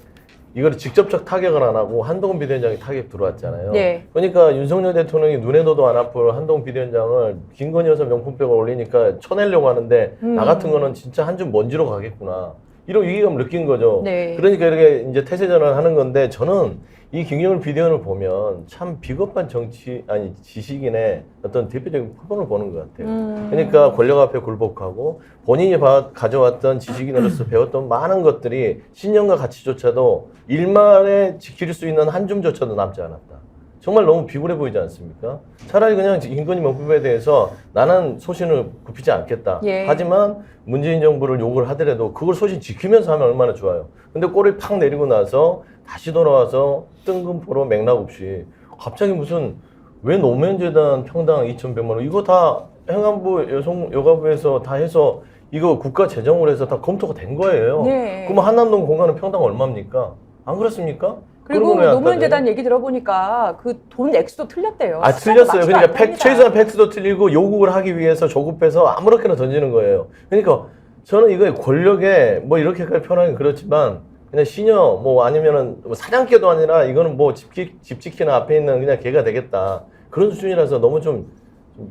이거를 직접적 타격을 안 하고 한동훈 비대위원장이 타격 들어왔잖아요. 네. 그러니까 윤석열 대통령이 눈에 둬도 안 아플 한동훈 비대위원장을 김건희 여사 명품백을 올리니까 쳐내려고 하는데 나 같은 거는 진짜 한 줌 먼지로 가겠구나. 이런 위기감을 느낀 거죠. 네. 그러니까 이렇게 이제 태세 전환하는 건데 저는 이 김경일 비대위원을 보면 참 비겁한 지식인의 어떤 대표적인 표본을 보는 것 같아요. 그러니까 권력 앞에 굴복하고 본인이 가져왔던 지식인으로서 배웠던 많은 것들이 신념과 가치조차도 일말에 지킬 수 있는 한 줌조차도 남지 않았다. 정말 너무 비굴해 보이지 않습니까? 차라리 그냥 김건희 명품에 대해서 나는 소신을 굽히지 않겠다. 예. 하지만 문재인 정부를 욕을 하더라도 그걸 소신 지키면서 하면 얼마나 좋아요. 근데 꼬리 팍 내리고 나서 다시 돌아와서 뜬금포로 맥락 없이 갑자기 무슨 왜 노무현재단 평당 2,100만 원 이거 다 행안부 여가부에서 다 해서 이거 국가 재정으로 해서 다 검토가 된 거예요. 네. 그럼 한남동 공간은 평당 얼마입니까? 안 그렇습니까? 그리고 그런 거는 노무현재단 얘기 들어보니까 그 돈 액수도 틀렸대요. 아, 틀렸어요. 맞지도 그러니까 않답니다. 최소한 팩트도 틀리고 요구를 하기 위해서 조급해서 아무렇게나 던지는 거예요. 그러니까 저는 이거 권력에 뭐 이렇게까지 표현하기 그렇지만 그냥 시녀 뭐 아니면은 뭐 사냥개도 아니라 이거는 뭐 집 지키는 앞에 있는 그냥 개가 되겠다. 그런 수준이라서 너무 좀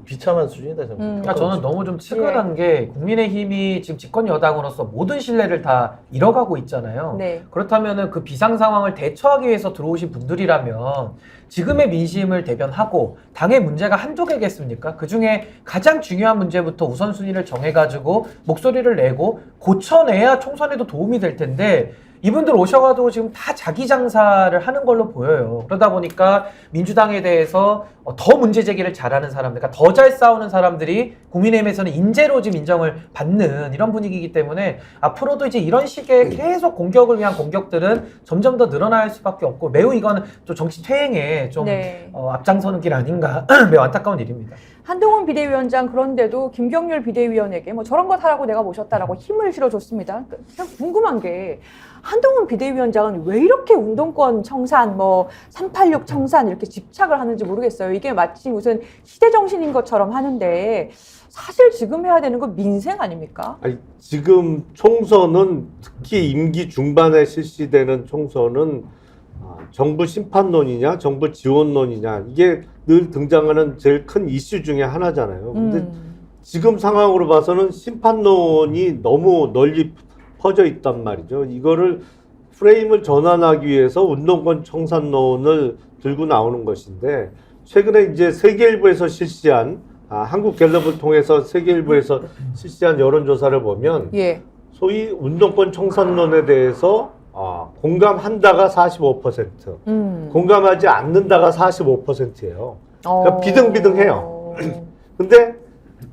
비참한 수준이다. 그러니까 저는 너무 좀 측은한 게 국민의힘이 지금 집권 여당으로서 모든 신뢰를 다 잃어가고 있잖아요. 네. 그렇다면은 그 비상 상황을 대처하기 위해서 들어오신 분들이라면 지금의 민심을 대변하고 당의 문제가 한두 개겠습니까? 그 중에 가장 중요한 문제부터 우선순위를 정해가지고 목소리를 내고 고쳐내야 총선에도 도움이 될 텐데 이분들 오셔가지고 지금 다 자기 장사를 하는 걸로 보여요. 그러다 보니까 민주당에 대해서 더 문제 제기를 잘하는 사람들, 그러니까 더 잘 싸우는 사람들이 국민의힘에서는 인재로 지금 인정을 받는 이런 분위기이기 때문에 앞으로도 이제 이런 식의 계속 공격을 위한 공격들은 점점 더 늘어날 수밖에 없고 매우 이거는 좀 정치 퇴행에 좀 네. 앞장서는 길 아닌가 매우 안타까운 일입니다. 한동훈 비대위원장 그런데도 김경률 비대위원에게 뭐 저런 것 하라고 내가 모셨다라고 힘을 실어줬습니다. 그냥 궁금한 게 한동훈 비대위원장은 왜 이렇게 운동권 청산, 뭐 386 청산 이렇게 집착을 하는지 모르겠어요. 이게 마치 무슨 시대 정신인 것처럼 하는데 사실 지금 해야 되는 건 민생 아닙니까? 아니, 지금 총선은 특히 임기 중반에 실시되는 총선은 정부 심판론이냐, 정부 지원론이냐 이게 늘 등장하는 제일 큰 이슈 중에 하나잖아요. 근데 지금 상황으로 봐서는 심판론이 너무 널리 퍼져 있단 말이죠. 이거를 프레임을 전환하기 위해서 운동권 청산론을 들고 나오는 것인데 최근에 이제 세계일보에서 실시한 한국갤럽을 통해서 세계일보에서 실시한 여론조사를 보면 예. 소위 운동권 청산론에 대해서 공감한다가 45%, 공감하지 않는다가 45%예요. 그러니까 비등비등해요. 근데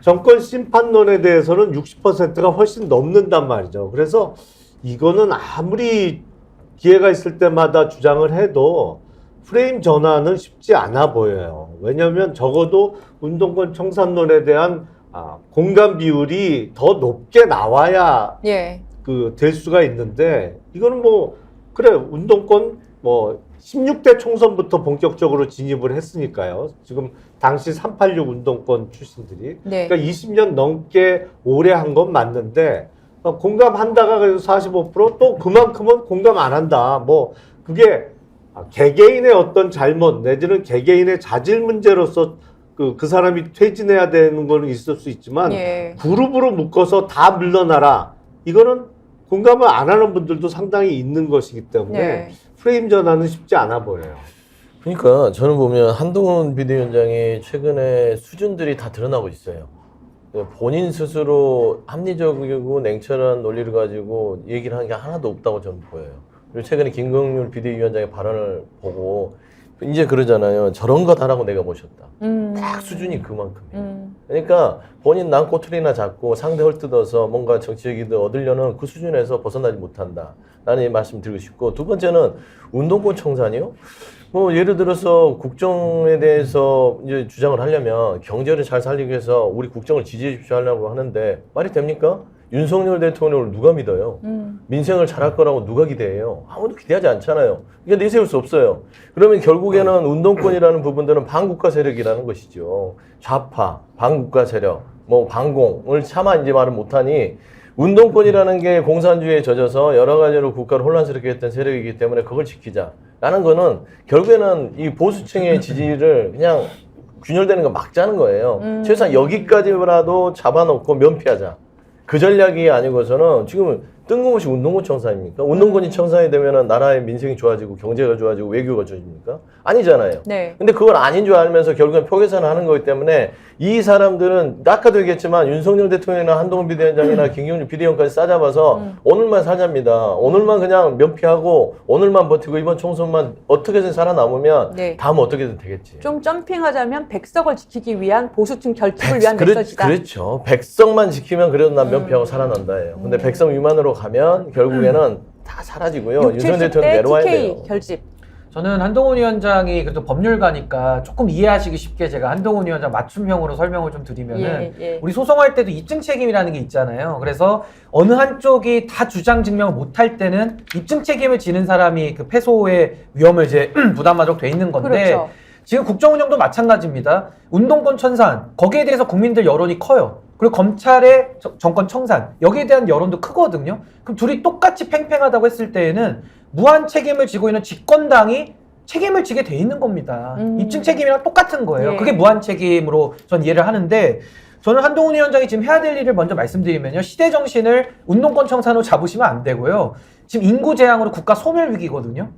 정권 심판론에 대해서는 60%가 훨씬 넘는단 말이죠. 그래서 이거는 아무리 기회가 있을 때마다 주장을 해도 프레임 전환은 쉽지 않아 보여요. 왜냐하면 적어도 운동권 청산론에 대한 공감 비율이 더 높게 나와야 예. 될 수가 있는데 이거는 뭐 그래 운동권 뭐 16대 총선부터 본격적으로 진입을 했으니까요. 지금 당시 386 운동권 출신들이 네. 그러니까 20년 넘게 오래 한 건 맞는데 공감한다가 그래도 45% 또 그만큼은 공감 안 한다. 뭐 그게 개개인의 어떤 잘못 내지는 개개인의 자질 문제로서 그 사람이 퇴진해야 되는 거는 있을 수 있지만 예. 그룹으로 묶어서 다 물러나라. 이거는 공감을 안 하는 분들도 상당히 있는 것이기 때문에 네. 프레임 전환은 쉽지 않아 보여요. 그러니까 저는 보면 한동훈 비대위원장이 최근에 수준들이 다 드러나고 있어요. 본인 스스로 합리적이고 냉철한 논리를 가지고 얘기를 하는 게 하나도 없다고 저는 보여요. 그리고 최근에 김경률 비대위원장의 발언을 보고 이제 그러잖아요. 저런 거 하라고 내가 모셨다. 딱 수준이 그만큼이에요. 그러니까 본인 난 꼬투리나 잡고 상대 헐뜯어서 뭔가 정치적 이득 얻으려는 그 수준에서 벗어나지 못한다. 라는 말씀 드리고 싶고, 두 번째는 운동권 청산이요? 뭐 예를 들어서 국정에 대해서 이제 주장을 하려면 경제를 잘 살리기 위해서 우리 국정을 지지해 주십시오 하려고 하는데 말이 됩니까? 윤석열 대통령을 누가 믿어요? 민생을 잘할 거라고 누가 기대해요? 아무도 기대하지 않잖아요. 이게 내세울 수 없어요. 그러면 결국에는 운동권이라는 부분들은 반국가 세력이라는 것이죠. 좌파, 반국가 세력, 뭐 반공을 차마 이제 말을 못하니 운동권이라는 게 공산주의에 젖어서 여러 가지로 국가를 혼란스럽게 했던 세력이기 때문에 그걸 지키자라는 거는 결국에는 이 보수층의 지지를 그냥 균열되는 거 막자는 거예요. 최소한 여기까지라도 잡아놓고 면피하자. 그 전략이 아니고서는 지금 뜬금없이 운동권 청산입니까? 운동권이 청산이 되면은 나라의 민생이 좋아지고 경제가 좋아지고 외교가 좋아집니까? 아니잖아요. 네. 근데 그걸 아닌 줄 알면서 결국엔 표계산을 하는 거기 때문에 이 사람들은 아까도 얘기했지만 윤석열 대통령이나 한동훈 비대위원장이나 김경률 비대위원까지 싸잡아서 오늘만 살잡니다. 오늘만 그냥 면피하고 오늘만 버티고 이번 총선만 어떻게든 살아남으면 네. 다음 어떻게든 되겠지. 좀 점핑하자면 백석을 지키기 위한 보수층 결집을 위한 메시지다. 그렇죠. 백석만 지키면 그래도 난 면피하고 살아난다예요. 근데 백석 미만으로 가면 결국에는 다 사라지고요. 60, 윤석열 대통령 70대 내려와야 TK 돼요. 결집. 저는 한동훈 위원장이 그래도 법률가니까 조금 이해하시기 쉽게 제가 한동훈 위원장 맞춤형으로 설명을 좀 드리면은 우리 소송할 때도 입증 책임이라는 게 있잖아요. 그래서 어느 한쪽이 다 주장 증명을 못할 때는 입증 책임을 지는 사람이 그 패소의 위험을 이제 부담하도록 돼 있는 건데 그렇죠. 지금 국정운영도 마찬가지입니다. 운동권 천산 거기에 대해서 국민들 여론이 커요. 그리고 검찰의 정권 청산 여기에 대한 여론도 크거든요. 그럼 둘이 똑같이 팽팽하다고 했을 때에는 무한 책임을 지고 있는 집권당이 책임을 지게 돼 있는 겁니다. 입증 책임이랑 똑같은 거예요. 예. 그게 무한 책임으로 전 이해를 하는데 저는 한동훈 위원장이 지금 해야 될 일을 먼저 말씀드리면요. 시대 정신을 운동권 청산으로 잡으시면 안 되고요. 지금 인구 재앙으로 국가 소멸 위기거든요.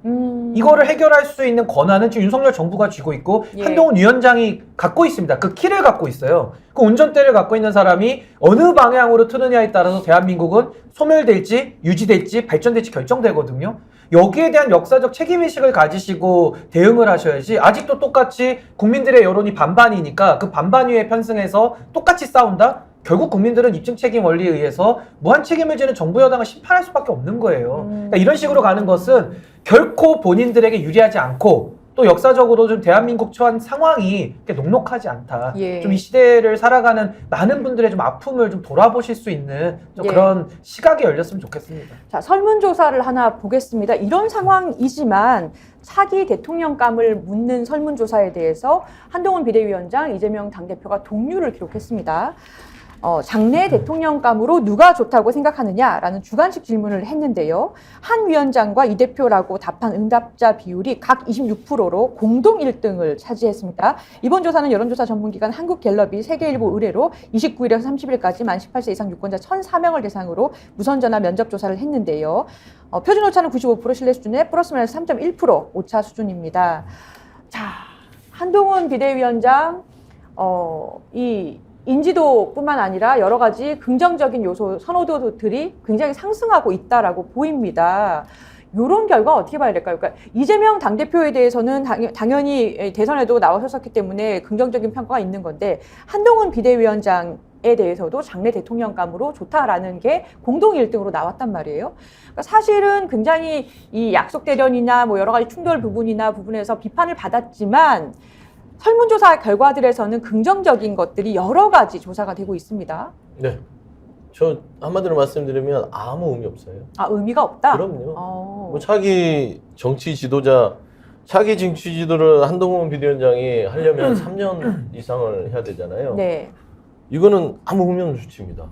이거를 해결할 수 있는 권한은 지금 윤석열 정부가 쥐고 있고 예. 한동훈 위원장이 갖고 있습니다. 그 키를 갖고 있어요. 그 운전대를 갖고 있는 사람이 어느 방향으로 트느냐에 따라서 대한민국은 소멸될지 유지될지 발전될지 결정되거든요. 여기에 대한 역사적 책임의식을 가지시고 대응을 하셔야지 아직도 똑같이 국민들의 여론이 반반이니까 그 반반 위에 편승해서 똑같이 싸운다? 결국 국민들은 입증 책임 원리에 의해서 무한 책임을 지는 정부 여당을 심판할 수밖에 없는 거예요. 그러니까 이런 식으로 가는 것은 결코 본인들에게 유리하지 않고 또 역사적으로 좀 대한민국 처한 상황이 그렇게 녹록하지 않다. 예. 좀 이 시대를 살아가는 많은 분들의 좀 아픔을 좀 돌아보실 수 있는 좀 예. 그런 시각이 열렸으면 좋겠습니다. 자, 설문조사를 하나 보겠습니다. 이런 상황이지만 차기 대통령감을 묻는 설문조사에 대해서 한동훈 비대위원장, 이재명 당대표가 동률을 기록했습니다. 장래 대통령감으로 누가 좋다고 생각하느냐라는 주관식 질문을 했는데요. 한 위원장과 이 대표라고 답한 응답자 비율이 각 26%로 공동 1등을 차지했습니다. 이번 조사는 여론조사 전문기관 한국갤럽이 세계일보 의뢰로 29일에서 30일까지 만 18세 이상 유권자 1,004명을 대상으로 무선전화 면접 조사를 했는데요. 표준 오차는 95% 신뢰 수준에 플러스 마이너스 3.1% 오차 수준입니다. 자, 한동훈 비대위원장 이 인지도뿐만 아니라 여러 가지 긍정적인 요소, 선호도들이 굉장히 상승하고 있다라고 보입니다. 이런 결과 어떻게 봐야 될까요? 그러니까 이재명 당대표에 대해서는 당연히 대선에도 나오셨기 때문에 긍정적인 평가가 있는 건데 한동훈 비대위원장에 대해서도 장래 대통령감으로 좋다라는 게 공동 1등으로 나왔단 말이에요. 그러니까 사실은 굉장히 이 약속 대련이나 뭐 여러 가지 충돌 부분에서 비판을 받았지만 설문조사 결과들에서는 긍정적인 것들이 여러 가지 조사가 되고 있습니다. 네. 저 한마디로 말씀드리면 아무 의미 없어요. 아, 의미가 없다? 그럼요. 뭐 차기 정치 지도자, 차기 정치 지도를 한동훈 비대위원장이 하려면 3년 이상을 해야 되잖아요. 네. 이거는 아무 의미 없는 수치입니다.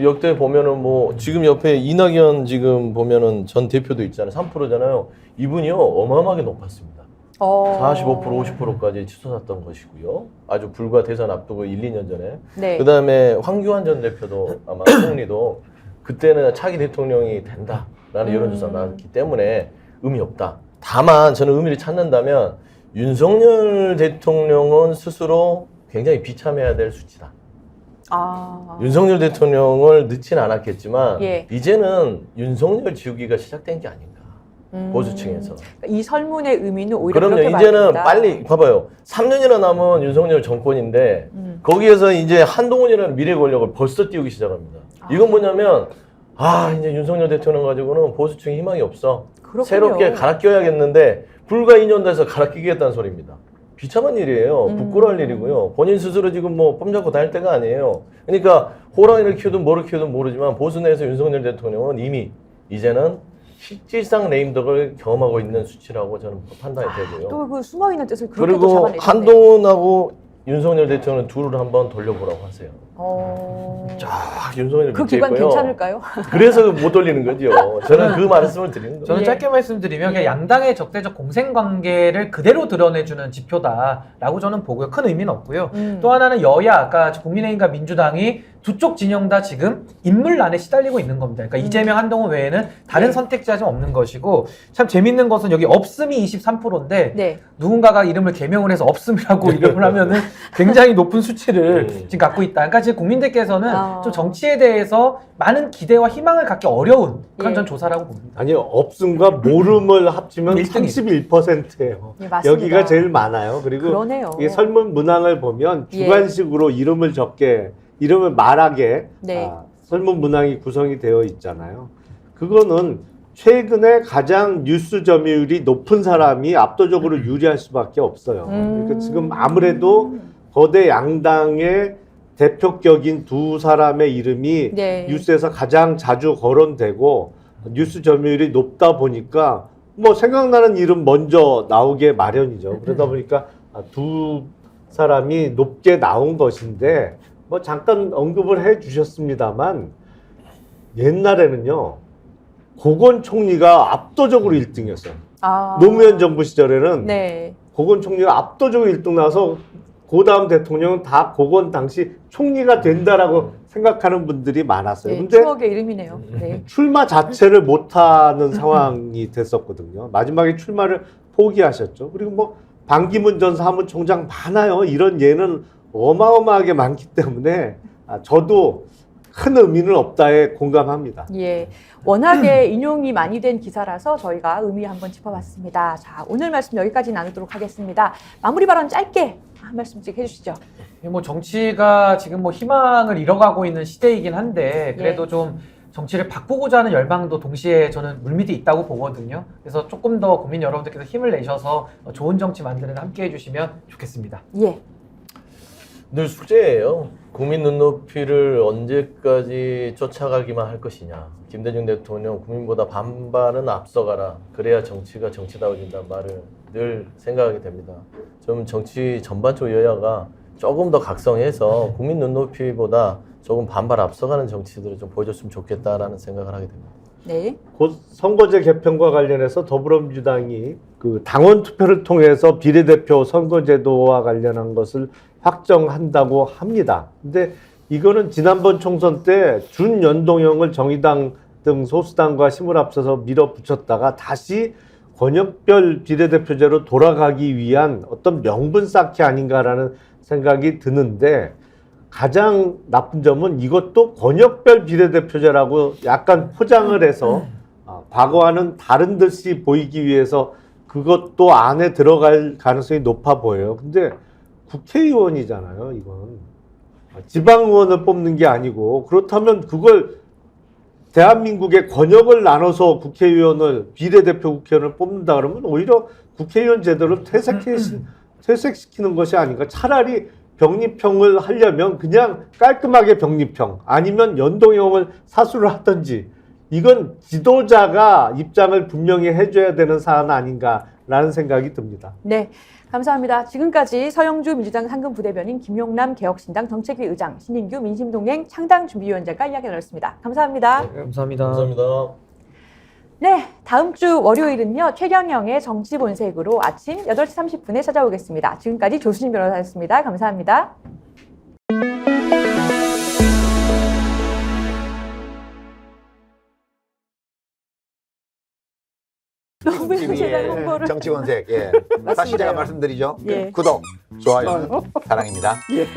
역대 보면은 뭐 지금 옆에 이낙연 지금 보면은 전 대표도 있잖아요. 3%잖아요. 이분이요 어마어마하게 높았습니다. 45%, 50%까지 치솟았던 것이고요. 아주 불과 대선 앞두고 1, 2년 전에. 네. 그 다음에 황교안 전 대표도 아마 총리도 그때는 차기 대통령이 된다라는 여론조사 나왔기 때문에 의미 없다. 다만 저는 의미를 찾는다면 윤석열 대통령은 스스로 굉장히 비참해야 될 수치다. 윤석열 대통령을 넣지는 않았겠지만 예. 이제는 윤석열 지우기가 시작된 게 아닌가. 보수층에서. 이 설문의 의미는 오히려 그럼요. 그렇게 이제는 봐야 된다. 빨리 봐봐요. 3년이나 남은 윤석열 정권인데 거기에서 이제 한동훈이라는 미래 권력을 벌써 띄우기 시작합니다. 이건 뭐냐면 이제 윤석열 대통령 가지고는 보수층에 희망이 없어. 그렇군요. 새롭게 갈아 껴야겠는데 불과 2년 돼서 갈아 끼겠다는 소리입니다. 비참한 일이에요. 부끄러울 일이고요. 본인 스스로 지금 뭐 뽐잡고 다닐 때가 아니에요. 그러니까 호랑이를 키우든 뭐를 키우든 모르지만 보수 내에서 윤석열 대통령은 이미 이제는 실질상 레임덕을 경험하고 있는 수치라고 저는 판단이 되고요. 또 그 숨어있는 뜻을 그렇게 또 그리고 잡아내셨네요. 한동훈하고 윤석열 대통령 둘을 한번 돌려보라고 하세요. 쫙 윤석열 그 밑에 기관 있고요. 괜찮을까요? 그래서 못 돌리는 거죠. 저는 그 말씀을 드리는 거예요. 저는 예. 짧게 말씀드리면 그냥 양당의 적대적 공생 관계를 그대로 드러내주는 지표다라고 저는 보고요. 큰 의미는 없고요. 또 하나는 여야, 아까 국민의힘과 민주당이 두 쪽 진영 다 지금 인물난에 시달리고 있는 겁니다. 그러니까 이재명, 한동훈 외에는 다른 네. 선택지가 좀 없는 것이고 참 재밌는 것은 여기 없음이 23%인데 네. 누군가가 이름을 개명을 해서 없음이라고 이름을 하면은 굉장히 높은 수치를 지금 갖고 있다. 그러니까 지금 국민들께서는 좀 정치에 대해서 많은 기대와 희망을 갖기 어려운 그런 예. 전 조사라고 봅니다. 아니요, 없음과 모름을 합치면 1등이죠. 31%예요. 예, 맞습니다. 여기가 제일 많아요. 그리고 그러네요. 이 설문 문항을 보면 예. 주관식으로 이름을 적게, 이름을 말하게 네. 설문 문항이 구성이 되어 있잖아요. 그거는 최근에 가장 뉴스 점유율이 높은 사람이 압도적으로 유리할 수밖에 없어요. 그러니까 지금 아무래도 거대 양당의 대표격인 두 사람의 이름이 네. 뉴스에서 가장 자주 거론되고 뉴스 점유율이 높다 보니까 뭐 생각나는 이름 먼저 나오게 마련이죠. 그러다 보니까 두 사람이 높게 나온 것인데 뭐 잠깐 언급을 해 주셨습니다만 옛날에는요 고건 총리가 압도적으로 1등이었어요. 노무현 정부 시절에는 네. 고건 총리가 압도적으로 1등 나서 그 다음 대통령은 다 고건 당시 총리가 된다라고 생각하는 분들이 많았어요. 네, 근데 추억의 이름이네요. 네. 출마 자체를 못하는 상황이 됐었거든요. 마지막에 출마를 포기하셨죠. 그리고 뭐 반기문 전 사무총장 많아요. 이런 예는 어마어마하게 많기 때문에 저도 큰 의미는 없다에 공감합니다. 예. 워낙에 인용이 많이 된 기사라서 저희가 의미 한번 짚어봤습니다. 자, 오늘 말씀 여기까지 나누도록 하겠습니다. 마무리 발언 짧게 한 말씀씩 해주시죠. 뭐 정치가 지금 뭐 희망을 잃어가고 있는 시대이긴 한데 그래도 예. 좀 정치를 바꾸고자 하는 열망도 동시에 저는 물밑에 있다고 보거든요. 그래서 조금 더 국민 여러분들께서 힘을 내셔서 좋은 정치 만드는 데 함께 해주시면 좋겠습니다. 예. 늘 숙제예요. 국민 눈높이를 언제까지 쫓아가기만 할 것이냐. 김대중 대통령 국민보다 반발은 앞서가라. 그래야 정치가 정치다워진다는 말을 늘 생각하게 됩니다. 좀 정치 전반적으로 여야가 조금 더 각성해서 국민 눈높이보다 조금 반발 앞서가는 정치들을 좀 보여줬으면 좋겠다라는 생각을 하게 됩니다. 네. 곧 선거제 개편과 관련해서 더불어민주당이 그 당원 투표를 통해서 비례대표 선거제도와 관련한 것을 확정한다고 합니다. 근데 이거는 지난번 총선 때 준연동형을 정의당 등 소수당과 힘을 합쳐서 밀어붙였다가 다시 권역별 비례대표제로 돌아가기 위한 어떤 명분 쌓기 아닌가라는 생각이 드는데 가장 나쁜 점은 이것도 권역별 비례대표제라고 약간 포장을 해서 과거와는 다른 듯이 보이기 위해서 그것도 안에 들어갈 가능성이 높아 보여요. 근데 국회의원이잖아요, 이건. 지방의원을 뽑는 게 아니고, 그렇다면 그걸 대한민국의 권역을 나눠서 국회의원을, 비례대표 국회의원을 뽑는다 그러면 오히려 국회의원 제도를 퇴색시키는 것이 아닌가. 차라리 병립형을 하려면 그냥 깔끔하게 병립형, 아니면 연동형을 사수를 하든지, 이건 지도자가 입장을 분명히 해줘야 되는 사안 아닌가라는 생각이 듭니다. 네. 감사합니다. 지금까지 서영주 민주당 상근부대변인, 김용남 개혁신당 정책위 의장, 신인규 민심동행 창당준비위원장과 이야기 나눴습니다. 감사합니다. 감사합니다. 감사합니다. 네, 다음 주 월요일은요, 최경영의 정치본색으로 아침 8시 30분에 찾아오겠습니다. 지금까지 조수진 변호사였습니다. 감사합니다. 너무 제가 홍보를. 정치본색. 예. 다시 제가 말씀드리죠. 예. 구독, 좋아요, 사랑입니다. 예.